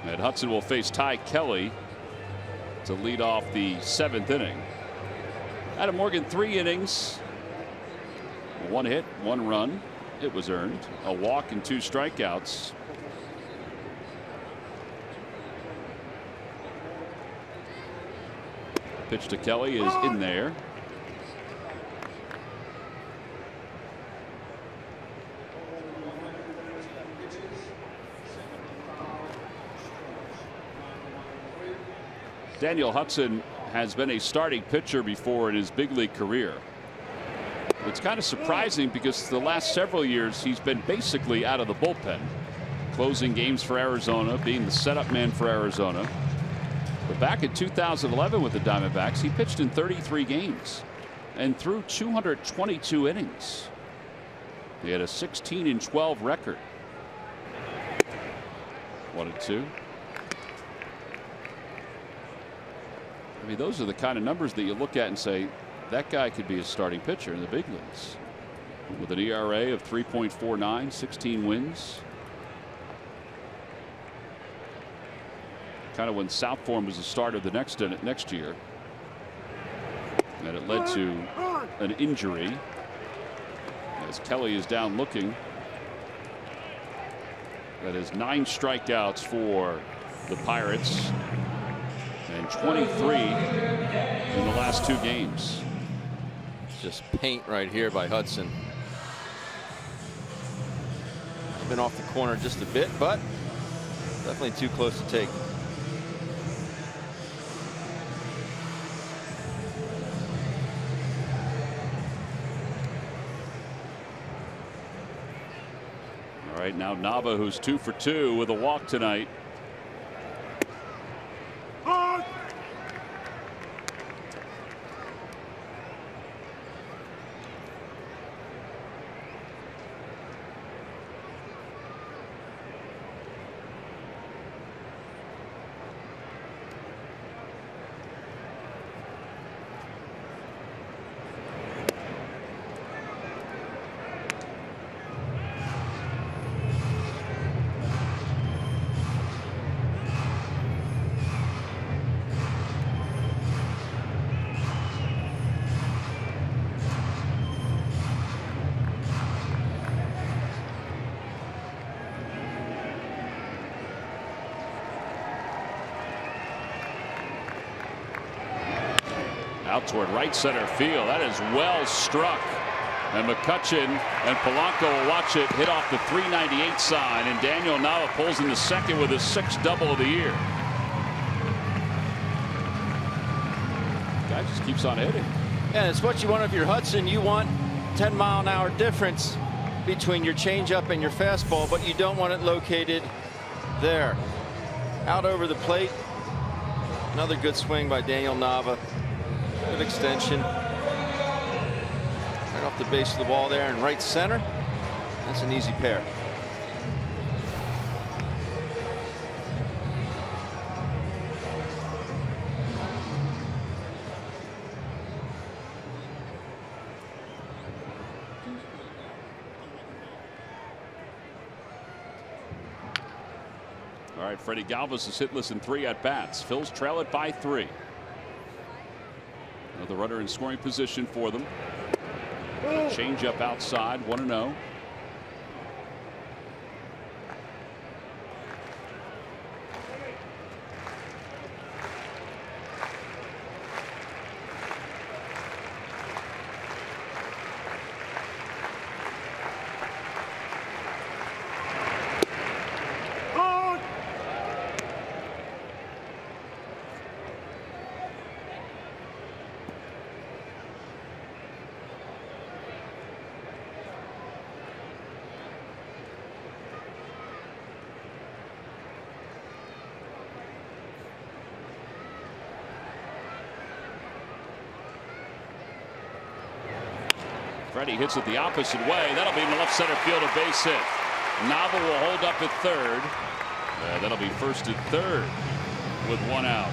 And Hudson will face Ty Kelly to lead off the 7th inning. Adam Morgan, 3 innings, 1 hit, 1 run. It was earned. A walk and 2 strikeouts. Pitch to Kelly is in there. Daniel Hudson has been a starting pitcher before in his big league career. It's kind of surprising because the last several years he's been basically out of the bullpen, closing games for Arizona, being the setup man for Arizona. But back in 2011 with the Diamondbacks, he pitched in 33 games and threw 222 innings. He had a 16-12 record. 1-2. I mean, those are the kind of numbers that you look at and say, that guy could be a starting pitcher in the big leagues. With an ERA of 3.49, 16 wins. Kind of when South Form was the starter the next year. And it led to an injury as Kelly is down looking. That is 9 strikeouts for the Pirates and 23 in the last 2 games. Just paint right here by Hudson. Been off the corner just a bit, but definitely too close to take. All right, now Nava, who's 2 for 2 with a walk tonight. Out toward right center field. That is well struck. And McCutchen and Polanco will watch it hit off the 398 sign. And Daniel Nava pulls in the second with his 6th double of the year. Guy just keeps on hitting. Yeah, it's what you want of your Hudson. You want 10-mile-an-hour difference between your changeup and your fastball, but you don't want it located there. Out over the plate. Another good swing by Daniel Nava. Good extension. Right off the base of the wall there in right center. That's an easy pair. All right, Freddie Galvis is hitless in 3 at-bats. Phils trail it by 3. Another runner in scoring position for them. Change up outside, 1-0. Freddie hits it the opposite way. That'll be in the left center field, a base hit. Nava will hold up at third. That'll be first and third with one out.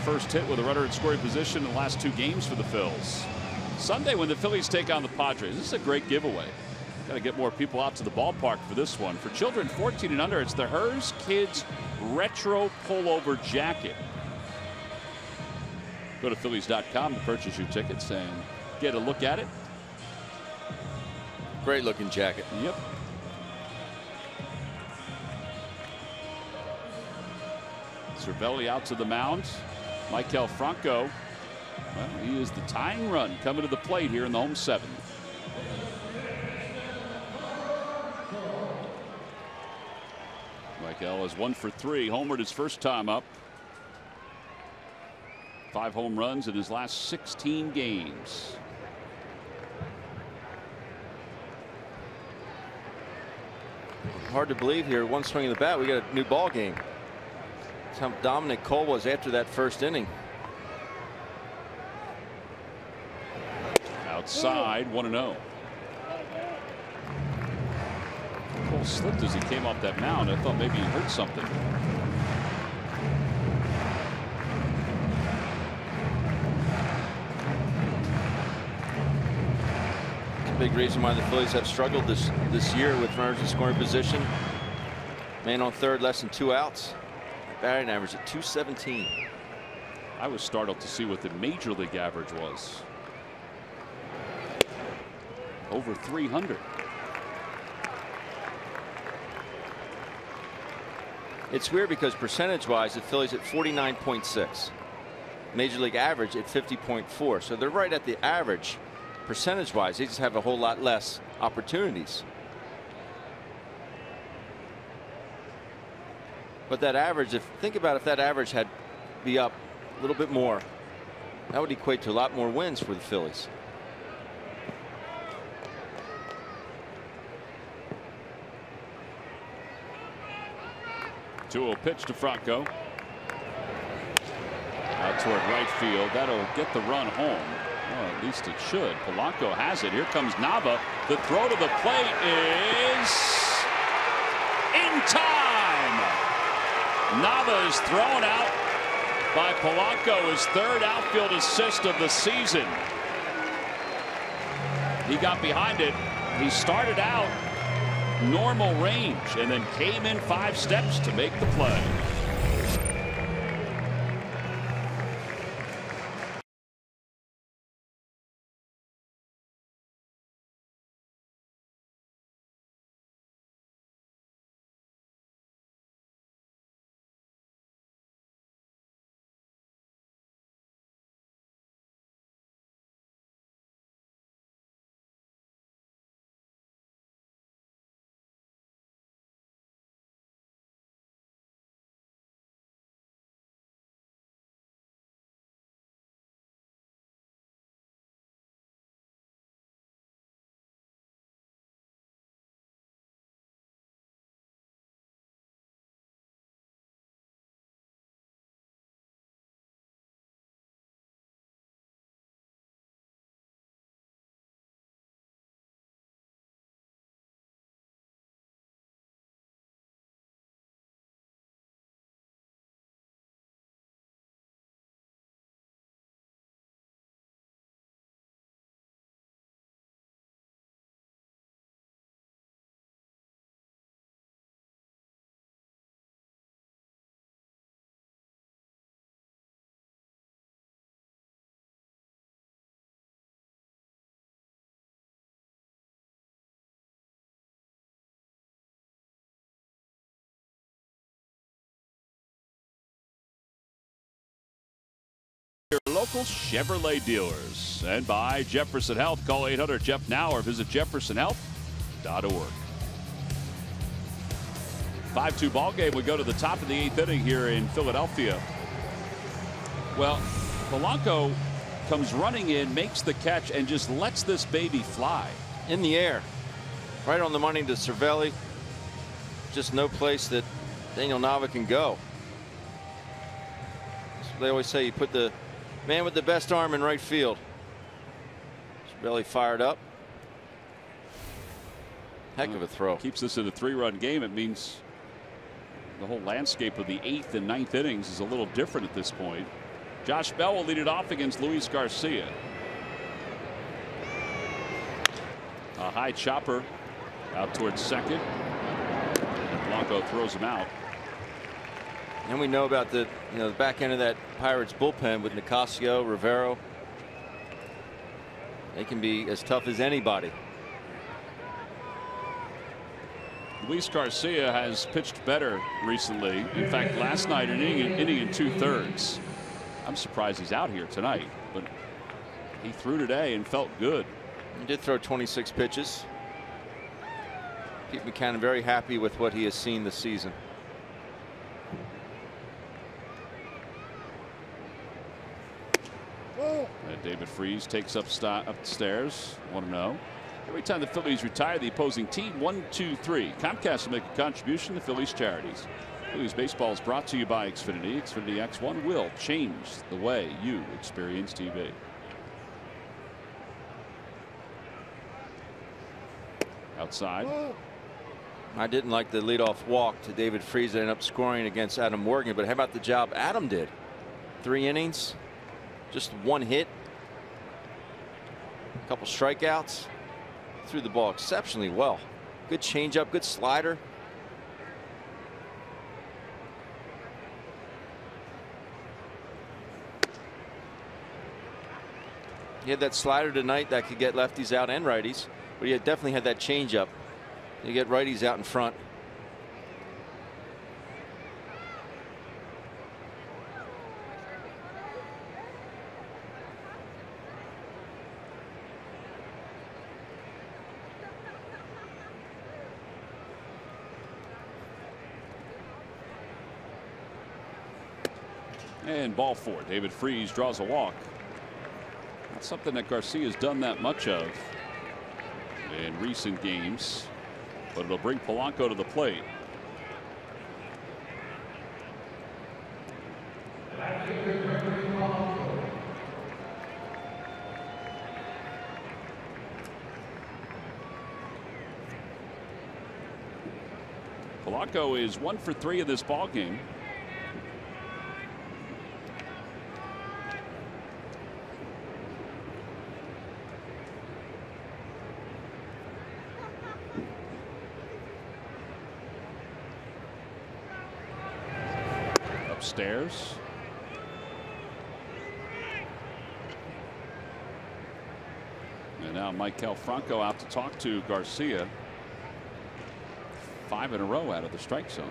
First hit with a runner in scoring position in the last 2 games for the Phils. Sunday when the Phillies take on the Padres. This is a great giveaway. Got to get more people out to the ballpark for this one. For children 14 and under, it's the Hers Kids Retro Pullover Jacket. Go to Phillies.com to purchase your tickets and get a look at it. Great looking jacket. Yep. Cervelli out to the mound. Michael Franco. Well, he is the tying run coming to the plate here in the home 7th. Michael is 1 for 3. Homered his first time up. 5 home runs in his last 16 games. Hard to believe here. One swing of the bat, we got a new ball game. That's how dominant Cole was after that first inning. Outside, 1-0. Cole slipped as he came off that mound. I thought maybe he hurt something. Big reason why the Phillies have struggled this year with runners in scoring position. Man on third, less than 2 outs. Batting average at .217. I was startled to see what the major league average was. Over 300. It's weird because percentage-wise, the Phillies at 49.6. Major league average at 50.4. So they're right at the average. Percentage-wise, they just have a whole lot less opportunities. But that average, think about if that average had be up a little bit more, that would equate to a lot more wins for the Phillies. Two-0 pitch to Franco. Out toward right field. That'll get the run home. Well, at least it should. Polanco has it. Here comes Nava. The throw to the plate is in time. Nava is thrown out by Polanco, his 3rd outfield assist of the season. He got behind it. He started out normal range and then came in 5 steps to make the play. Your local Chevrolet dealers, and by Jefferson Health. Call 800-JEFF now or visit jeffersonhealth.org. 5-2 ball game. We go to the top of the 8th inning here in Philadelphia. Well, Polanco comes running in, makes the catch, and just lets this baby fly In the air, right on the money to Cervelli. Just no place that Daniel Nava can go. They always say you put the man with the best arm in right field. Really fired up. Heck of a throw. Keeps this in a 3-run game. It means the whole landscape of the 8th and 9th innings is a little different at this point. Josh Bell will lead it off against Luis Garcia. A high chopper out towards second. And Blanco throws him out. And we know about the back end of that Pirates bullpen with Nicasio, Rivero. They can be as tough as anybody. Luis Garcia has pitched better recently. In fact, last night an inning and 2/3. I'm surprised he's out here tonight, but he threw today and felt good. He did throw 26 pitches. Pete Buchanan very happy with what he has seen this season. David Freese takes upstairs. 1-0. Every time the Phillies retire the opposing team, 1, 2, 3. Comcast will make a contribution to Phillies charities. Phillies baseball is brought to you by Xfinity. Xfinity X1 will change the way you experience TV. Outside. I didn't like the leadoff walk to David Freese that ended up scoring against Adam Morgan, but how about the job Adam did? 3 innings, just 1 hit, a couple strikeouts, threw the ball exceptionally well. Good changeup, good slider. He had that slider tonight that could get lefties out and righties, but he definitely had that changeup. You get righties out in front. And ball 4. David Freese draws a walk. Not something that Garcia has done that much of in recent games, but it'll bring Polanco to the plate. Polanco is 1 for 3 in this ball game. Upstairs. And now Maikel Franco out to talk to Garcia. 5 in a row out of the strike zone.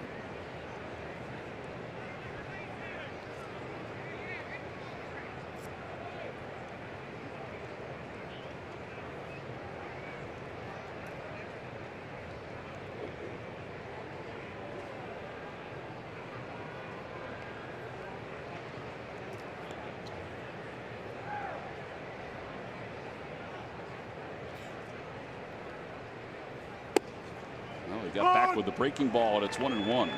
Got back with the breaking ball, and it's 1-1.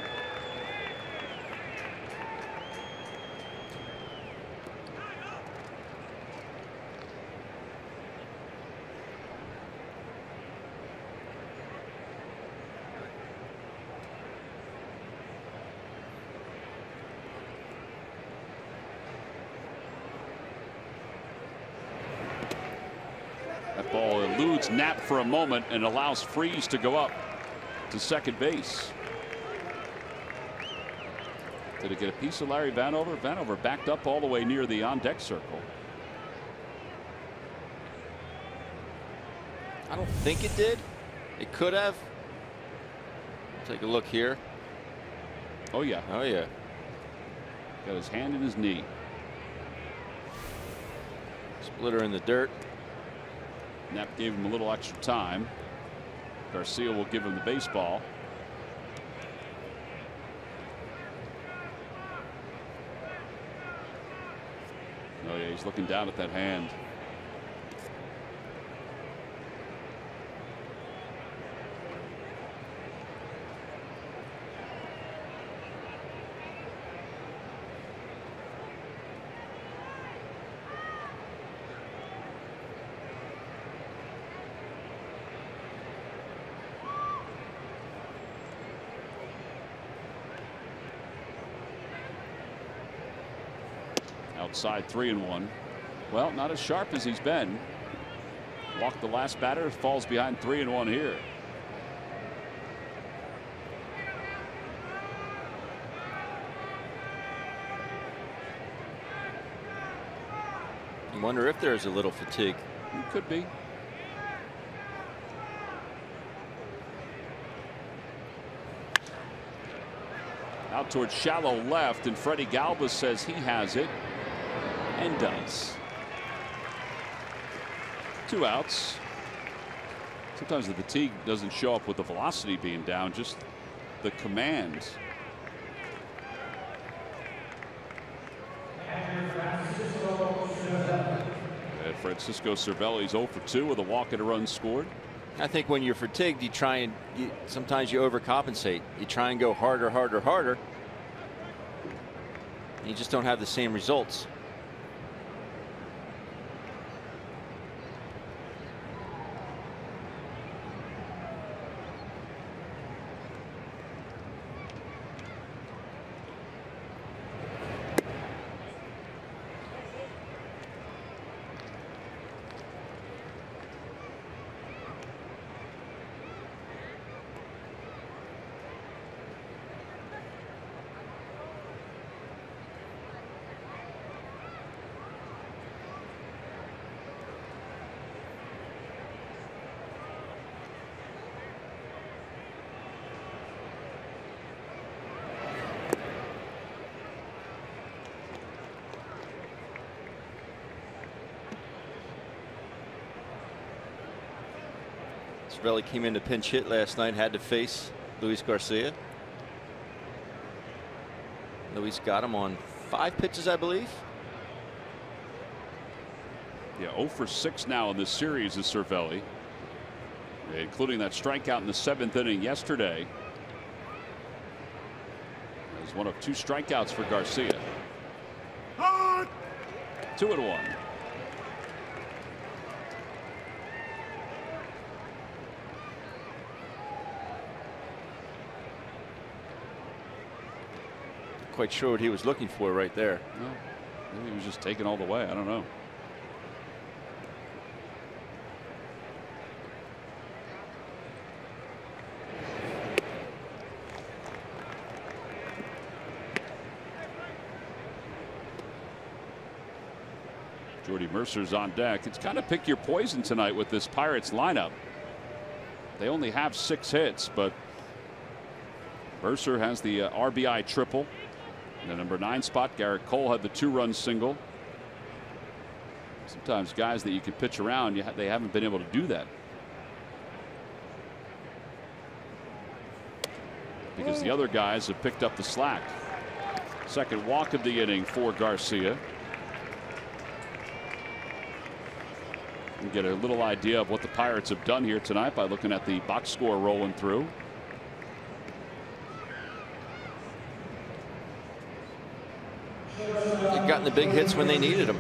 That ball eludes Knapp for a moment and allows Freese to go up to second base. Did it get a piece of Larry Vanover? Vanover backed up all the way near the on-deck circle. I don't think it did. It could have. Take a look here. Oh yeah. Oh yeah. Got his hand in his knee. Splitter in the dirt. Knapp gave him a little extra time. Garcia will give him the baseball. Oh yeah, he's looking down at that hand. Outside 3-1. Well, not as sharp as he's been. Walked the last batter, falls behind 3-1 here. I wonder if there's a little fatigue. It could be. Out towards shallow left, and Freddie Galvis says he has it, and does. 2 outs. Sometimes the fatigue doesn't show up with the velocity being down, just the command. And Francisco Cervelli's 0 for 2 with a walk and a run scored. I think when you're fatigued, you try and sometimes you overcompensate. You try and go harder, harder, harder. And you just don't have the same results. Cervelli came in to pinch hit last night, had to face Luis Garcia. Luis got him on 5 pitches, I believe. Yeah, 0 for 6 now in this series is Cervelli, including that strikeout in the 7th inning yesterday. It was one of 2 strikeouts for Garcia. 2-1. Quite sure what he was looking for right there. Well, maybe he was just taking all the way. I don't know. Jordy Mercer's on deck. It's kind of pick your poison tonight with this Pirates lineup. They only have 6 hits, but Mercer has the RBI triple. In the number 9 spot, Garrett Cole had the 2-run single. Sometimes guys that you can pitch around, they haven't been able to do that, because the other guys have picked up the slack. Second walk of the inning for Garcia. You get a little idea of what the Pirates have done here tonight by looking at the box score rolling through. They've gotten the big hits when they needed them.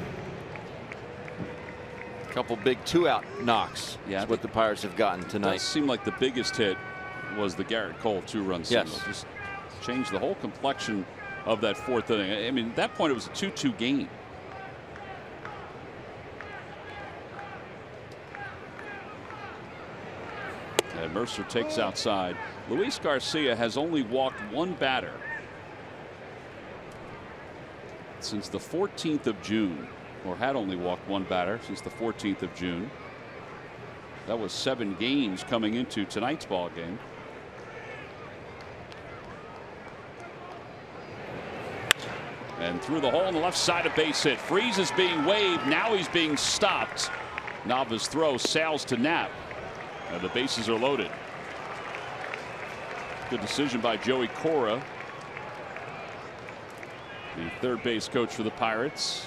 A couple big 2-out knocks. Yeah, that's what the Pirates have gotten tonight. It seemed like the biggest hit was the Garrett Cole 2-run single. Yes. Just changed the whole complexion of that 4th inning. I mean, at that point it was a 2-2 game. And Mercer takes outside. Luis Garcia has only walked 1 batter since the 14th of June, or had only walked 1 batter since the 14th of June. That was 7 games coming into tonight's ball game. And through the hole on the left side, a base hit. Freeze is being waved. Now he's being stopped. Nava's throw sails to Knapp. And the bases are loaded. Good decision by Joey Cora, the third base coach for the Pirates.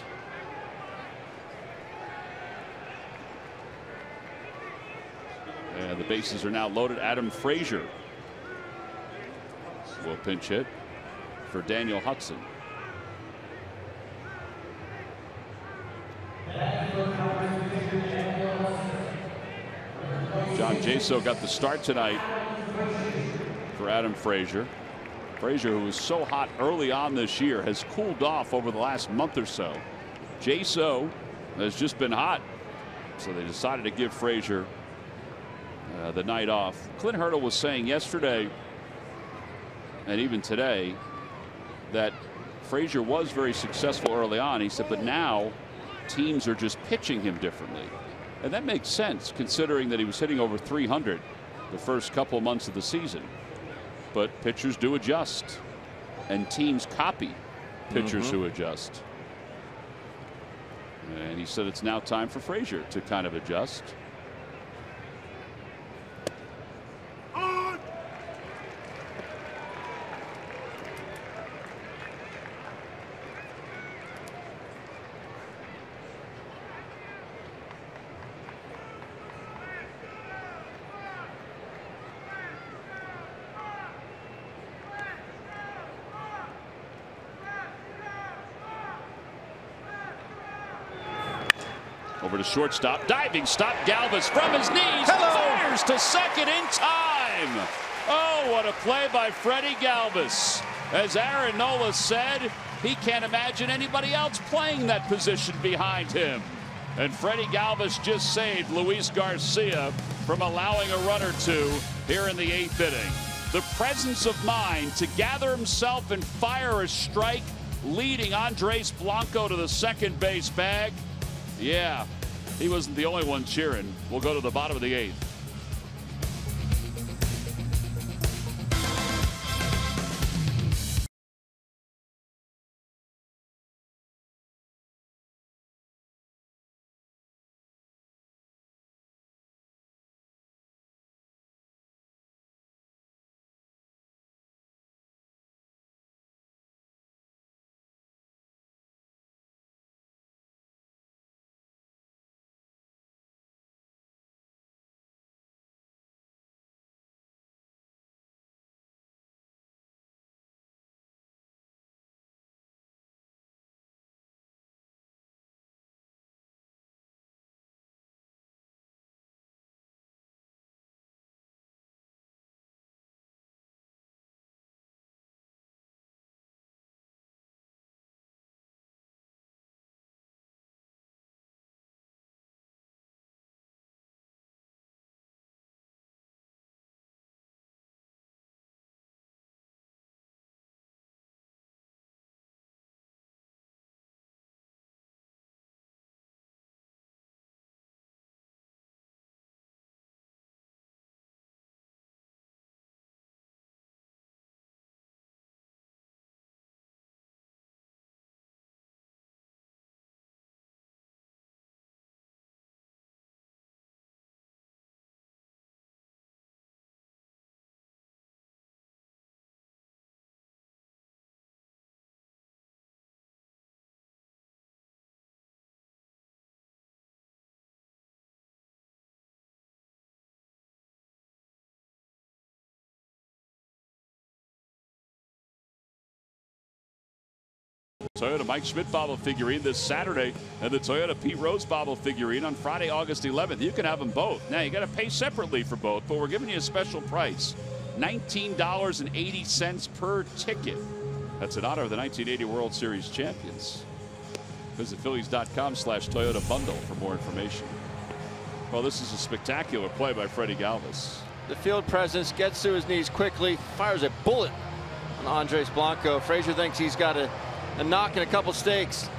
And the bases are now loaded. Adam Frazier will pinch hit for Daniel Hudson. John Jaso got the start tonight for Adam Frazier. Frazier, who was so hot early on this year, has cooled off over the last month or so. Jaso has just been hot, so they decided to give Frazier the night off. Clint Hurdle was saying yesterday and even today that Frazier was very successful early on. He said, but now teams are just pitching him differently. And that makes sense considering that he was hitting over 300 the first couple of months of the season. But pitchers do adjust, and teams copy pitchers who adjust. And he said it's now time for Frazier to kind of adjust. Over to shortstop, diving stop. Galvis from his knees, fires to second in time. Oh, what a play by Freddie Galvis. As Aaron Nola said, he can't imagine anybody else playing that position behind him. And Freddie Galvis just saved Luis Garcia from allowing a run or two here in the 8th inning. The presence of mind to gather himself and fire a strike, leading Andres Blanco to the second base bag. Yeah, he wasn't the only one cheering. We'll go to the bottom of the 8th. Toyota Mike Schmidt bobble figurine this Saturday and the Toyota Pete Rose bobble figurine on Friday, August 11th. You can have them both. Now, you got to pay separately for both, but we're giving you a special price. $19.80 per ticket. That's in honor of the 1980 World Series champions. Visit Phillies.com/Toyota bundle for more information. Well, this is a spectacular play by Freddie Galvis. The field presence, gets to his knees quickly, fires a bullet on Andres Blanco. Frazier thinks he's got a knock and a couple stakes.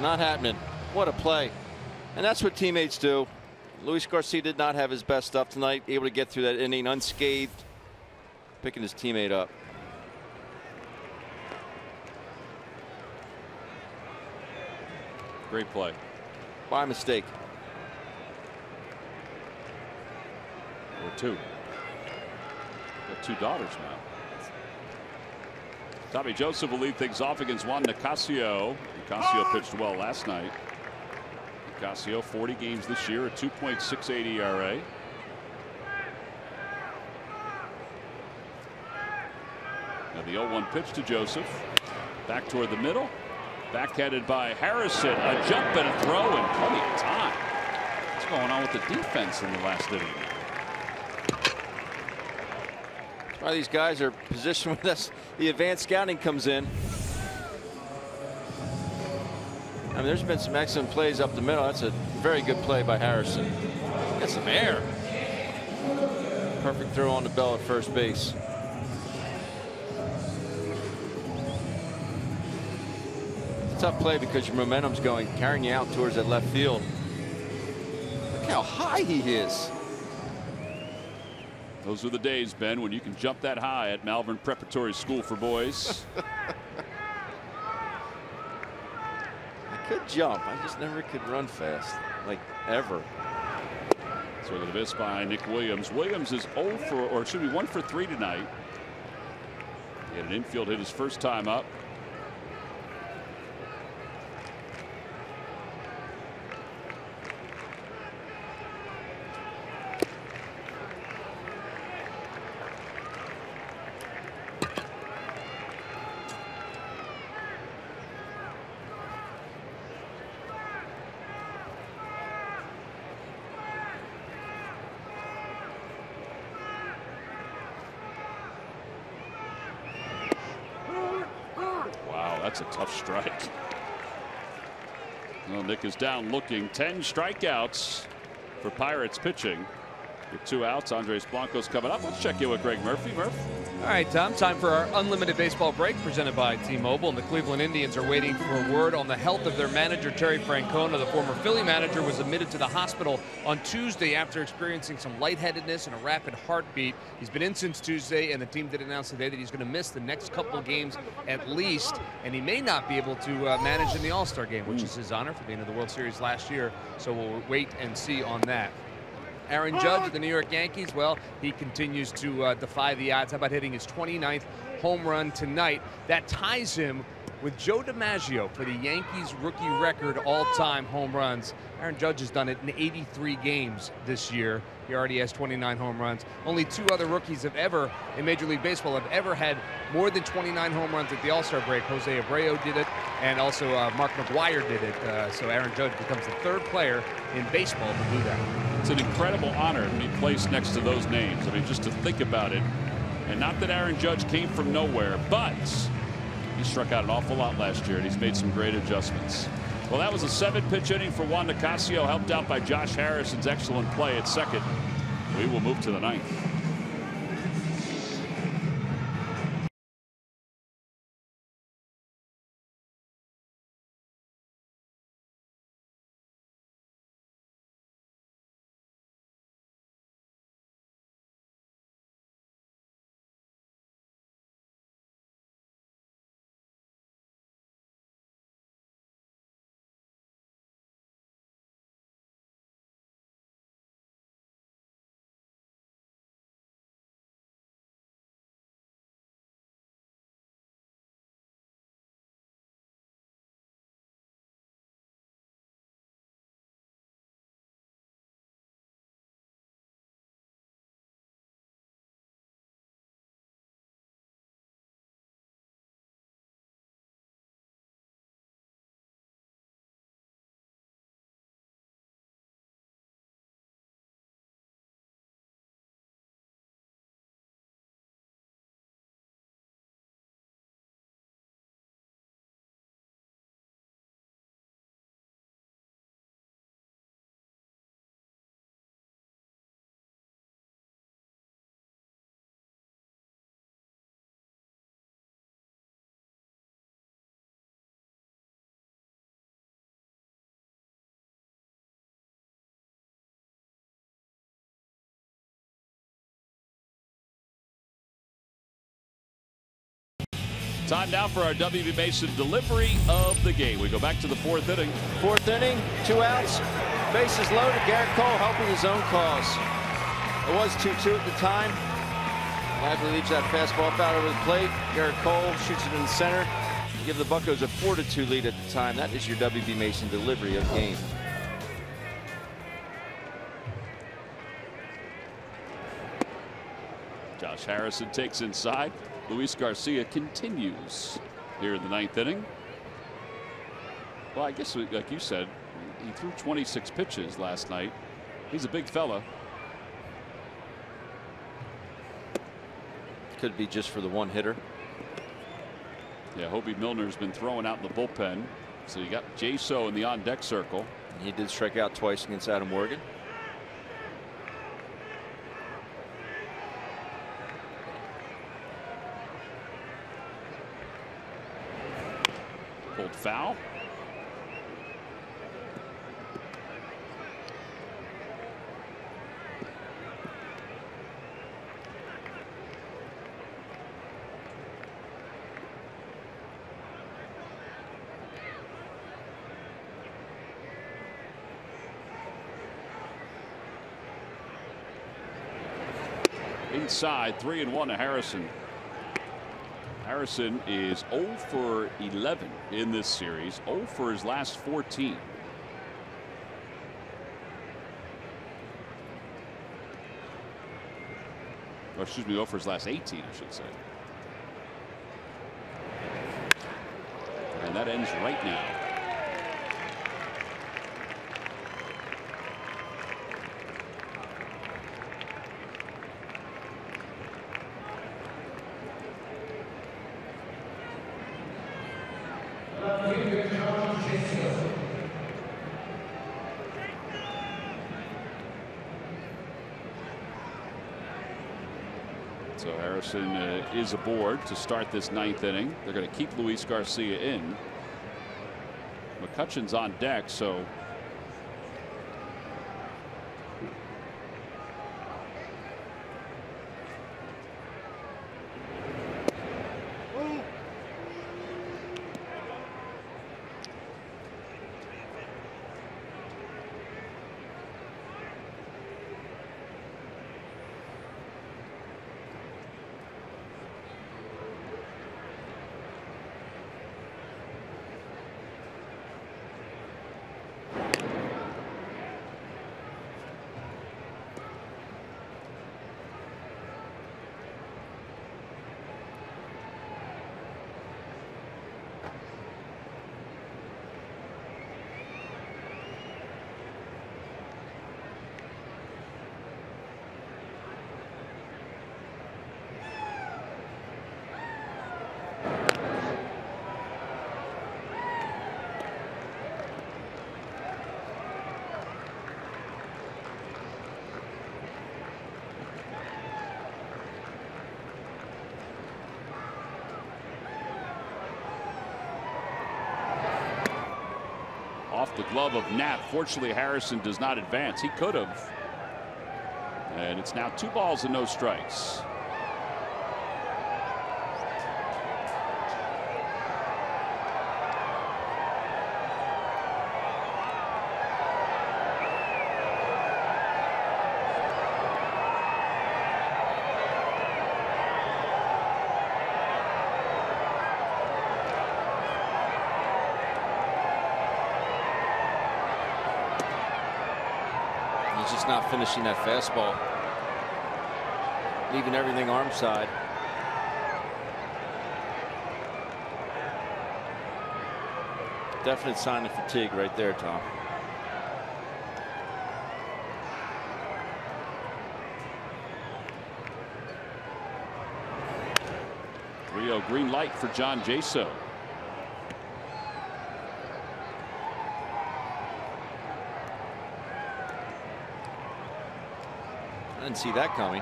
Not happening. What a play. And that's what teammates do. Luis Garcia did not have his best stuff tonight, able to get through that inning unscathed, picking his teammate up. Great play. By mistake. Or two. Got two daughters now. Tommy Joseph will lead things off against Juan Nicasio. Nicasio pitched well last night. Nicasio 40 games this year, a 2.68 ERA. Now the 0-1 pitch to Joseph. Back toward the middle. Backhanded by Harrison. A jump and a throw and plenty of time. What's going on with the defense in the last inning? That's why these guys are positioned with us. The advanced scouting comes in. mean, there's been some excellent plays up the middle. That's a very good play by Harrison. Got some air. Perfect throw on the bell at first base. It's a tough play because your momentum's carrying you out towards that left field. Look how high he is. Those are the days, Ben, when you can jump that high at Malvern Preparatory School for Boys. I could jump. I just never could run fast, like ever. Swing of the miss by Nick Williams. Williams is 0 for, or it should be 1 for 3 tonight. He had an infield hit his first time up. That's a tough strike. Well, Nick is down looking. 10 strikeouts for Pirates pitching. With 2 outs, Andres Blanco's coming up. Let's check in with Greg Murphy. Murph. All right, Tom, time for our unlimited baseball break presented by T-Mobile. And the Cleveland Indians are waiting for word on the health of their manager, Terry Francona. The former Philly manager was admitted to the hospital on Tuesday after experiencing some lightheadedness and a rapid heartbeat. He's been in since Tuesday, and the team did announce today that he's going to miss the next couple of games at least, and he may not be able to manage in the All-Star game, which is his honor for being in the World Series last year. So we'll wait and see on that. Aaron Judge of the New York Yankees, well, he continues to defy the odds. How about hitting his 29th home run tonight? That ties him with Joe DiMaggio for the Yankees rookie record all-time home runs. Aaron Judge has done it in 83 games this year. He already has 29 home runs. Only 2 other rookies have ever, in Major League Baseball, have ever had more than 29 home runs at the All-Star break. Jose Abreu did it, and also Mark McGwire did it. So Aaron Judge becomes the 3rd player in baseball to do that. It's an incredible honor to be placed next to those names. I mean, just to think about it. And not that Aaron Judge came from nowhere, but he struck out an awful lot last year, and he's made some great adjustments. Well, that was a 7-pitch inning for Juan Nicasio, helped out by Josh Harrison's excellent play at second. We will move to the 9th. Time now for our W.B. Mason delivery of the game. We go back to the 4th inning. 4th inning, 2 outs, bases loaded. Garrett Cole helping his own cause. It was 2-2 at the time. Lively leaves that fastball out over the plate. Garrett Cole shoots it in the center. Give the Buccos a 4-2 lead at the time. That is your W.B. Mason delivery of the game. Josh Harrison takes inside. Luis Garcia continues here in the 9th inning. Well, I guess, like you said, he threw 26 pitches last night. He's a big fella. Could be just for the one hitter. Yeah, Hobie Milner's been throwing out in the bullpen So you got Jaso in the on-deck circle. He did strike out twice against Adam Morgan. Pulled foul. Inside, 3-1 to Harrison. Harrison is 0 for 11 in this series, 0 for his last 14. Or excuse me, 0 for his last 18, I should say. And that ends right now. So Harrison is aboard to start this 9th inning. They're going to keep Luis Garcia in. McCutcheon's on deck, so off the glove of Knapp. Fortunately, Harrison does not advance. He could have. And it's now 2 balls and no strikes. Just not finishing that fastball, leaving everything arm side. Definite sign of fatigue right there, Tom. Rio green light for John Jaso. I didn't see that coming.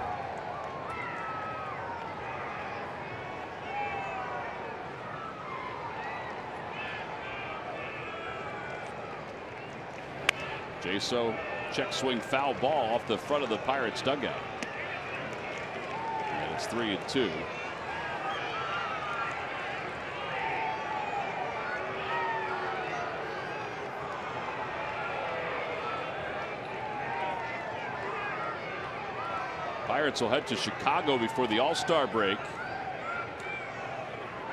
Jaso check swing foul ball off the front of the Pirates dugout. And it's 3-2. Pirates will head to Chicago before the All-Star break.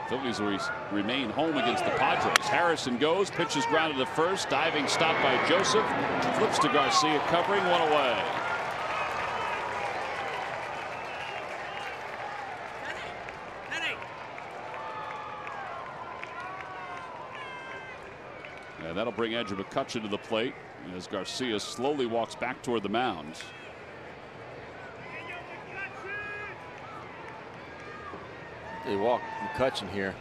Phillies will remain home against the Padres. Harrison goes, pitches grounded to first, diving stop by Joseph, flips to Garcia, covering, one away. And that'll bring Andrew McCutchen to the plate as Garcia slowly walks back toward the mound. They walk McCutchen here.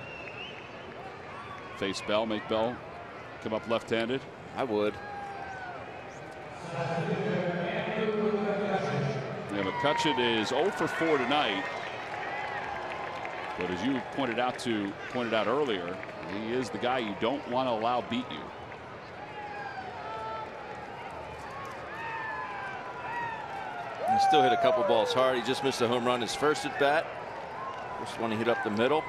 Face Bell, make Bell come up left-handed? I would. Yeah, McCutchen is 0 for 4 tonight. But as you pointed out earlier, he is the guy you don't want to allow beat you. He still hit a couple balls hard. He just missed a home run his first at bat. First one he hit up the middle.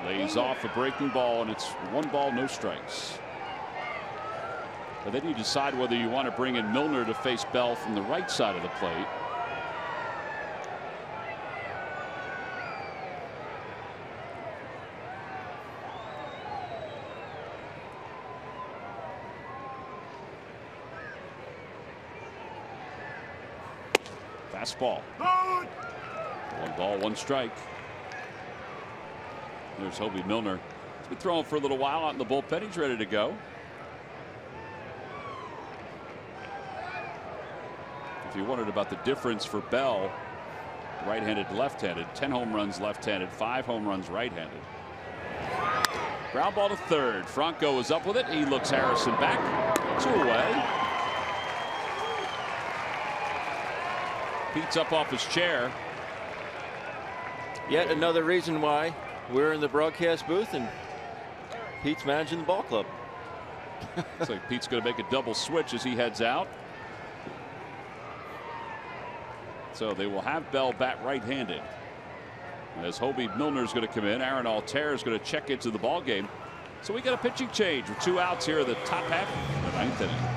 Lays off a breaking ball, and it's 1 ball, no strikes. But then you decide whether you want to bring in Milner to face Bell from the right side of the plate. Fastball. 1 ball, 1 strike. There's Hobie Milner. He's been throwing for a little while out in the bullpen. He's ready to go. If you wondered about the difference for Bell, right-handed to left-handed, 10 home runs left-handed, 5 home runs right-handed. Ground ball to third. Franco is up with it. He looks Harrison back. 2 away. Pete's up off his chair. Yet another reason why we're in the broadcast booth and Pete's managing the ball club. Looks like Pete's going to make a double switch as he heads out. So they will have Bell bat right-handed. As Hobie Milner is going to come in, Aaron Altair is going to check into the ball game. So we got a pitching change with 2 outs here in the top half of the 9th inning.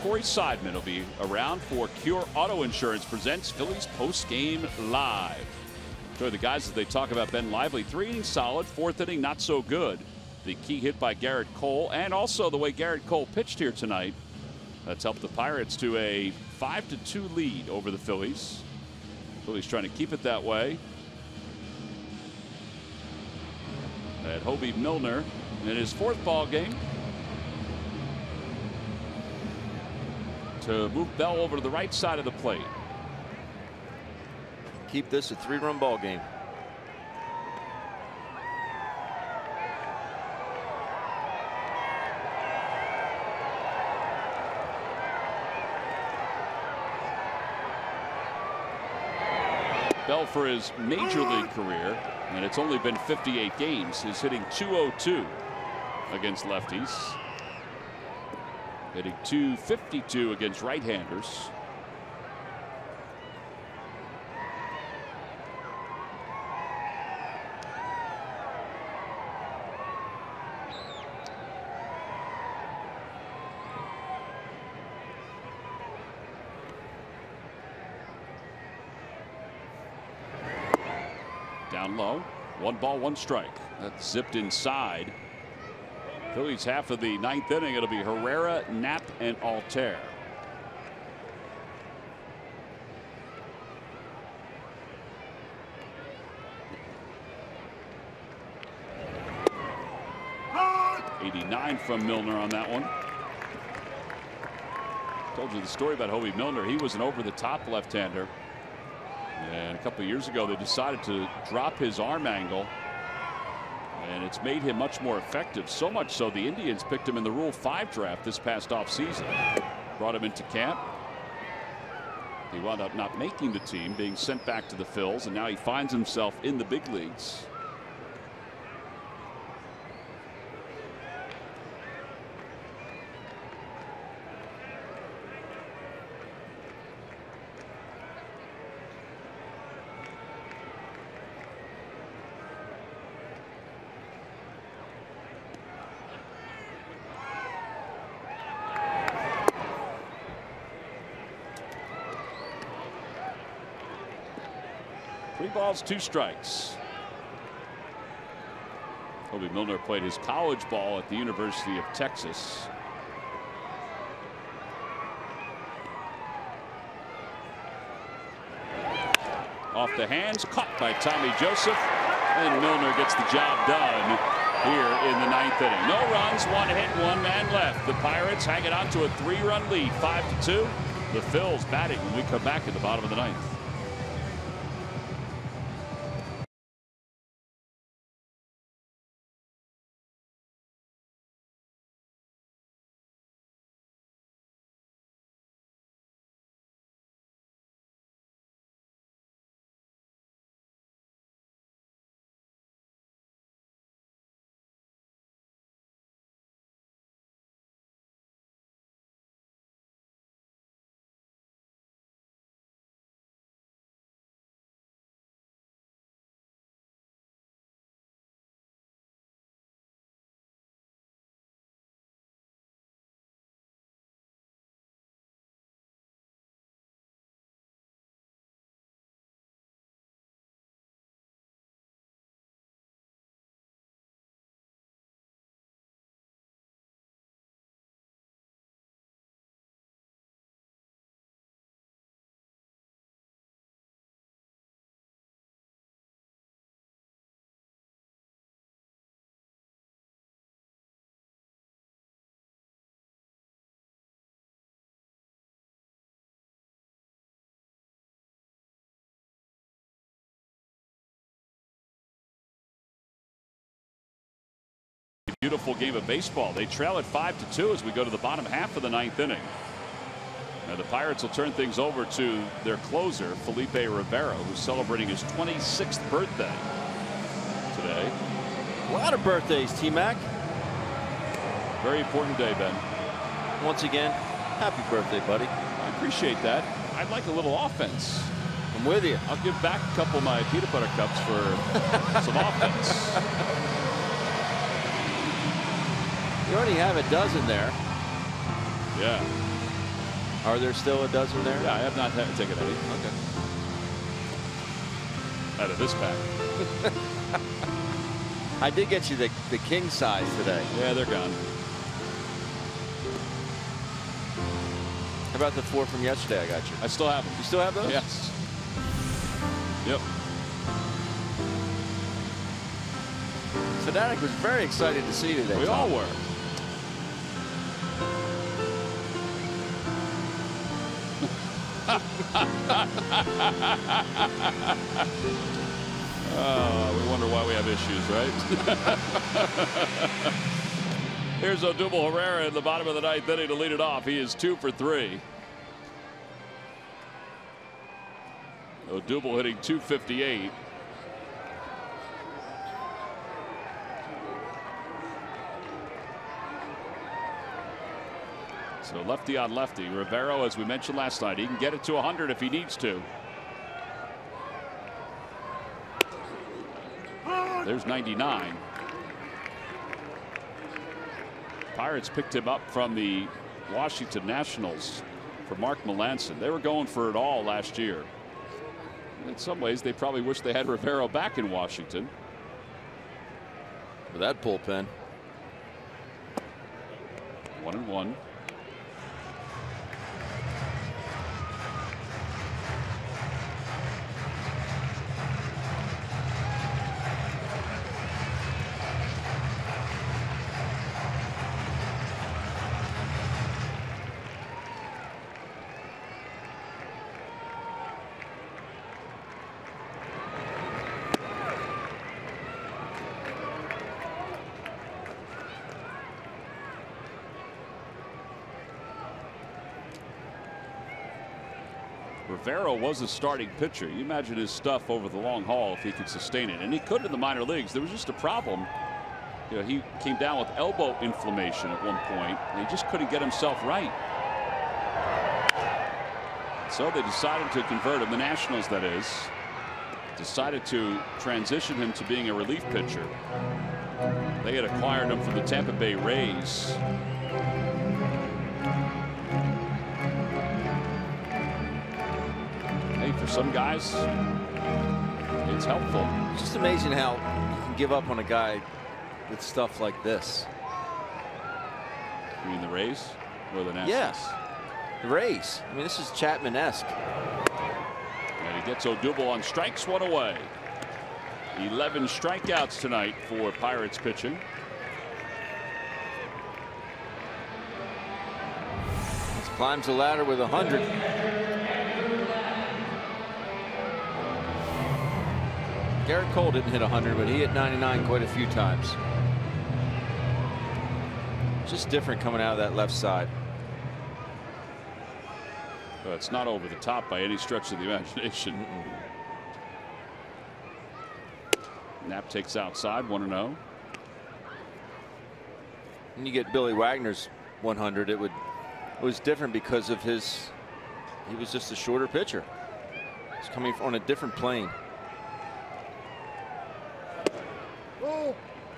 Corey Seidman will be around for Cure Auto Insurance presents Phillies post-game live. Enjoy the guys as they talk about Ben Lively. 3 innings solid, 4th inning not so good. The key hit by Garrett Cole, and also the way Garrett Cole pitched here tonight. That's helped the Pirates to a 5-2 lead over the Phillies. Phillies trying to keep it that way. And Hobie Milner in his 4th ball game to move Bell over to the right side of the plate. Keep this a 3-run ball game. Bell for his major league career, and it's only been 58 games, is hitting .202 against lefties. Hitting .252 against right-handers. Down low, 1 ball, 1 strike. That's zipped inside. Phillies half of the 9th inning. It'll be Herrera, Knapp, and Altair. '89 from Milner on that one. Told you the story about Hoby Milner. He was an over-the-top left-hander. And a couple of years ago, they decided to drop his arm angle. And it's made him much more effective. So much so the Indians picked him in the Rule 5 draft this past offseason. Brought him into camp. He wound up not making the team, being sent back to the Phillies, and now he finds himself in the big leagues. Balls, 2 strikes. Hoby Milner played his college ball at the University of Texas. Off the hands, caught by Tommy Joseph, and Milner gets the job done here in the 9th inning. No runs, 1 hit, 1 man left. The Pirates hanging on to a 3-run lead, 5-2. The Phils batting when we come back at the bottom of the 9th. Beautiful game of baseball. They trail at 5-2 as we go to the bottom half of the 9th inning. Now the Pirates will turn things over to their closer, Felipe Rivera, who's celebrating his 26th birthday today. A lot of birthdays, T-Mac. Very important day, Ben. Once again, happy birthday, buddy. I appreciate that. I'd like a little offense. I'm with you. I'll give back a couple of my peanut butter cups for some offense. You already have a dozen there. Yeah. Are there still a dozen there? Yeah, I have not taken any. Okay. Out of this pack. I did get you the king size today. Yeah, they're gone. How about the 4 from yesterday I got you? I still have them. You still have those? Yes. Yep. Fanatic was very excited to see you today. We all were. We wonder why we have issues, right? Here's Odubel Herrera in the bottom of the 9th inning to lead it off. He is 2 for 3. Odubel hitting .258. So lefty on lefty. Rivero, as we mentioned last night, he can get it to 100 if he needs to. There's 99. Pirates picked him up from the Washington Nationals for Mark Melancon. They were going for it all last year. In some ways, they probably wish they had Rivero back in Washington. With that bullpen. 1-1. Rivera was a starting pitcher. You imagine his stuff over the long haul if he could sustain it, and he could in the minor leagues. There was just a problem. You know, he came down with elbow inflammation at one point, and he just couldn't get himself right. So they decided to convert him, the Nationals that is, decided to transition him to being a relief pitcher. They had acquired him from the Tampa Bay Rays. Hey, for some guys, it's helpful. It's just amazing how you can give up on a guy with stuff like this. You mean the Rays or the Nationals? Yes, the Rays. I mean, this is Chapman-esque. And he gets Odubel on strikes, one away. 11 strikeouts tonight for Pirates pitching. Climbs the ladder with 100. Garrett Cole didn't hit 100, but he hit 99 quite a few times. Just different coming out of that left side. But it's not over the top by any stretch of the imagination. Knapp takes outside, 1-0. And you get Billy Wagner's 100. It was different because of he was just a shorter pitcher. He's coming on a different plane.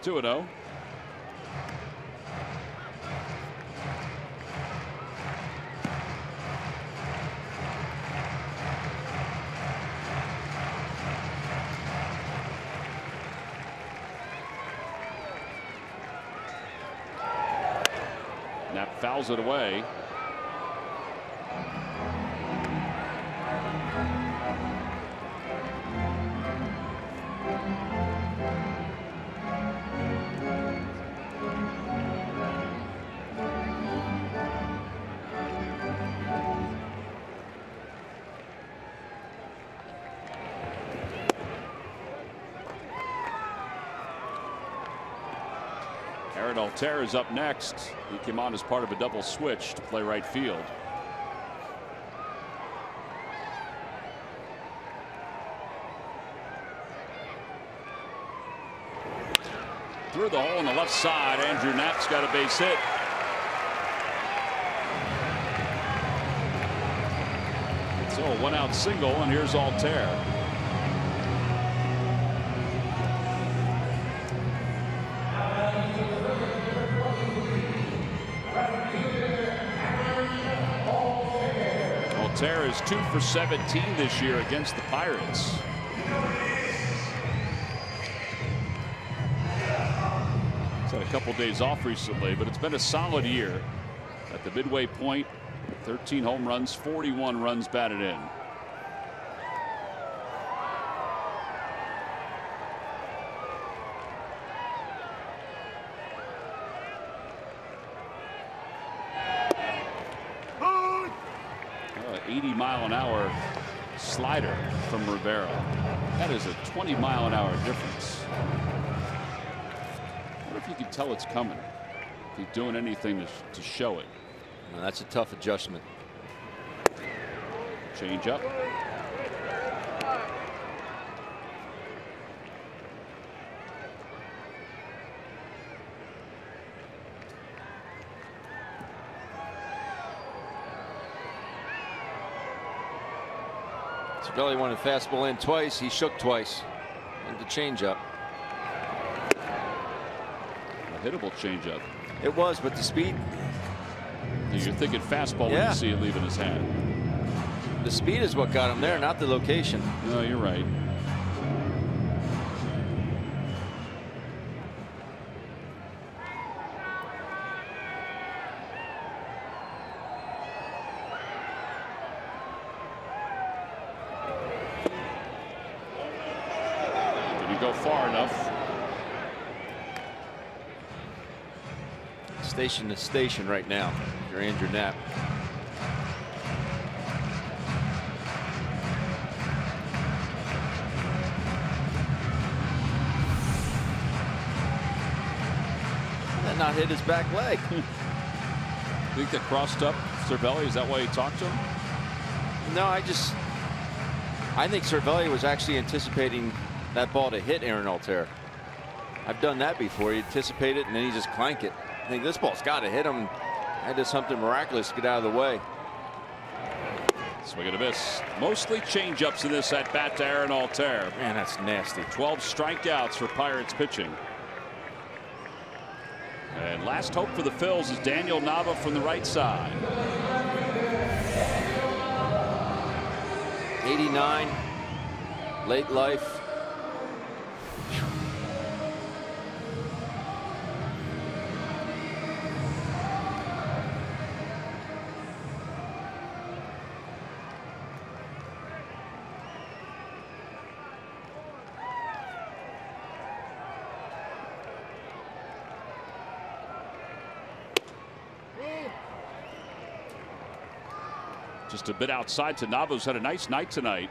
2-0. Knapp fouls it away. Altair is up next. He came on as part of a double switch to play right field. Through the hole on the left side, Andrew Knapp's got a base hit. So a one-out single, and here's Altair. Altair is 2 for 17 this year against the Pirates. He's had a couple days off recently, but it's been a solid year. At the midway point, 13 home runs, 41 runs batted in. Mile-an-hour slider from Rivera. That is a 20-mile-an-hour difference. What if you could tell it's coming? If he's doing anything to show it. Well, that's a tough adjustment. Change up. Belly wanted fastball in twice. He shook twice. And the changeup. A hittable changeup. It was, but the speed. You're thinking fastball when you see it leaving his hand. The speed is what got him there, not the location. No, you're right. Far enough. Station to station right now. You're Andrew Knapp. That not hit his back leg. Think that crossed up Cervelli? Is that why he talked to him? No, I think Cervelli was actually anticipating that ball to hit Aaron Altair. I've done that before. You anticipate it and then you just clank it. I think this ball's got to hit him. I did something miraculous to get out of the way. Swing and a miss. Mostly changeups in this at bat to Aaron Altair. Man, that's nasty. 12 strikeouts for Pirates pitching. And last hope for the Phils is Daniel Nava from the right side. 89, late life. Just a bit outside to Nava, who's had a nice night tonight.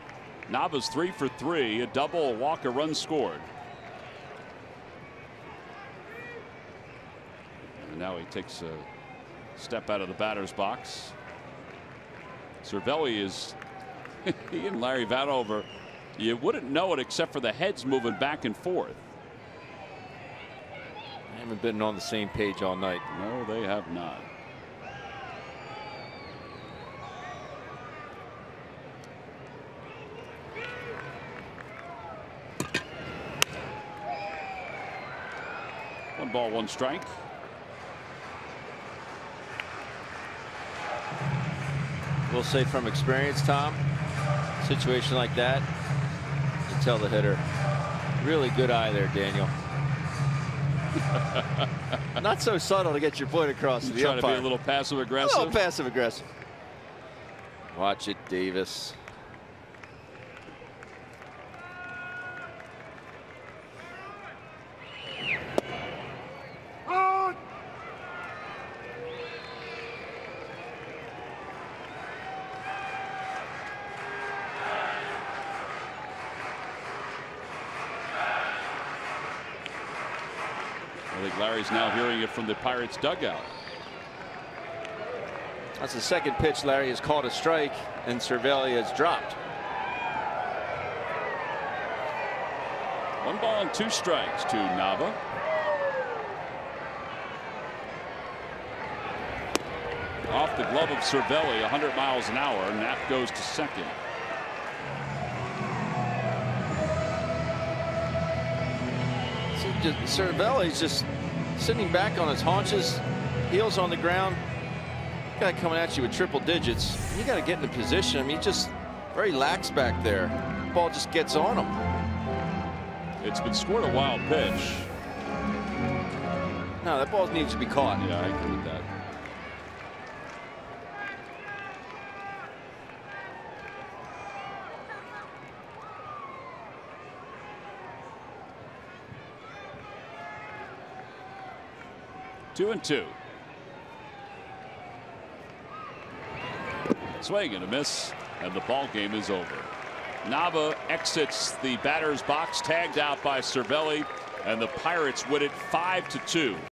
Nava's 3 for 3, a double, a walk, a run scored. And now he takes a step out of the batter's box. Cervelli is he and Larry Vanover, you wouldn't know it except for the heads moving back and forth. I haven't been on the same page all night. No, they have not. One ball, one strike. We'll say from experience, Tom, situation like that, you tell the hitter, really good eye there, Daniel. Not so subtle to get your point across to the Trying umpire. to be a little passive aggressive. A little passive aggressive. Watch it, Davis. I think Larry's now hearing it from the Pirates dugout. That's the second pitch Larry has called a strike and Cervelli has dropped. 1 ball and 2 strikes to Nava. Off the glove of Cervelli, 100 miles an hour, and that goes to second. Cervelli's just sitting back on his haunches, heels on the ground. Guy coming at you with triple digits. You got to get in the position. I mean, he's just very lax back there. The ball just gets on him. It's been scored a wild pitch. No, that ball needs to be caught. Yeah, I agree with that. Two and two. Swing and a miss, and the ball game is over. Nava exits the batter's box, tagged out by Cervelli, and the Pirates win it 5-2.